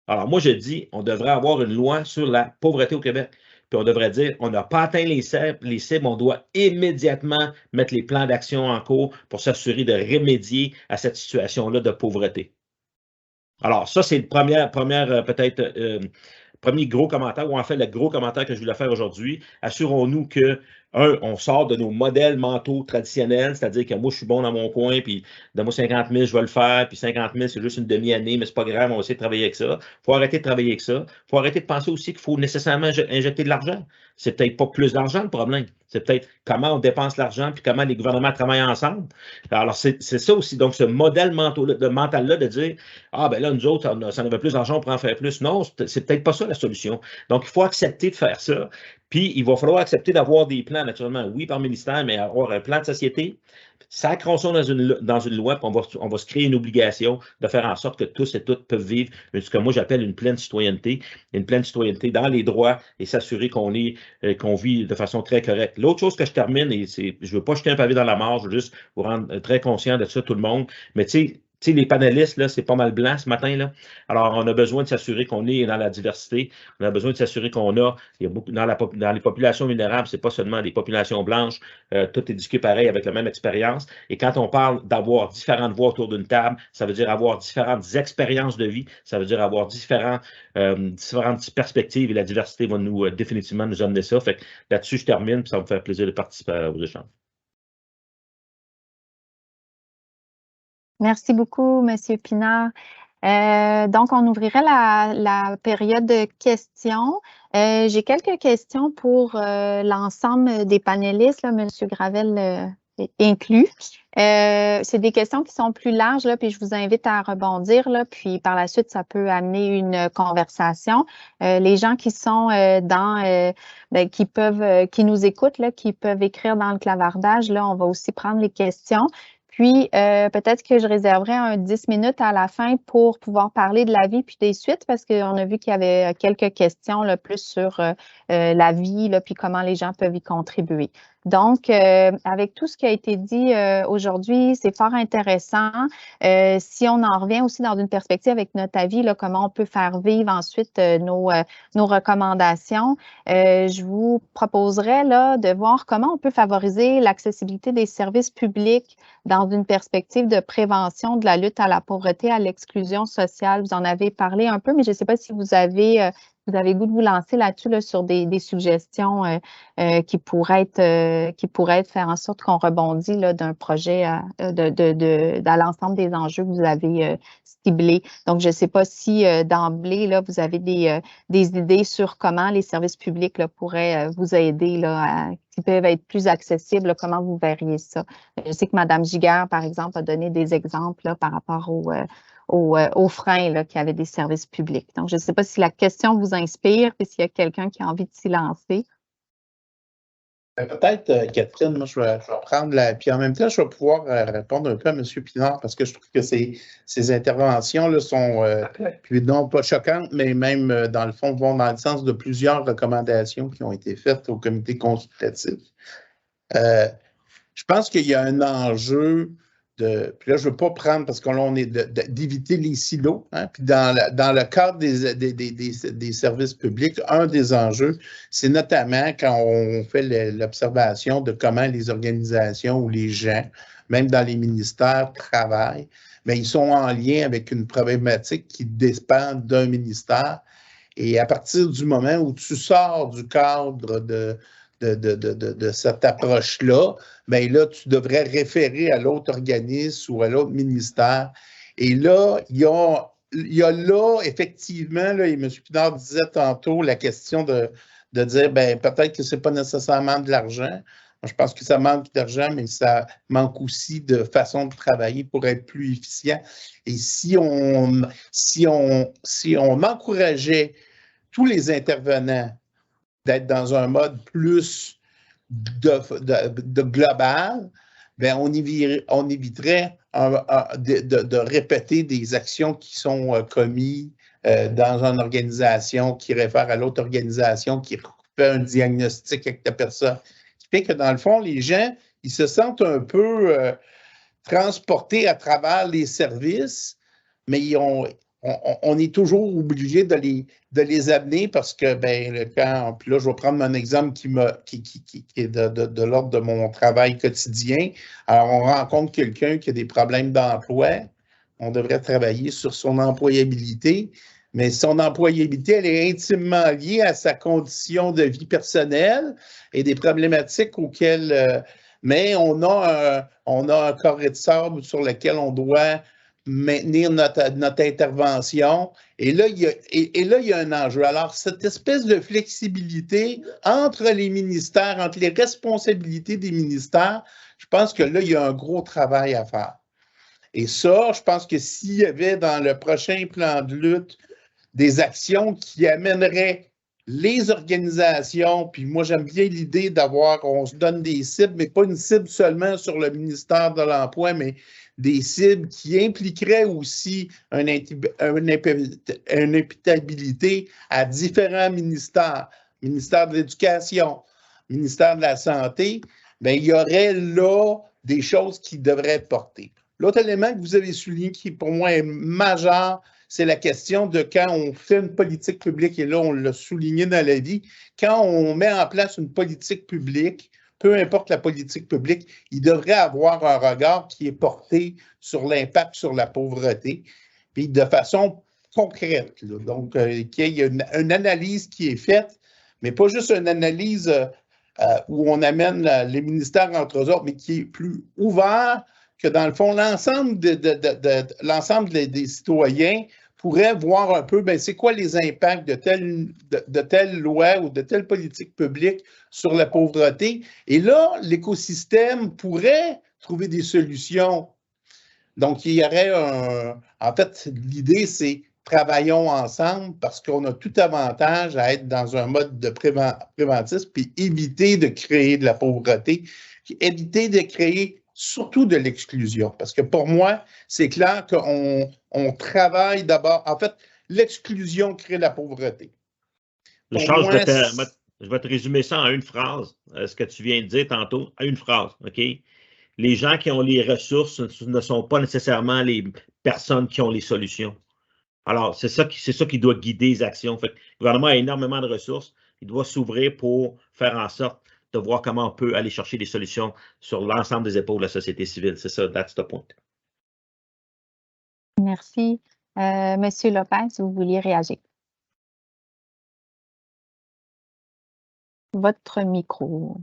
Alors, moi, je dis, on devrait avoir une loi sur la pauvreté au Québec. Puis on devrait dire, on n'a pas atteint les cibles, on doit immédiatement mettre les plans d'action en cours pour s'assurer de remédier à cette situation-là de pauvreté. Alors, ça, c'est le premier gros commentaire, ou en fait, le gros commentaire que je voulais faire aujourd'hui. Assurons-nous que, on sort de nos modèles mentaux traditionnels, c'est-à-dire que moi, je suis bon dans mon coin, puis donne-moi 50 000, je vais le faire, puis 50 000, c'est juste une demi-année, mais c'est pas grave, on va essayer de travailler avec ça. Il faut arrêter de travailler avec ça. Il faut arrêter de penser aussi qu'il faut nécessairement injecter de l'argent. C'est peut-être pas plus d'argent le problème. C'est peut-être comment on dépense l'argent, puis comment les gouvernements travaillent ensemble. Alors, c'est ça aussi. Donc, ce modèle mental-là de dire, ah, ben là, nous autres, ça en avait plus d'argent, on pourrait en faire plus. Non, c'est peut-être pas ça la solution. Donc, il faut accepter de faire ça. Puis, il va falloir accepter d'avoir des plans, naturellement, oui, par ministère, mais avoir un plan de société. Sacrons ça dans une loi, puis on va se créer une obligation de faire en sorte que tous et toutes peuvent vivre ce que moi j'appelle une pleine citoyenneté dans les droits et s'assurer qu'on vit de façon très correcte. L'autre chose que je termine, et je ne veux pas jeter un pavé dans la mare, je veux juste vous rendre très conscient de ça, tout le monde, mais tu sais, les panélistes, là, c'est pas mal blanc ce matin, là. Alors, on a besoin de s'assurer qu'on est dans la diversité. On a besoin de s'assurer il y a beaucoup, dans les populations vulnérables, c'est pas seulement des populations blanches, tout est discuté pareil avec la même expérience. Et quand on parle d'avoir différentes voix autour d'une table, ça veut dire avoir différentes expériences de vie, ça veut dire avoir différentes perspectives et la diversité va définitivement nous amener ça. Fait que là-dessus, je termine, puis ça va me faire plaisir de participer aux échanges. Merci beaucoup, M. Pinard. Donc, on ouvrirait la période de questions. J'ai quelques questions pour l'ensemble des panélistes. Là, M. Gravel inclus. C'est des questions qui sont plus larges, là, puis je vous invite à rebondir, là, puis par la suite, ça peut amener une conversation. Les gens qui sont qui nous écoutent, là, qui peuvent écrire dans le clavardage, là, on va aussi prendre les questions. Puis, peut-être que je réserverai un 10 minutes à la fin pour pouvoir parler de la vie puis des suites, parce qu'on a vu qu'il y avait quelques questions là, plus sur la vie, là, puis comment les gens peuvent y contribuer. Donc, avec tout ce qui a été dit aujourd'hui, c'est fort intéressant. Si on en revient aussi dans une perspective avec notre avis, là, comment on peut faire vivre ensuite nos recommandations, je vous proposerais là, de voir comment on peut favoriser l'accessibilité des services publics dans une perspective de prévention de la lutte à la pauvreté, à l'exclusion sociale. Vous en avez parlé un peu, mais je ne sais pas si vous avez goût de vous lancer là-dessus là, sur des suggestions qui pourraient être faire en sorte qu'on rebondit là, d'un projet dans l'ensemble des enjeux que vous avez ciblés. Donc, je ne sais pas si d'emblée, là, vous avez des idées sur comment les services publics là, pourraient vous aider, là, qui peuvent être plus accessibles, là, comment vous verriez ça. Je sais que Mme Giguère, par exemple, a donné des exemples là, par rapport aux freins là, qui avaient des services publics. Donc, je ne sais pas si la question vous inspire et s'il y a quelqu'un qui a envie de s'y lancer. Peut-être, Catherine, moi, je vais prendre puis en même temps, je vais pouvoir répondre un peu à M. Pinard parce que je trouve que ces interventions-là sont, puis non pas choquantes, mais même, dans le fond, vont dans le sens de plusieurs recommandations qui ont été faites au comité consultatif. Je pense qu'il y a un enjeu puis là, je ne veux pas prendre, parce que là, on est d'éviter les silos. Hein, puis dans le cadre des services publics, un des enjeux, c'est notamment quand on fait l'observation de comment les organisations ou les gens, même dans les ministères, travaillent, mais ils sont en lien avec une problématique qui dépend d'un ministère. Et à partir du moment où tu sors du cadre de cette approche-là, bien là, tu devrais référer à l'autre organisme ou à l'autre ministère. Et là, il y a là, effectivement, là, et M. Pinard disait tantôt la question de dire, bien, peut-être que ce n'est pas nécessairement de l'argent. Moi, je pense que ça manque d'argent, mais ça manque aussi de façon de travailler pour être plus efficient. Et si on encourageait tous les intervenants d'être dans un mode plus de global, bien, on éviterait de répéter des actions qui sont commises dans une organisation qui réfère à l'autre organisation, qui fait un diagnostic avec la personne. Ce qui fait que, dans le fond, les gens, ils se sentent un peu transportés à travers les services, mais on est toujours obligé de les amener parce que, puis là, je vais prendre un exemple qui est de l'ordre de mon travail quotidien. Alors, on rencontre quelqu'un qui a des problèmes d'emploi. On devrait travailler sur son employabilité, mais son employabilité, elle est intimement liée à sa condition de vie personnelle et des problématiques auxquelles... mais on a un carré de sable sur lequel on doit maintenir notre intervention. Et là, il y a un enjeu. Alors, cette espèce de flexibilité entre les ministères, entre les responsabilités des ministères, je pense que là, il y a un gros travail à faire. Et ça, je pense que s'il y avait dans le prochain plan de lutte des actions qui amèneraient les organisations, puis moi, j'aime bien l'idée on se donne des cibles, mais pas une cible seulement sur le ministère de l'Emploi, mais des cibles qui impliqueraient aussi une imputabilité à différents ministères, ministère de l'Éducation, ministère de la Santé, bien, il y aurait là des choses qui devraient être portées. L'autre élément que vous avez souligné qui, pour moi, est majeur, c'est la question de quand on fait une politique publique, et là, on l'a souligné dans la vie, quand on met en place une politique publique, peu importe la politique publique, il devrait avoir un regard qui est porté sur l'impact sur la pauvreté, puis de façon concrète. Là. Donc, qu'il y ait une analyse qui est faite, mais pas juste une analyse où on amène les ministères entre eux autres, mais qui est plus ouvert que, dans le fond, l'ensemble des citoyens pourrait voir un peu, c'est quoi les impacts de telle loi ou de telle politique publique sur la pauvreté. Et là, l'écosystème pourrait trouver des solutions. Donc, il y aurait en fait, l'idée, c'est travaillons ensemble parce qu'on a tout avantage à être dans un mode de préventisme puis éviter de créer de la pauvreté, puis éviter de créer surtout de l'exclusion. Parce que pour moi, c'est clair qu'on travaille d'abord. En fait, l'exclusion crée la pauvreté. Charles, je vais te résumer ça en une phrase, ce que tu viens de dire tantôt, en une phrase, OK? Les gens qui ont les ressources ne sont pas nécessairement les personnes qui ont les solutions. Alors, c'est ça qui doit guider les actions. Fait que le gouvernement a énormément de ressources. Il doit s'ouvrir pour faire en sorte de voir comment on peut aller chercher des solutions sur l'ensemble des épaules de la société civile. C'est ça, that's the point. Merci. Monsieur Lopez, vous vouliez réagir. Votre micro.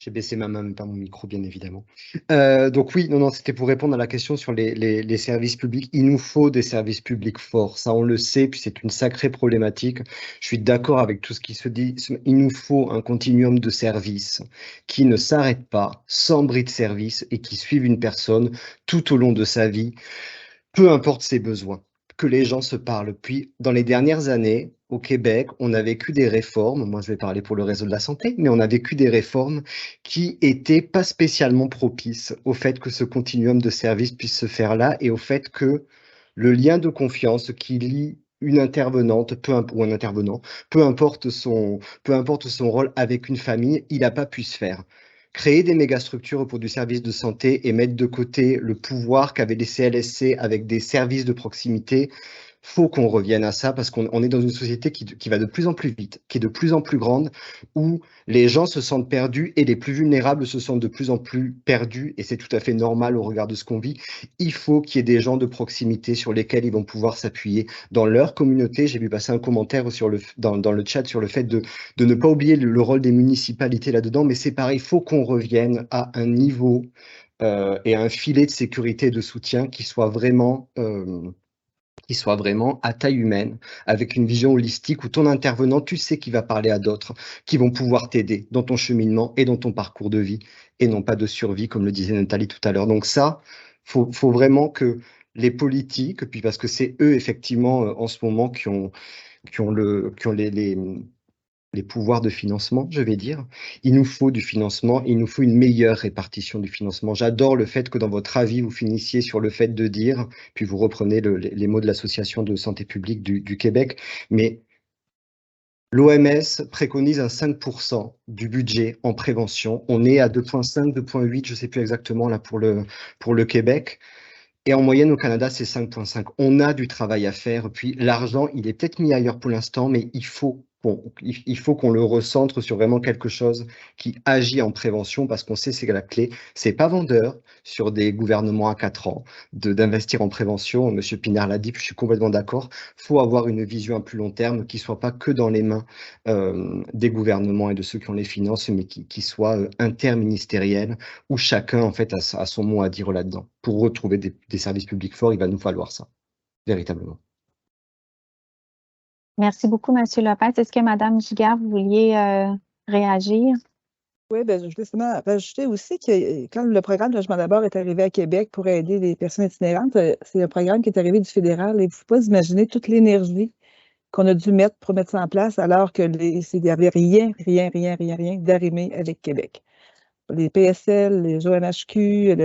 J'ai baissé ma main, mais pas mon micro, bien évidemment. Donc oui, non, c'était pour répondre à la question sur les services publics. Il nous faut des services publics forts, ça on le sait, puis c'est une sacrée problématique. Je suis d'accord avec tout ce qui se dit. Il nous faut un continuum de services qui ne s'arrête pas, sans bris de service, et qui suivent une personne tout au long de sa vie, peu importe ses besoins, que les gens se parlent. Puis, dans les dernières années, au Québec, on a vécu des réformes, moi je vais parler pour le réseau de la santé, mais on a vécu des réformes qui étaient pas spécialement propices au fait que ce continuum de services puisse se faire là et au fait que le lien de confiance qui lie une intervenante ou un intervenant, peu importe son rôle avec une famille, il n'a pas pu se faire. Créer des mégastructures pour du service de santé et mettre de côté le pouvoir qu'avaient les CLSC avec des services de proximité, faut qu'on revienne à ça parce qu'on est dans une société qui va de plus en plus vite, qui est de plus en plus grande, où les gens se sentent perdus et les plus vulnérables se sentent de plus en plus perdus et c'est tout à fait normal au regard de ce qu'on vit. Il faut qu'il y ait des gens de proximité sur lesquels ils vont pouvoir s'appuyer dans leur communauté. J'ai vu passer un commentaire dans le chat sur le fait de ne pas oublier le rôle des municipalités là-dedans, mais c'est pareil, il faut qu'on revienne à un niveau et à un filet de sécurité et de soutien qui soit vraiment à taille humaine, avec une vision holistique où ton intervenant, tu sais qu'il va parler à d'autres, qui vont pouvoir t'aider dans ton cheminement et dans ton parcours de vie, et non pas de survie, comme le disait Nathalie tout à l'heure. Donc ça, faut vraiment que les politiques, puis parce que c'est eux, effectivement, en ce moment, qui ont les pouvoirs de financement, je vais dire. Il nous faut du financement, il nous faut une meilleure répartition du financement. J'adore le fait que dans votre avis, vous finissiez sur le fait de dire, puis vous reprenez les mots de l'Association de santé publique du Québec, mais l'OMS préconise un 5% du budget en prévention. On est à 2,5, 2,8, je ne sais plus exactement là pour le Québec. Et en moyenne, au Canada, c'est 5,5. On a du travail à faire. Puis l'argent, il est peut-être mis ailleurs pour l'instant, mais il faut qu'on le recentre sur vraiment quelque chose qui agit en prévention parce qu'on sait que c'est la clé. C'est pas vendeur sur des gouvernements à 4 ans d'investir en prévention. Monsieur Pinard l'a dit, je suis complètement d'accord. Faut avoir une vision à plus long terme qui soit pas que dans les mains des gouvernements et de ceux qui ont les finances, mais qui soit interministériel où chacun en fait a son mot à dire là-dedans. Pour retrouver des services publics forts, il va nous falloir ça, véritablement. Merci beaucoup, M. Lopez. Est-ce que Mme Giguère, vous vouliez réagir? Oui, je voulais justement rajouter aussi que quand le programme Logement d'abord est arrivé à Québec pour aider les personnes itinérantes, c'est un programme qui est arrivé du fédéral et vous ne pouvez pas imaginer toute l'énergie qu'on a dû mettre pour mettre ça en place alors que il n'y avait rien d'arrimé avec Québec. Les PSL, les OMHQ,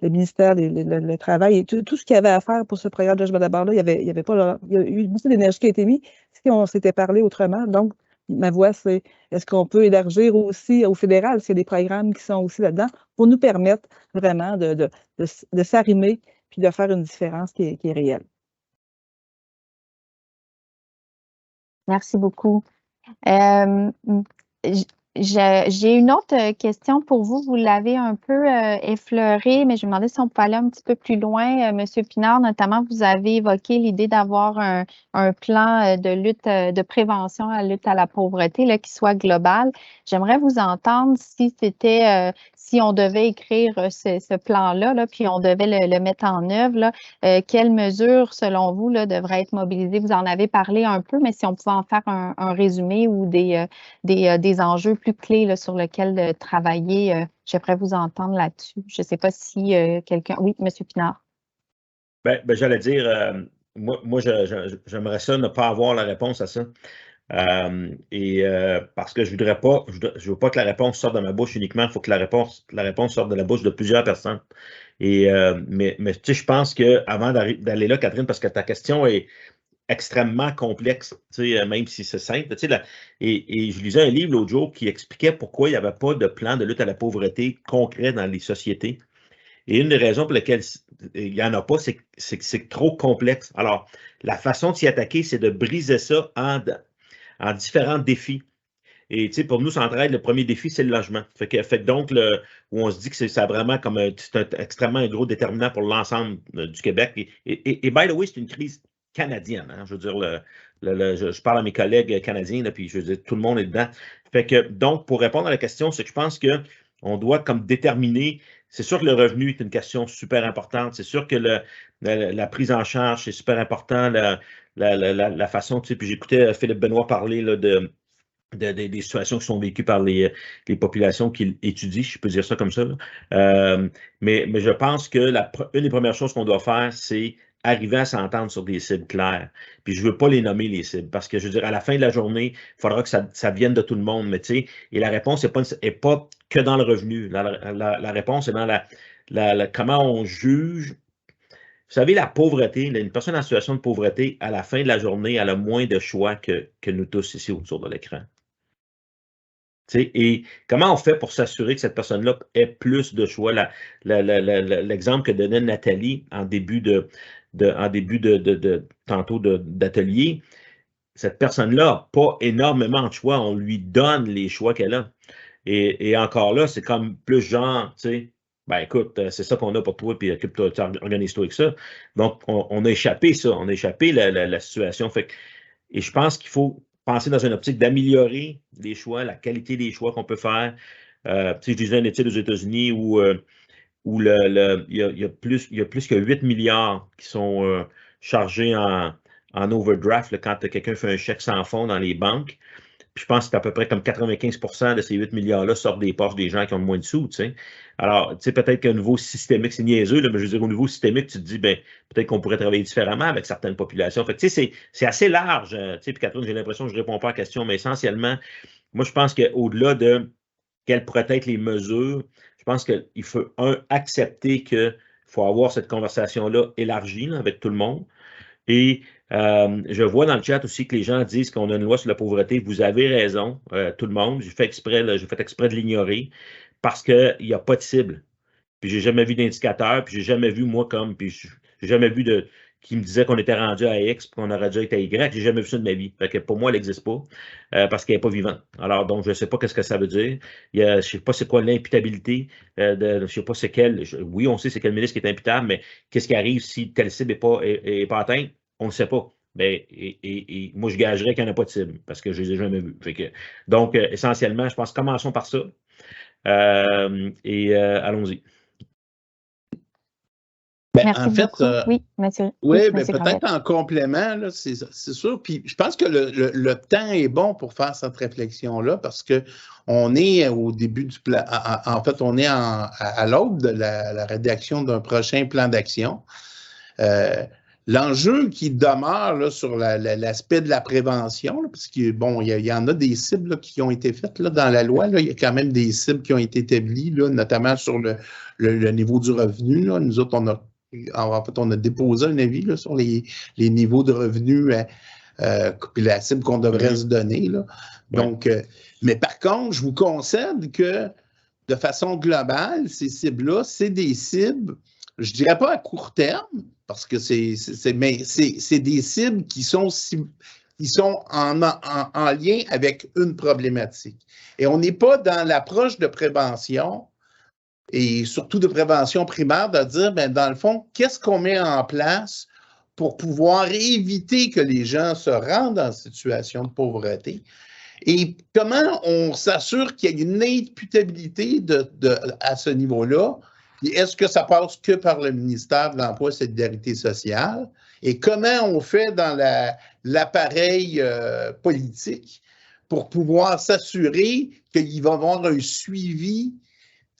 le ministère, le travail et tout ce qu'il y avait à faire pour ce programme de logement d'abord-là, il y a eu beaucoup d'énergie qui a été mise si on s'était parlé autrement. Donc, ma voix, c'est est-ce qu'on peut élargir aussi au fédéral s'il y a des programmes qui sont aussi là-dedans pour nous permettre vraiment de s'arrimer puis de faire une différence qui est réelle. Merci beaucoup. J'ai une autre question pour vous. Vous l'avez un peu effleuré, mais je me demandais si on pouvait aller un petit peu plus loin. Monsieur Pinard, notamment, vous avez évoqué l'idée d'avoir un plan de lutte, de prévention à la lutte à la pauvreté là, qui soit global. J'aimerais vous entendre si c'était, si on devait écrire ce plan-là, là, puis on devait le mettre en œuvre, là, quelles mesures, selon vous, là, devraient être mobilisées? Vous en avez parlé un peu, mais si on pouvait en faire un résumé ou des enjeux plus clés là, sur lesquels travailler. J'aimerais vous entendre là-dessus. Je ne sais pas si quelqu'un... Oui, M. Pinard. Ben, j'allais dire, moi j'aimerais ça ne pas avoir la réponse à ça. Parce que je veux pas que la réponse sorte de ma bouche uniquement, il faut que la réponse sorte de la bouche de plusieurs personnes. Mais tu sais, je pense qu'avant d'aller là, Catherine, parce que ta question est extrêmement complexe, même si c'est simple. Et je lisais un livre l'autre jour qui expliquait pourquoi il n'y avait pas de plan de lutte à la pauvreté concret dans les sociétés. Et une des raisons pour lesquelles il n'y en a pas, c'est que c'est trop complexe. Alors, la façon de s'y attaquer, c'est de briser ça en différents défis. Et pour nous, Centraide, le premier défi, c'est le logement. Fait que donc, où on se dit que c'est vraiment comme c'est extrêmement un gros déterminant pour l'ensemble du Québec. Et by the way, c'est une crise canadienne. Hein? Je veux dire, je parle à mes collègues canadiens, là, puis je veux dire, tout le monde est dedans. Fait que, donc, pour répondre à la question, c'est que je pense qu'on doit comme déterminer, c'est sûr que le revenu est une question super importante, c'est sûr que la prise en charge, c'est super important, la façon, puis j'écoutais Philippe Benoît parler là, des situations qui sont vécues par les populations qu'il étudie, je peux dire ça comme ça. Mais je pense que une des premières choses qu'on doit faire, c'est arriver à s'entendre sur des cibles claires. Puis je ne veux pas les nommer, les cibles, parce que je veux dire, à la fin de la journée, il faudra que ça vienne de tout le monde. Mais tu sais, et la réponse n'est pas que dans le revenu. La réponse est dans comment on juge. Vous savez, la pauvreté, une personne en situation de pauvreté, à la fin de la journée, elle a moins de choix que nous tous ici autour de l'écran. Et comment on fait pour s'assurer que cette personne-là ait plus de choix? L'exemple que donnait Nathalie en début tantôt d'atelier, cette personne-là n'a pas énormément de choix. On lui donne les choix qu'elle a. Et encore là, c'est comme plus genre, tu sais, ben écoute, c'est ça qu'on a pour toi, puis occupe-toi, organise-toi avec ça. Donc, on a échappé ça, on a échappé la situation. Et je pense qu'il faut penser dans une optique d'améliorer les choix, la qualité des choix qu'on peut faire. Je disais une étude aux États-Unis où il y a plus que 8 milliards qui sont chargés en overdraft là, quand quelqu'un fait un chèque sans fonds dans les banques. Puis je pense que c'est à peu près comme 95% de ces 8 milliards-là sortent des poches des gens qui ont moins de sous. T'sais. Alors, tu sais, peut-être qu'au niveau systémique, c'est niaiseux, là, mais je veux dire, au niveau systémique, tu te dis, ben, peut-être qu'on pourrait travailler différemment avec certaines populations. Fait que, tu sais, c'est assez large. Tu sais, puis Catherine, j'ai l'impression que je ne réponds pas à la question, mais essentiellement, moi, je pense qu'au-delà de quelles pourraient être les mesures, je pense qu'il faut, accepter qu'il faut avoir cette conversation-là élargie là, avec tout le monde. Et je vois dans le chat aussi que les gens disent qu'on a une loi sur la pauvreté. Vous avez raison, tout le monde. J'ai fait exprès de l'ignorer parce qu'il n'y a pas de cible. Puis j'ai jamais vu d'indicateur, puis j'ai jamais vu, moi, puis j'ai jamais vu qui me disait qu'on était rendu à X, puis qu'on aurait dû être à Y. J'ai jamais vu ça de ma vie. Fait que pour moi, elle n'existe pas parce qu'elle n'est pas vivante. Alors, donc, je ne sais pas qu'est-ce que ça veut dire. Je ne sais pas c'est quoi l'imputabilité. Je ne sais pas c'est quel. Oui, on sait c'est quel ministre qui est imputable, mais qu'est-ce qui arrive si telle cible n'est pas atteinte? On ne le sait pas. Mais, et moi, je gagerais qu'il n'y en a pas de cible parce que je ne les ai jamais vus. Donc, essentiellement, je pense commençons par ça. Allons-y. Merci en fait, beaucoup. Oui, monsieur. Oui, mais peut-être en complément, c'est sûr. Puis je pense que le temps est bon pour faire cette réflexion-là parce qu'on est au début du plan. En fait, on est à l'aube de la rédaction d'un prochain plan d'action. L'enjeu qui demeure là, sur l'aspect de la prévention, là, parce qu'il bon, il y en a des cibles là, qui ont été faites là, dans la loi. Là, il y a quand même des cibles qui ont été établies, là, notamment sur le niveau du revenu. Là. Nous autres, on a déposé un avis là, sur les niveaux de revenus puis la cible qu'on devrait se donner. Là. Donc, mais par contre, je vous concède que de façon globale, ces cibles-là, c'est des cibles, je ne dirais pas à court terme, parce que c'est des cibles qui sont qui sont en lien avec une problématique. Et on n'est pas dans l'approche de prévention, et surtout de prévention primaire, de dire, bien, dans le fond, qu'est-ce qu'on met en place pour pouvoir éviter que les gens se rendent en situation de pauvreté? Et comment on s'assure qu'il y a une imputabilité à ce niveau-là? Est-ce que ça passe que par le ministère de l'Emploi et de la Sécurité sociale? Et comment on fait dans l'appareil politique pour pouvoir s'assurer qu'il va y avoir un suivi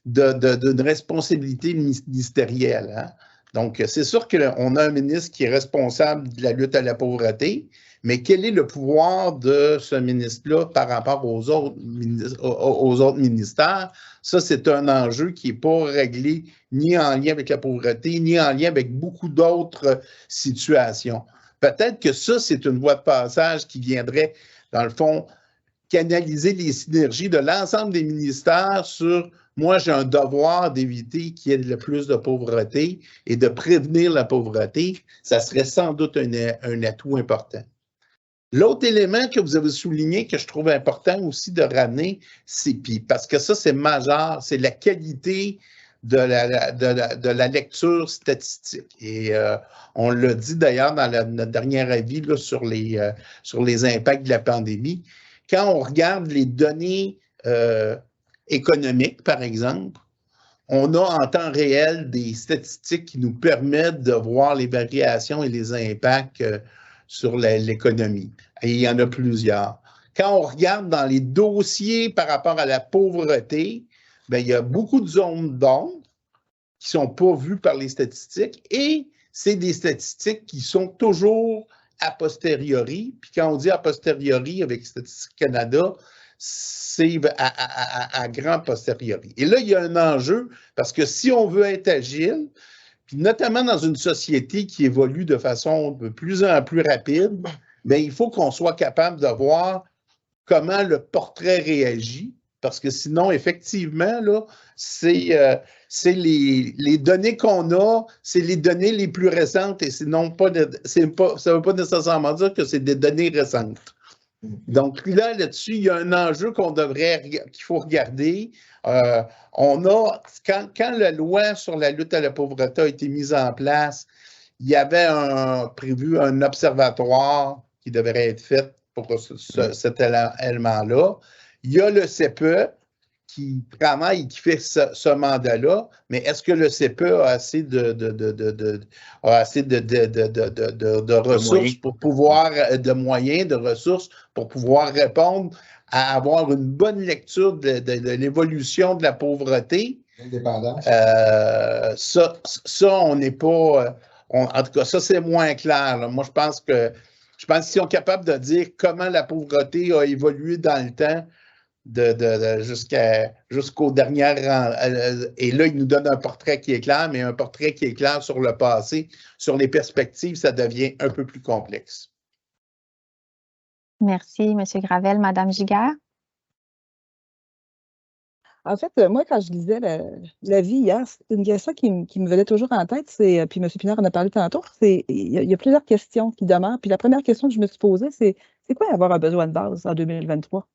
d'une responsabilité ministérielle? Hein? Donc, c'est sûr qu'on a un ministre qui est responsable de la lutte à la pauvreté, mais quel est le pouvoir de ce ministre-là par rapport aux autres ministères? Ça, c'est un enjeu qui n'est pas réglé ni en lien avec la pauvreté, ni en lien avec beaucoup d'autres situations. Peut-être que ça, c'est une voie de passage qui viendrait, dans le fond, canaliser les synergies de l'ensemble des ministères sur moi, j'ai un devoir d'éviter qu'il y ait le plus de pauvreté et de prévenir la pauvreté. Ça serait sans doute un atout important. L'autre élément que vous avez souligné, que je trouve important aussi de ramener, parce que ça, c'est majeur, c'est la qualité de la lecture statistique. Et on l'a dit d'ailleurs dans notre dernier avis là, sur les impacts de la pandémie. Quand on regarde les données économiques, par exemple, on a en temps réel des statistiques qui nous permettent de voir les variations et les impacts sur l'économie. Et il y en a plusieurs. Quand on regarde dans les dossiers par rapport à la pauvreté, bien, il y a beaucoup de zones d'ombre qui ne sont pas vues par les statistiques et c'est des statistiques qui sont toujours a posteriori. Puis quand on dit a posteriori avec Statistique Canada, c'est à grand posteriori. Et là, il y a un enjeu parce que si on veut être agile, puis notamment dans une société qui évolue de façon de plus en plus rapide, bien, il faut qu'on soit capable de voir comment le portrait réagit, parce que sinon, effectivement, là, c'est les données qu'on a, c'est les données les plus récentes, et sinon, ça ne veut pas nécessairement dire que c'est des données récentes. Donc là-dessus, il y a un enjeu qu'il faut regarder. Quand la loi sur la lutte à la pauvreté a été mise en place, il y avait prévu un observatoire qui devrait être fait pour cet élément-là. Il y a le CPE qui travaille et qui fait ce mandat-là, mais est-ce que le CPE a assez de ressources pour pouvoir, de moyens, de ressources pour pouvoir répondre à avoir une bonne lecture de l'évolution de la pauvreté? Ça, on n'est pas... en tout cas, ça, c'est moins clair. Là. Moi, je pense qu'ils sont capables de dire comment la pauvreté a évolué dans le temps jusqu'aux dernières... et là, il nous donne un portrait qui est clair, mais un portrait qui est clair sur le passé. Sur les perspectives, ça devient un peu plus complexe. Merci, M. Gravel. Mme Giguère? En fait, moi, quand je lisais la vie hier, c'est une question qui me venait toujours en tête, puis M. Pinard en a parlé tantôt, il y a plusieurs questions qui demeurent. Puis la première question que je me suis posée, c'est quoi avoir un besoin de base en 2023?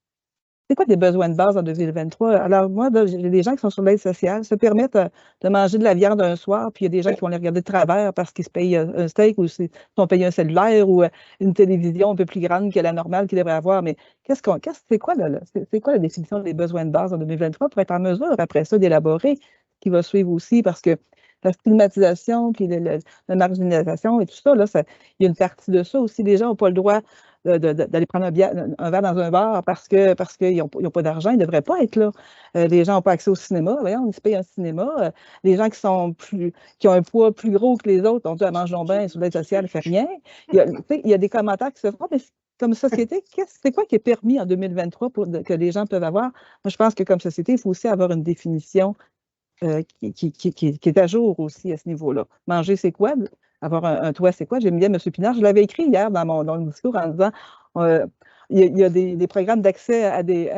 C'est quoi des besoins de base en 2023? Alors, moi, j'ai des gens qui sont sur l'aide sociale, se permettent de manger de la viande un soir, puis il y a des gens qui vont les regarder de travers parce qu'ils se payent un steak ou ils sont payés un cellulaire ou une télévision un peu plus grande que la normale qu'ils devraient avoir. Mais c'est quoi la définition des besoins de base en 2023 pour être en mesure, après ça, d'élaborer ce qui va suivre aussi? Parce que la stigmatisation, puis la marginalisation et tout ça, là, il y a une partie de ça aussi. Les gens n'ont pas le droit d'aller prendre un verre dans un bar parce qu'ils n'ont pas d'argent, ils ne devraient pas être là. Les gens n'ont pas accès au cinéma. Voyons, on se paye un cinéma. Les gens qui ont un poids plus gros que les autres, on dit, mange donc bien, sur l'aide sociale, ne fait rien. Il y a des commentaires qui se font, mais comme société, c'est quoi qui est permis en 2023 que les gens peuvent avoir? Moi, je pense que comme société, il faut aussi avoir une définition qui est à jour aussi à ce niveau-là. Manger, c'est quoi? Avoir un toit, c'est quoi? J'aime bien M. Pinard. Je l'avais écrit hier dans le discours en disant il y a des programmes d'accès à des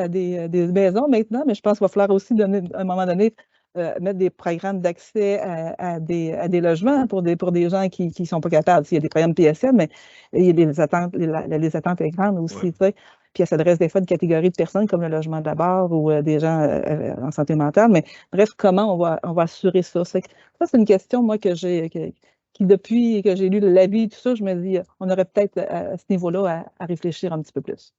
maisons maintenant, mais je pense qu'il va falloir aussi donner, à un moment donné, mettre des programmes d'accès à des logements pour des gens qui ne sont pas capables. Il y a des programmes PSM, mais il y a des attentes, les attentes est grande aussi. Ouais. Puis elle s'adresse des fois à une catégorie de personnes comme le logement d'abord ou des gens en santé mentale. Mais bref, comment on va assurer ça? Ça, c'est une question, moi, qui, depuis que j'ai lu l'avis et tout ça, je me dis, on aurait peut-être à ce niveau-là à réfléchir un petit peu plus.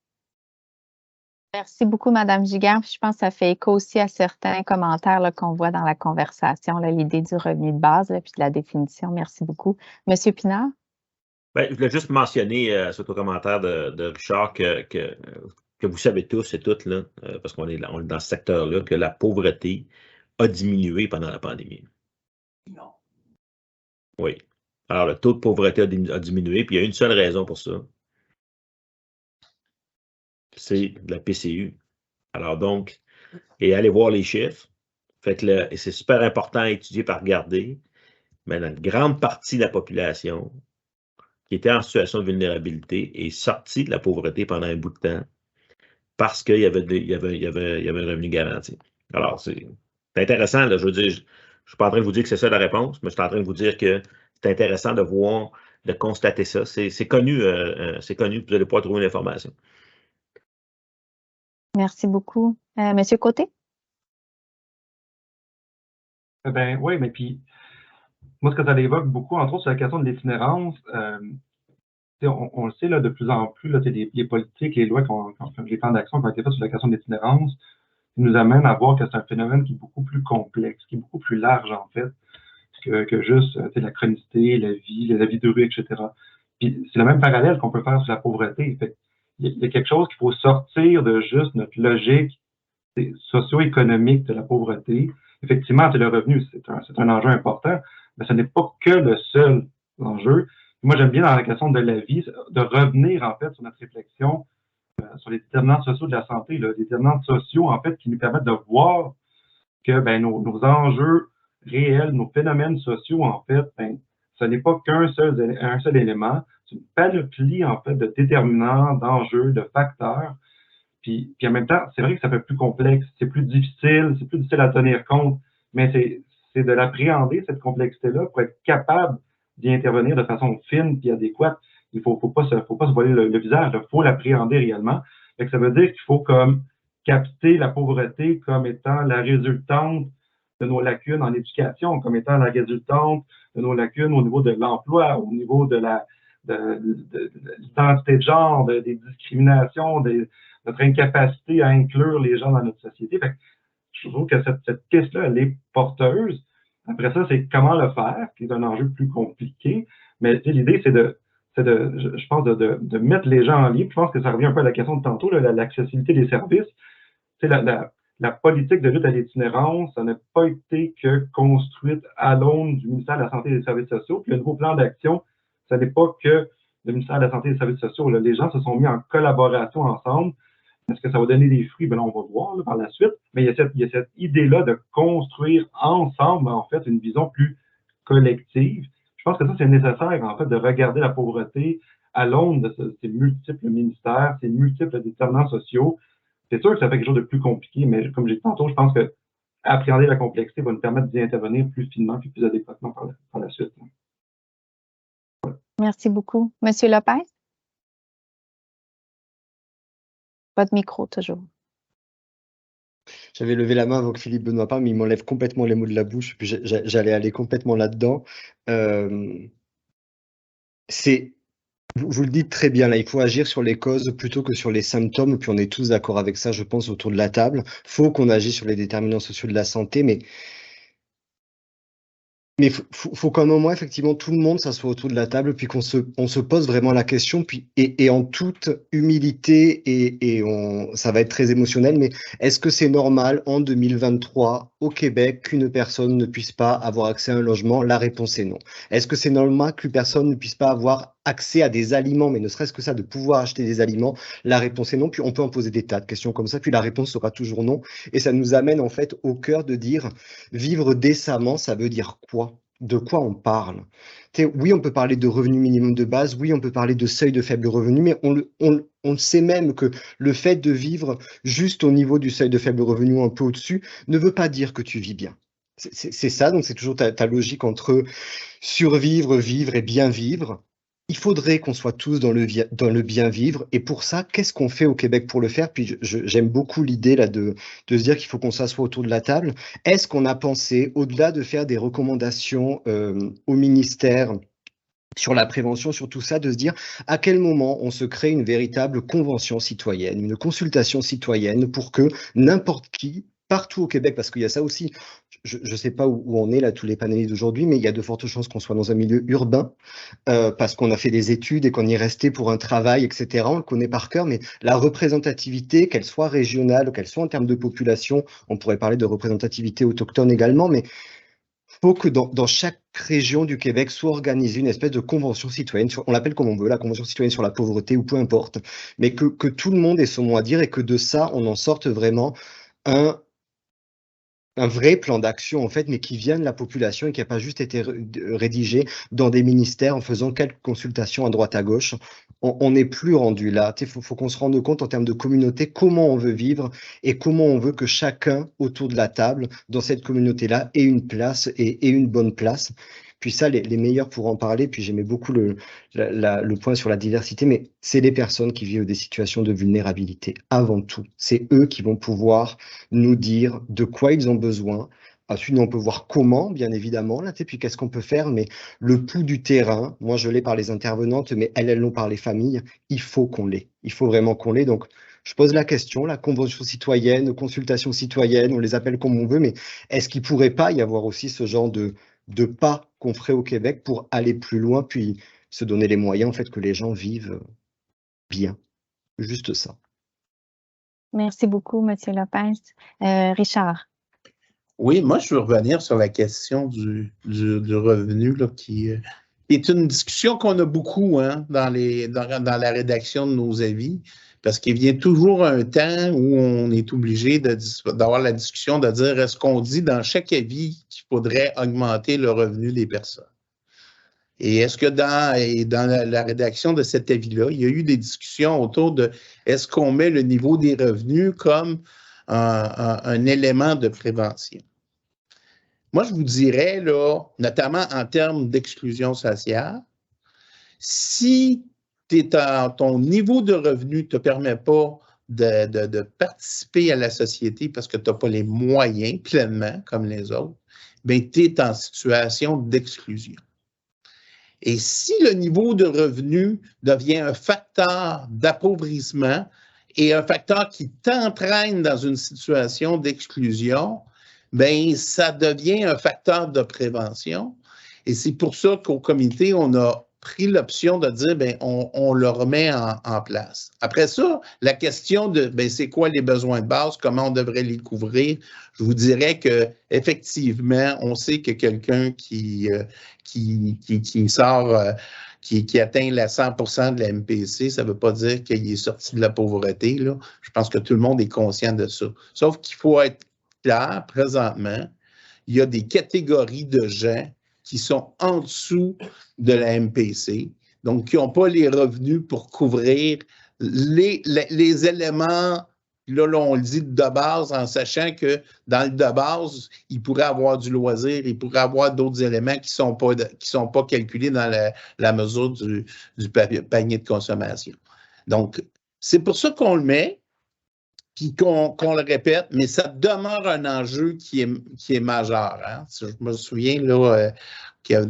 Merci beaucoup, Mme Giguère. Je pense que ça fait écho aussi à certains commentaires qu'on voit dans la conversation, l'idée du revenu de base puis de la définition. Merci beaucoup. Monsieur Pinard? Ben, je voulais juste mentionner sur ton commentaire de Richard que vous savez tous et toutes, là, parce qu'on est dans ce secteur-là, que la pauvreté a diminué pendant la pandémie. Non. Oui. Alors, le taux de pauvreté a diminué, puis il y a une seule raison pour ça. C'est la PCU. Alors donc, et allez voir les chiffres. Et c'est super important à étudier par regarder, mais une grande partie de la population qui était en situation de vulnérabilité est sortie de la pauvreté pendant un bout de temps parce qu'il y avait un revenu garanti. Alors, c'est intéressant, là, je veux dire, je ne suis pas en train de vous dire que c'est ça la réponse, mais je suis en train de vous dire que c'est intéressant de voir, de constater ça. C'est connu, vous allez pouvoir trouver l'information. Merci beaucoup. Monsieur Côté? Ben oui, mais puis, moi, ce que ça évoque beaucoup, entre autres, sur la question de l'itinérance, on le sait là, de plus en plus, là, les politiques, les lois, les plans d'action qui ont été faits sur la question de l'itinérance, nous amènent à voir que c'est un phénomène qui est beaucoup plus complexe, qui est beaucoup plus large, en fait, que juste la chronicité, la vie de rue, etc. Puis c'est le même parallèle qu'on peut faire sur la pauvreté. Fait, il y a quelque chose qu'il faut sortir de juste notre logique socio-économique de la pauvreté. Effectivement, le revenu, c'est un enjeu important, mais ce n'est pas que le seul enjeu. Moi, j'aime bien dans la question de la vie, de revenir en fait sur notre réflexion sur les déterminants sociaux de la santé, là, les déterminants sociaux en fait qui nous permettent de voir que nos enjeux réels, nos phénomènes sociaux en fait, ce n'est pas un seul élément, c'est une panoplie en fait de déterminants, d'enjeux, de facteurs. Puis en même temps, c'est vrai que ça fait plus complexe, c'est plus difficile à tenir compte, mais c'est de l'appréhender, cette complexité-là, pour être capable d'y intervenir de façon fine et adéquate. Il faut pas se voiler le visage, il faut l'appréhender réellement. Fait que ça veut dire qu'il faut comme capter la pauvreté comme étant la résultante de nos lacunes en éducation, comme étant la résultante de nos lacunes au niveau de l'emploi, au niveau de l'identité de genre, des discriminations, notre incapacité à inclure les gens dans notre société. Fait que je trouve que cette piste-là, elle est porteuse. Après ça, c'est comment le faire, qui est un enjeu plus compliqué. Mais l'idée, je pense, de mettre les gens en lien. Je pense que ça revient un peu à la question de tantôt, l'accessibilité des services. La politique de lutte à l'itinérance, ça n'a pas été que construite à l'aune du ministère de la Santé et des Services sociaux. Puis le nouveau plan d'action, ça n'est pas que le ministère de la Santé et des Services sociaux. Là, les gens se sont mis en collaboration ensemble. Est-ce que ça va donner des fruits? Ben là, on va voir là, par la suite. Mais il y a cette idée-là de construire ensemble, en fait, une vision plus collective. Je pense que ça, c'est nécessaire, en fait, de regarder la pauvreté à l'aune de ces multiples ministères, ces multiples déterminants sociaux. C'est sûr que ça fait quelque chose de plus compliqué, mais comme j'ai dit tantôt, je pense que appréhender la complexité va nous permettre d'y intervenir plus finement et plus adéquatement par la suite. Voilà. Merci beaucoup. Monsieur Lopez? Pas de micro, toujours. J'avais levé la main avant que Philippe Benoît parle, mais il m'enlève complètement les mots de la bouche, puis j'allais aller complètement là-dedans. Vous le dites très bien, là, il faut agir sur les causes plutôt que sur les symptômes, puis on est tous d'accord avec ça, je pense, autour de la table. Il faut qu'on agisse sur les déterminants sociaux de la santé, mais faut qu'à un moment, effectivement, tout le monde s'assoie autour de la table, puis on se pose vraiment la question, puis et en toute humilité, ça va être très émotionnel, mais est-ce que c'est normal en 2023 au Québec qu'une personne ne puisse pas avoir accès à un logement? La réponse est non. Est-ce que c'est normal qu'une personne ne puisse pas avoir accès à des aliments, mais ne serait-ce que ça, de pouvoir acheter des aliments? La réponse est non, puis on peut en poser des tas de questions comme ça, puis la réponse sera toujours non, et ça nous amène en fait au cœur de dire vivre décemment, ça veut dire quoi? De quoi on parle? Oui, on peut parler de revenu minimum de base, oui, on peut parler de seuil de faible revenu, mais on sait même que le fait de vivre juste au niveau du seuil de faible revenu ou un peu au-dessus ne veut pas dire que tu vis bien. C'est ça, donc c'est toujours ta logique entre survivre, vivre et bien vivre. Il faudrait qu'on soit tous dans le bien vivre. Et pour ça, qu'est-ce qu'on fait au Québec pour le faire? Puis j'aime beaucoup l'idée là de se dire qu'il faut qu'on s'assoie autour de la table. Est-ce qu'on a pensé, au-delà de faire des recommandations au ministère sur la prévention, sur tout ça, de se dire à quel moment on se crée une véritable convention citoyenne, une consultation citoyenne pour que n'importe qui, partout au Québec, parce qu'il y a ça aussi, je ne sais pas où on est là, tous les panélistes d'aujourd'hui, mais il y a de fortes chances qu'on soit dans un milieu urbain, parce qu'on a fait des études et qu'on y est resté pour un travail, etc. On le connaît par cœur, mais la représentativité, qu'elle soit régionale, qu'elle soit en termes de population, on pourrait parler de représentativité autochtone également, mais faut que dans chaque région du Québec soit organisée une espèce de convention citoyenne, on l'appelle comme on veut, la convention citoyenne sur la pauvreté ou peu importe, mais que tout le monde ait son mot à dire et que de ça, on en sorte vraiment un vrai plan d'action, en fait, mais qui vient de la population et qui n'a pas juste été rédigé dans des ministères en faisant quelques consultations à droite à gauche. On n'est plus rendu là. Il faut qu'on se rende compte en termes de communauté comment on veut vivre et comment on veut que chacun autour de la table, dans cette communauté-là, ait une place et une bonne place. Puis ça, les meilleurs pourront en parler. Puis j'aimais beaucoup le point sur la diversité, mais c'est les personnes qui vivent des situations de vulnérabilité avant tout. C'est eux qui vont pouvoir nous dire de quoi ils ont besoin. Ensuite, on peut voir comment, bien évidemment, là, puis qu'est-ce qu'on peut faire, mais le pouls du terrain, moi je l'ai par les intervenantes, mais elles l'ont par les familles, il faut qu'on l'ait. Il faut vraiment qu'on l'ait. Donc, je pose la question, la convention citoyenne, consultation citoyenne, on les appelle comme on veut, mais est-ce qu'il ne pourrait pas y avoir aussi ce genre de pas qu'on ferait au Québec pour aller plus loin, puis se donner les moyens, en fait, que les gens vivent bien. Juste ça. Merci beaucoup, M. Lopez. Richard. Oui, moi, je veux revenir sur la question du revenu, là, qui est une discussion qu'on a beaucoup dans la rédaction de nos avis, parce qu'il vient toujours un temps où on est obligé d'avoir la discussion, de dire est-ce qu'on dit dans chaque avis qu'il faudrait augmenter le revenu des personnes? Et est-ce que dans la rédaction de cet avis-là, il y a eu des discussions autour de est-ce qu'on met le niveau des revenus comme un élément de prévention? Moi, je vous dirais, là, notamment en termes d'exclusion sociale, si ton niveau de revenu ne te permet pas de participer à la société parce que tu n'as pas les moyens pleinement, comme les autres, bien, tu es en situation d'exclusion. Et si le niveau de revenu devient un facteur d'appauvrissement et un facteur qui t'entraîne dans une situation d'exclusion, bien, ça devient un facteur de prévention. Et c'est pour ça qu'au comité, on a pris l'option de dire, bien, on le remet en place. Après ça, la question de, bien, c'est quoi les besoins de base, comment on devrait les couvrir, je vous dirais qu'effectivement, on sait que quelqu'un qui sort, qui atteint la 100% de la MPC, ça ne veut pas dire qu'il est sorti de la pauvreté, là. Je pense que tout le monde est conscient de ça. Sauf qu'il faut être clair, présentement, il y a des catégories de gens qui sont en dessous de la MPC, donc qui n'ont pas les revenus pour couvrir les éléments, là, on le dit de base, en sachant que dans le de base, il pourrait avoir du loisir, il pourrait avoir d'autres éléments qui ne sont pas calculés dans la mesure du panier de consommation. Donc, c'est pour ça qu'on le met, puis qu'on le répète, mais ça demeure un enjeu qui est majeur. Hein? Je me souviens là, qu'il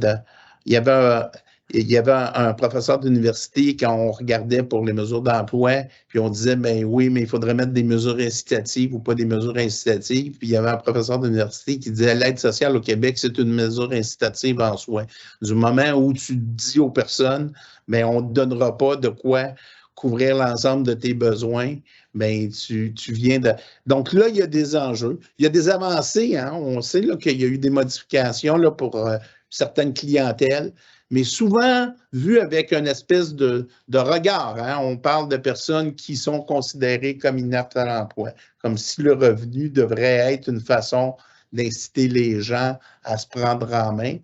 y avait un professeur d'université, quand on regardait pour les mesures d'emploi, puis on disait, ben oui, mais il faudrait mettre des mesures incitatives ou pas des mesures incitatives. Puis il y avait un professeur d'université qui disait, l'aide sociale au Québec, c'est une mesure incitative en soi. Du moment où tu dis aux personnes, ben on ne te donnera pas de quoi couvrir l'ensemble de tes besoins, bien, tu viens de... Donc là, il y a des enjeux. Il y a des avancées. Hein? On sait qu'il y a eu des modifications là, pour certaines clientèles, mais souvent vu avec une espèce de regard. Hein? On parle de personnes qui sont considérées comme inaptes à l'emploi, comme si le revenu devrait être une façon d'inciter les gens à se prendre en main.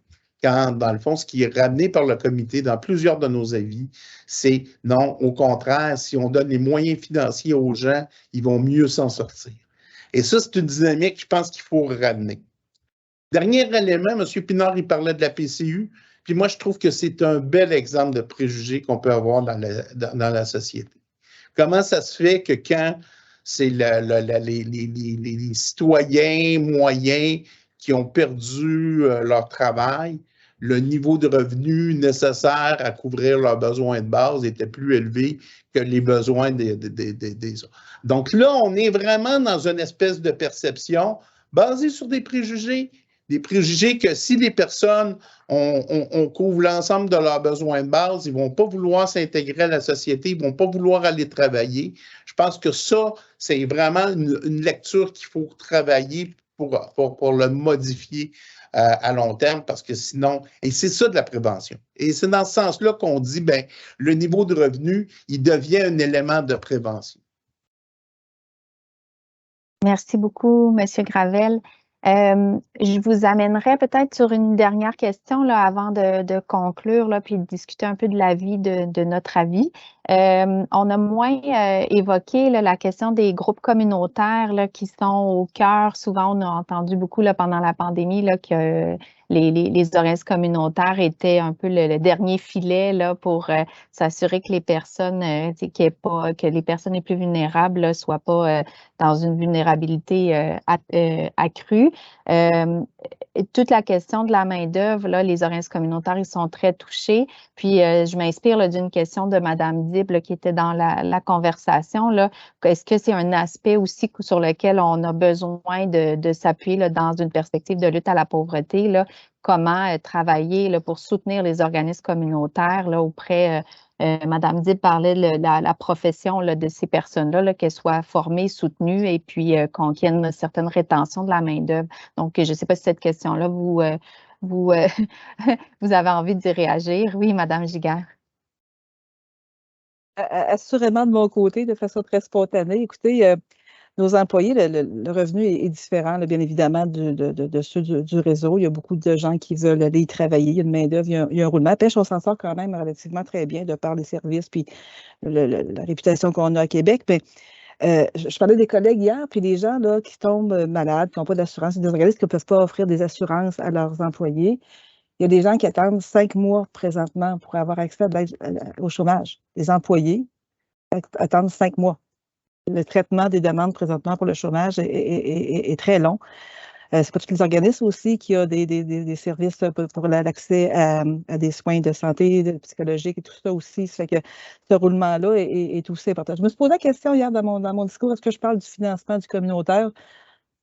Quand, dans le fond, ce qui est ramené par le comité dans plusieurs de nos avis, c'est non, au contraire, si on donne les moyens financiers aux gens, ils vont mieux s'en sortir. Et ça, c'est une dynamique, je pense qu'il faut ramener. Dernier élément, M. Pinard, il parlait de la PCU, puis moi, je trouve que c'est un bel exemple de préjugé qu'on peut avoir dans la société. Comment ça se fait que quand c'est les citoyens moyens qui ont perdu leur travail, le niveau de revenu nécessaire à couvrir leurs besoins de base était plus élevé que les besoins des autres. Donc là, on est vraiment dans une espèce de perception basée sur des préjugés que si les personnes on couvre l'ensemble de leurs besoins de base, ils ne vont pas vouloir s'intégrer à la société, ils ne vont pas vouloir aller travailler. Je pense que ça, c'est vraiment une lecture qu'il faut travailler pour le modifier à long terme, parce que sinon, et c'est ça de la prévention. Et c'est dans ce sens-là qu'on dit, ben, le niveau de revenu, il devient un élément de prévention. Merci beaucoup, M. Gravel. Je vous amènerai peut-être sur une dernière question là, avant de conclure là, puis de discuter un peu de l'avis de notre avis. On a moins évoqué là, la question des groupes communautaires là, qui sont au cœur. Souvent, on a entendu beaucoup là, pendant la pandémie là, que les organismes communautaires étaient un peu le dernier filet là, pour s'assurer que les personnes que les personnes les plus vulnérables ne soient pas dans une vulnérabilité accrue. Toute la question de la main-d'œuvre, les organismes communautaires, ils sont très touchés. Puis, je m'inspire d'une question de Mme Dib qui était dans la conversation. Est-ce que c'est un aspect aussi sur lequel on a besoin de s'appuyer dans une perspective de lutte à la pauvreté? Comment travailler pour soutenir les organismes communautaires auprès Mme Dib parlait de la profession de ces personnes-là, qu'elles soient formées, soutenues et puis qu'on y ait une certaine rétention de la main-d'œuvre. Donc, je ne sais pas si cette question-là, vous avez envie d'y réagir. Oui, Mme Giguère. Assurément, de mon côté, de façon très spontanée. Écoutez, nos employés, le revenu est différent, là, bien évidemment, de ceux du réseau. Il y a beaucoup de gens qui veulent aller y travailler. Il y a une main-d'œuvre, il y a un roulement. Pêche, on s'en sort quand même relativement très bien de par les services puis la réputation qu'on a à Québec. Mais je parlais des collègues hier, puis les gens là, qui tombent malades, qui n'ont pas d'assurance, des organismes qui ne peuvent pas offrir des assurances à leurs employés. Il y a des gens qui attendent 5 mois présentement pour avoir accès au chômage. Les employés attendent 5 mois. Le traitement des demandes présentement pour le chômage est très long. C'est pas tous les organismes aussi qui ont des services pour l'accès à des soins de santé, psychologiques et tout ça aussi. Ça fait que ce roulement-là est aussi important. Je me suis posé la question hier dans mon discours, est-ce que je parle du financement du communautaire?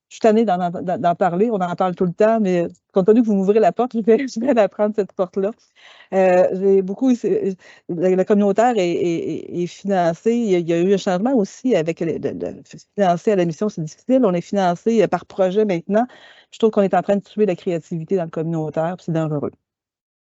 Je suis tannée d'en parler, on en parle tout le temps, mais compte tenu que vous m'ouvrez la porte, je vais la prendre, cette porte-là. J'ai beaucoup, le communautaire est financé. Il y a eu un changement aussi avec financer à la mission, c'est difficile. On est financé par projet maintenant. Je trouve qu'on est en train de tuer la créativité dans le communautaire, puis c'est dangereux.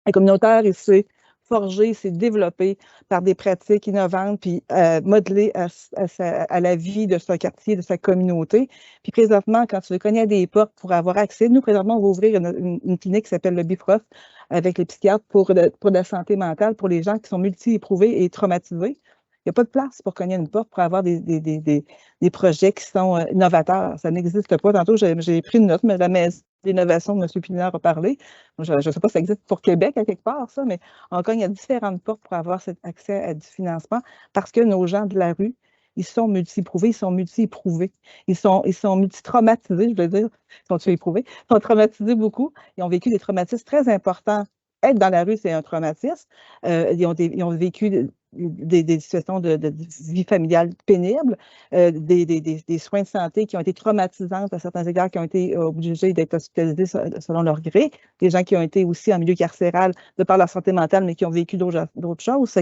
Le communautaire, il s'est forgé, s'est développé par des pratiques innovantes, puis modelées à la vie de son quartier, de sa communauté. Puis présentement, quand tu veux cogner des portes pour avoir accès, nous, présentement, on va ouvrir une clinique qui s'appelle le Bifrost avec les psychiatres pour la santé mentale, pour les gens qui sont multi-éprouvés et traumatisés. Il n'y a pas de place pour cogner une porte pour avoir des projets qui sont innovateurs. Ça n'existe pas. Tantôt, j'ai pris une note, mais la maison d'innovation de M. Pinard a parlé. Je ne sais pas si ça existe pour Québec à quelque part, ça, mais on cogne à différentes portes pour avoir cet accès à du financement parce que nos gens de la rue, ils sont multi-éprouvés, ils sont multi-éprouvés. Ils sont multi-traumatisés, je veux dire. Ils sont éprouvés. Ils sont traumatisés beaucoup. Ils ont vécu des traumatismes très importants. Être dans la rue, c'est un traumatisme. Ils ont vécu des situations de vie familiale pénibles, des soins de santé qui ont été traumatisantes à certains égards, qui ont été obligés d'être hospitalisés selon leur gré, des gens qui ont été aussi en milieu carcéral de par leur santé mentale, mais qui ont vécu d'autres choses.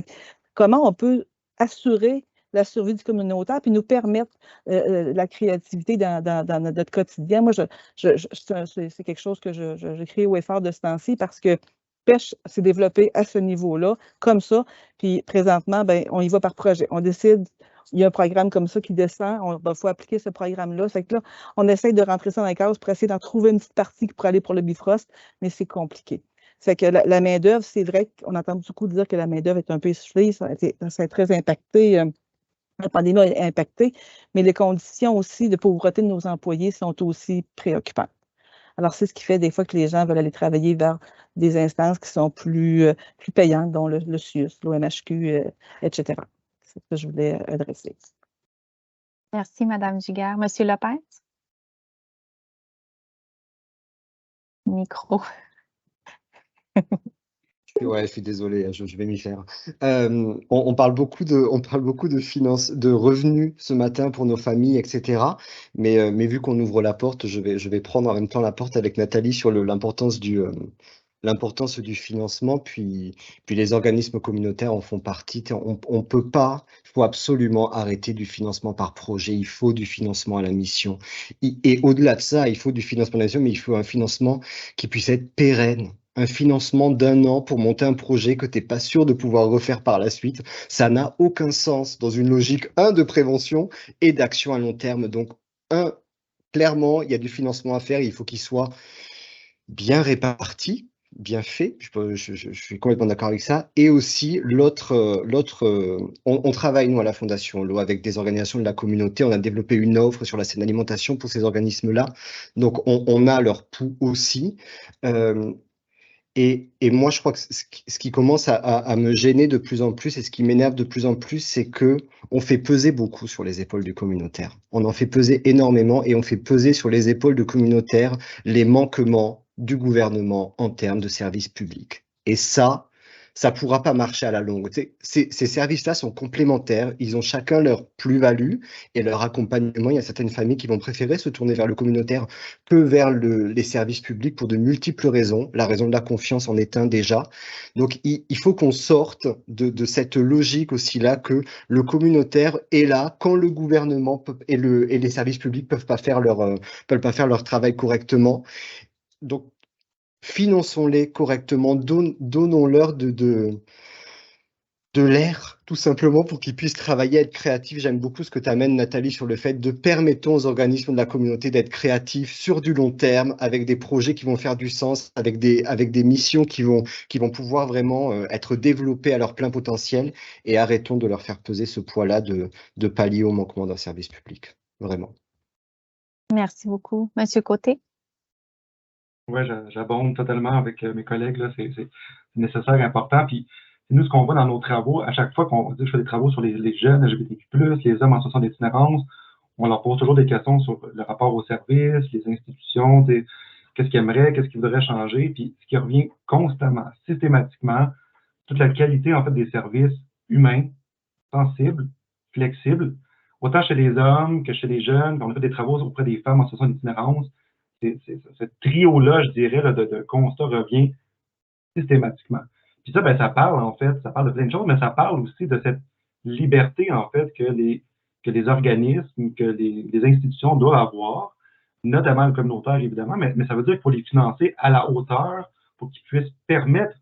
Comment on peut assurer la survie du communautaire puis nous permettre la créativité dans notre quotidien? Moi, c'est quelque chose que je crie haut et fort de ce temps-ci parce que Pêche s'est développé à ce niveau-là, comme ça. Puis présentement, on y va par projet. On décide, il y a un programme comme ça qui descend, il faut appliquer ce programme-là. Fait que là, on essaye de rentrer ça dans la case pour essayer d'en trouver une petite partie pour aller pour le Bifrost, mais c'est compliqué. Fait que la main-d'œuvre, c'est vrai qu'on entend beaucoup dire que la main-d'œuvre est un peu essoufflée, ça a très impacté. La pandémie a impacté, mais les conditions aussi de pauvreté de nos employés sont aussi préoccupantes. Alors, c'est ce qui fait des fois que les gens veulent aller travailler vers des instances qui sont plus payantes, dont le CIUS, l'OMHQ, etc. C'est ce que je voulais adresser. Merci, Mme Giguère. Monsieur Lopez? Micro. Ouais, je suis désolé, je vais m'y faire. On parle beaucoup de finances, de revenus ce matin pour nos familles, etc. Mais vu qu'on ouvre la porte, je vais prendre en même temps la porte avec Nathalie sur l'importance du financement, puis les organismes communautaires en font partie. On peut pas, il faut absolument arrêter du financement par projet, il faut du financement à la mission. Et au-delà de ça, il faut du financement à la mission, mais il faut un financement qui puisse être pérenne. Un financement d'1 an pour monter un projet que tu n'es pas sûr de pouvoir refaire par la suite, ça n'a aucun sens dans une logique, de prévention et d'action à long terme. Donc, clairement, il y a du financement à faire, il faut qu'il soit bien réparti, bien fait, je suis complètement d'accord avec ça. Et aussi, on travaille, nous, à la Fondation L'eau, avec des organisations de la communauté. On a développé une offre sur la saine alimentation pour ces organismes-là. Donc, on a leur pouls aussi. Et moi, je crois que ce qui commence à me gêner de plus en plus et ce qui m'énerve de plus en plus, c'est que on fait peser beaucoup sur les épaules du communautaire. On en fait peser énormément et on fait peser sur les épaules du communautaire les manquements du gouvernement en termes de services publics. Et ça pourra pas marcher à la longue. Ces services-là sont complémentaires, ils ont chacun leur plus-value et leur accompagnement. Il y a certaines familles qui vont préférer se tourner vers le communautaire que vers les services publics pour de multiples raisons. La raison de la confiance en est un déjà. Donc, il faut qu'on sorte de cette logique aussi-là que le communautaire est là quand le gouvernement et les services publics peuvent pas faire leur travail correctement. Donc, finançons-les correctement, donnons-leur de l'air, tout simplement, pour qu'ils puissent travailler, être créatifs. J'aime beaucoup ce que tu amènes, Nathalie, sur le fait de permettons aux organismes de la communauté d'être créatifs sur du long terme, avec des projets qui vont faire du sens, avec des missions qui vont pouvoir vraiment être développées à leur plein potentiel, et arrêtons de leur faire peser ce poids-là de pallier au manquement d'un service public. Vraiment. Merci beaucoup. Monsieur Côté? Oui, j'abonde totalement avec mes collègues. C'est nécessaire et important. Puis, nous, ce qu'on voit dans nos travaux, à chaque fois je fais des travaux sur les jeunes LGBTQ+, les hommes en situation d'itinérance, on leur pose toujours des questions sur le rapport aux services, les institutions, qu'est-ce qu'ils aimeraient, qu'est-ce qu'ils voudraient changer. Puis, ce qui revient constamment, systématiquement, toute la qualité, en fait, des services humains, sensibles, flexibles, autant chez les hommes que chez les jeunes. On a fait des travaux auprès des femmes en situation d'itinérance. Ce trio-là, je dirais, de constat revient systématiquement. Puis ça, ça parle, en fait, ça parle de plein de choses, mais ça parle aussi de cette liberté, en fait, que les organismes, que les institutions doivent avoir, notamment le communautaire, évidemment, mais ça veut dire qu'il faut les financer à la hauteur pour qu'ils puissent permettre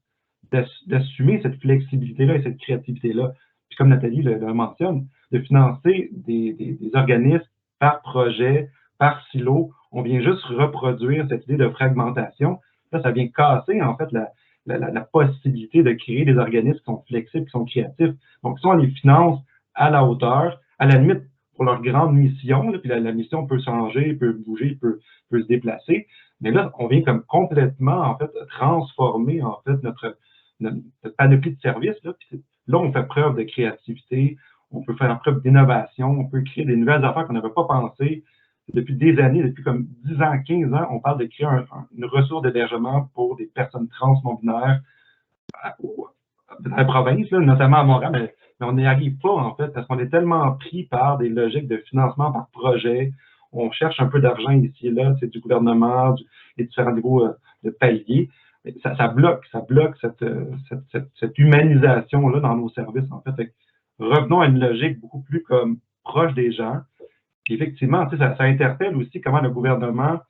d'assumer cette flexibilité-là et cette créativité-là. Puis comme Nathalie le mentionne, de financer des organismes par projet, par silo, on vient juste reproduire cette idée de fragmentation. Là, ça vient casser, en fait, la possibilité de créer des organismes qui sont flexibles, qui sont créatifs. Donc, si on les finance à la hauteur, à la limite, pour leur grande mission, là, puis la mission peut changer, peut bouger, peut se déplacer, mais là, on vient comme complètement, en fait, transformer, en fait, notre panoplie de services. Là, on fait preuve de créativité, on peut faire preuve d'innovation, on peut créer des nouvelles affaires qu'on n'avait pas pensées. Depuis des années, depuis comme 10 ans, 15 ans, on parle de créer une ressource d'hébergement pour des personnes trans non-binaires dans la province, là, notamment à Montréal, mais on n'y arrive pas, en fait, parce qu'on est tellement pris par des logiques de financement par projet. On cherche un peu d'argent ici et là, c'est du gouvernement, des différents niveaux de paliers. Ça bloque cette humanisation-là dans nos services, en fait. Revenons à une logique beaucoup plus comme proche des gens. Puis effectivement, ça interpelle aussi comment le gouvernement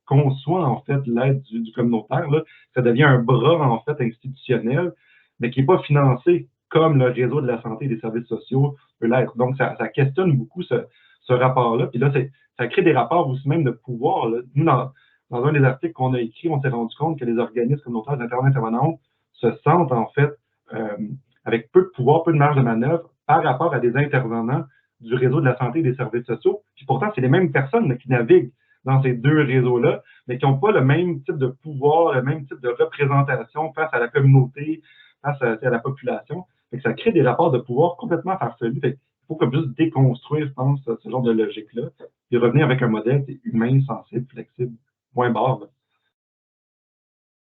conçoit en fait l'aide du communautaire. Là. Ça devient un bras en fait institutionnel, mais qui n'est pas financé comme le réseau de la santé et des services sociaux peut l'être. Donc, ça questionne beaucoup ce rapport-là. Puis là, ça crée des rapports aussi même de pouvoir. Là. Nous, dans un des articles qu'on a écrit, on s'est rendu compte que les organismes communautaires intervenantes se sentent en fait avec peu de pouvoir, peu de marge de manœuvre par rapport à des intervenants du réseau de la santé et des services sociaux. Puis pourtant, c'est les mêmes personnes là, qui naviguent dans ces deux réseaux-là, mais qui n'ont pas le même type de pouvoir, le même type de représentation face à la communauté, face à la population. Fait que ça crée des rapports de pouvoir complètement farfelus. Fait il faut comme juste déconstruire, je pense, ce genre de logique-là, et revenir avec un modèle humain, sensible, flexible, moins barre.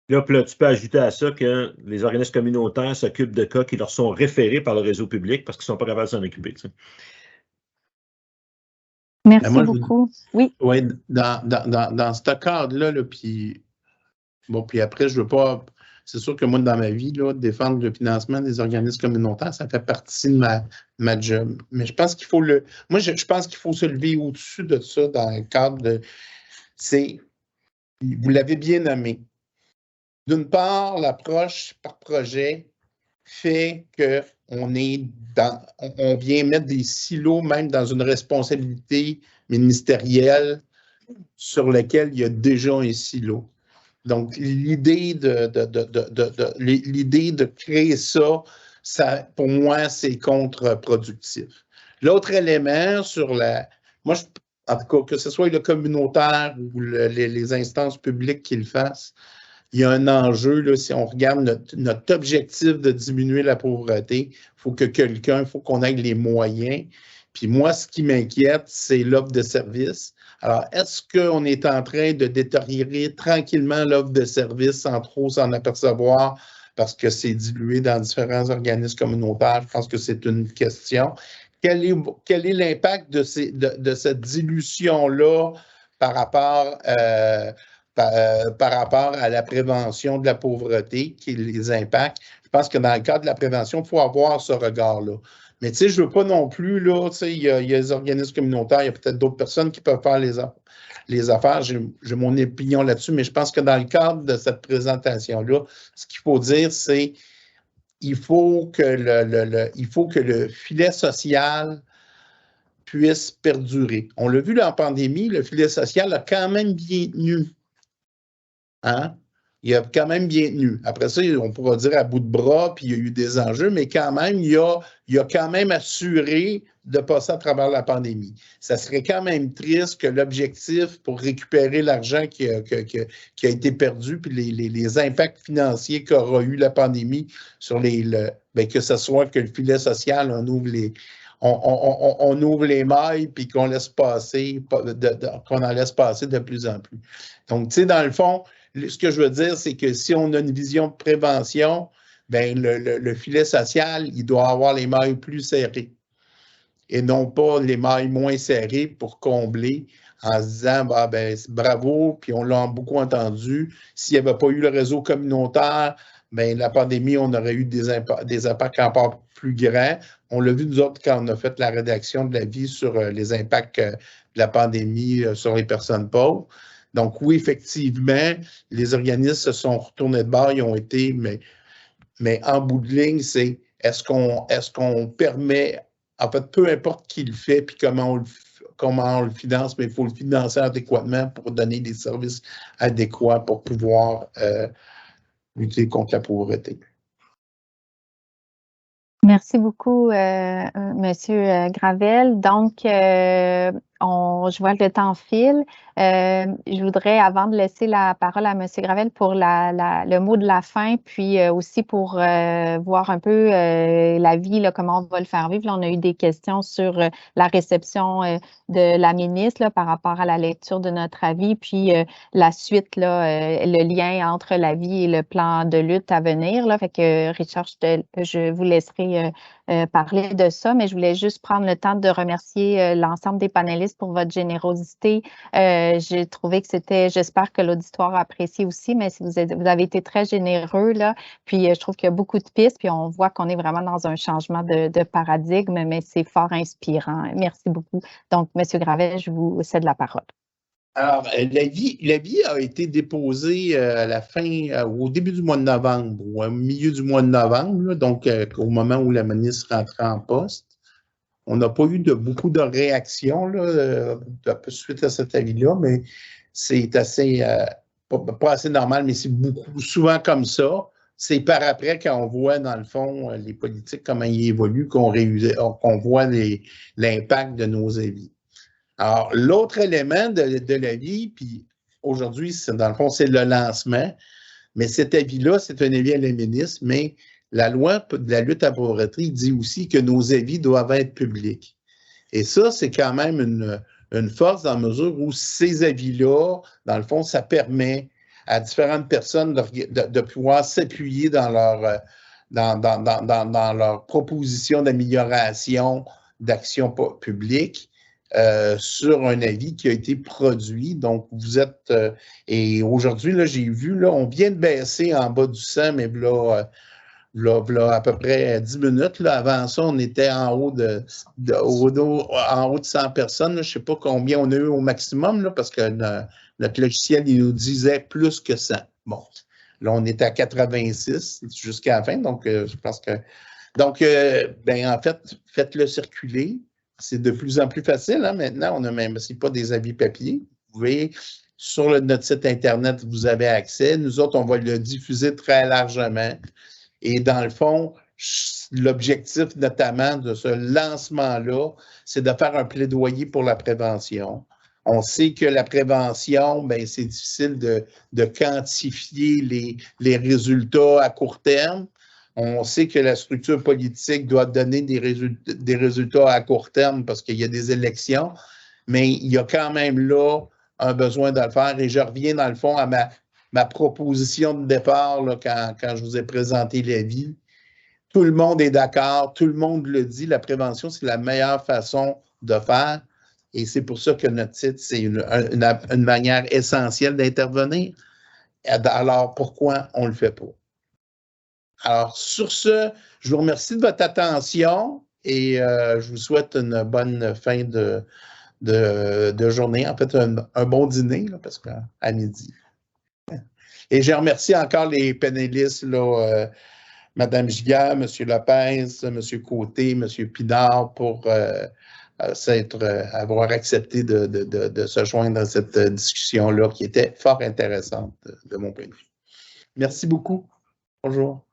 Là, tu peux ajouter à ça que les organismes communautaires s'occupent de cas qui leur sont référés par le réseau public parce qu'ils ne sont pas capables de s'en occuper. Tu sais. Merci beaucoup. Oui. Oui, dans ce cadre-là, là, puis après, je ne veux pas. C'est sûr que moi, dans ma vie, là, défendre le financement des organismes communautaires, ça fait partie de ma job. Mais je pense qu'il faut je pense qu'il faut se lever au-dessus de ça dans le cadre de. Vous l'avez bien nommé. D'une part, l'approche par projet fait qu'on on vient mettre des silos même dans une responsabilité ministérielle sur laquelle il y a déjà un silo. Donc, l'idée de créer ça, pour moi, c'est contre-productif. L'autre élément moi, en tout cas, que ce soit le communautaire ou les instances publiques qui le fassent, il y a un enjeu, là, si on regarde notre objectif de diminuer la pauvreté, il faut qu'on ait les moyens. Puis moi, ce qui m'inquiète, c'est l'offre de services. Alors, est-ce qu'on est en train de détériorer tranquillement l'offre de services sans trop s'en apercevoir parce que c'est dilué dans différents organismes communautaires? Je pense que c'est une question. Quel est l'impact de cette dilution-là par rapport à la prévention de la pauvreté, qui les impacte? Je pense que dans le cadre de la prévention, il faut avoir ce regard-là. Mais tu sais, je ne veux pas non plus, là, tu sais, il y a les organismes communautaires, il y a peut-être d'autres personnes qui peuvent faire les affaires. J'ai mon opinion là-dessus, mais je pense que dans le cadre de cette présentation-là, ce qu'il faut dire, c'est il faut que le filet social puisse perdurer. On l'a vu là, en pandémie, le filet social a quand même bien tenu. Hein? Il a quand même bien tenu. Après ça, on pourra dire à bout de bras, puis il y a eu des enjeux, mais quand même, il a quand même assuré de passer à travers la pandémie. Ça serait quand même triste que l'objectif pour récupérer l'argent qui a été perdu, puis les impacts financiers qu'aura eu la pandémie sur que ce soit que le filet social, on ouvre les mailles, puis qu'on laisse passer, qu'on en laisse passer de plus en plus. Donc, tu sais, dans le fond, ce que je veux dire, c'est que si on a une vision de prévention, ben le filet social, il doit avoir les mailles plus serrées et non pas les mailles moins serrées pour combler en se disant bravo, puis on l'a beaucoup entendu. S'il n'y avait pas eu le réseau communautaire, ben la pandémie, on aurait eu des impacts encore plus grands. On l'a vu, nous autres, quand on a fait la rédaction de l'avis sur les impacts de la pandémie sur les personnes pauvres. Donc, oui, effectivement, les organismes se sont retournés de bord, ils ont été, mais en bout de ligne, c'est est-ce qu'on permet, en fait, peu importe qui le fait puis comment on le finance, mais il faut le financer adéquatement pour donner des services adéquats pour pouvoir lutter contre la pauvreté. Merci beaucoup, Monsieur Gravel. Donc, je vois que le temps file. Je voudrais, avant de laisser la parole à Monsieur Gravel pour le mot de la fin, puis aussi pour voir un peu la vie, là, comment on va le faire vivre. Là, on a eu des questions sur la réception de la ministre là, par rapport à la lecture de notre avis, puis la suite, là, le lien entre la vie et le plan de lutte à venir. Là. Fait que, Richard, je vous laisserai parler de ça, mais je voulais juste prendre le temps de remercier l'ensemble des panélistes pour votre générosité. J'ai trouvé que j'espère que l'auditoire a apprécié aussi, mais vous avez été très généreux, là. Puis je trouve qu'il y a beaucoup de pistes, puis on voit qu'on est vraiment dans un changement de paradigme, mais c'est fort inspirant. Merci beaucoup. Donc, M. Gravel, je vous cède la parole. Alors, l'avis a été déposé à la fin, au début du mois de novembre, ou au milieu du mois de novembre, là, donc au moment où la ministre rentrait en poste. On n'a pas eu beaucoup de réactions là, suite à cet avis-là, mais c'est assez, pas assez normal, mais c'est souvent comme ça. C'est par après qu'on voit, dans le fond, les politiques, comment ils évoluent, qu'on voit l'impact de nos avis. Alors, l'autre élément de l'avis, puis aujourd'hui, dans le fond, c'est le lancement, mais cet avis-là, c'est un avis à la ministre, mais la loi de la lutte à la pauvreté dit aussi que nos avis doivent être publics. Et ça, c'est quand même une force dans la mesure où ces avis-là, dans le fond, ça permet à différentes personnes de pouvoir s'appuyer dans leur proposition d'amélioration d'action publique sur un avis qui a été produit. Donc, vous êtes... et aujourd'hui, là, j'ai vu, là, on vient de baisser en bas du 100, mais là, à peu près 10 minutes. Là, avant ça, on était en haut de 100 personnes. Là. Je ne sais pas combien on a eu au maximum, là, parce que notre logiciel, il nous disait plus que 100. Bon, là, on est à 86 jusqu'à la fin. Donc, je pense que... Donc, en fait, faites-le circuler. C'est de plus en plus facile. Hein? Maintenant, on a même, c'est pas des avis papier. Vous pouvez, sur notre site Internet, vous avez accès. Nous autres, on va le diffuser très largement. Et dans le fond, l'objectif notamment de ce lancement-là, c'est de faire un plaidoyer pour la prévention. On sait que la prévention, bien, c'est difficile de quantifier les résultats à court terme. On sait que la structure politique doit donner des résultats à court terme parce qu'il y a des élections, mais il y a quand même là un besoin de le faire. Et je reviens dans le fond à ma proposition de départ là, quand je vous ai présenté l'avis. Tout le monde est d'accord, tout le monde le dit, la prévention, c'est la meilleure façon de faire. Et c'est pour ça que notre titre, c'est une manière essentielle d'intervenir. Alors, pourquoi on ne le fait pas? Alors, sur ce, je vous remercie de votre attention et je vous souhaite une bonne fin de journée. En fait, un bon dîner, là, parce qu'à midi. Et je remercie encore les panélistes, là, Mme Giguère, M. Lopez, M. Côté, M. Pinard, pour avoir accepté de se joindre à cette discussion-là qui était fort intéressante de mon point de vue. Merci beaucoup. Bonjour.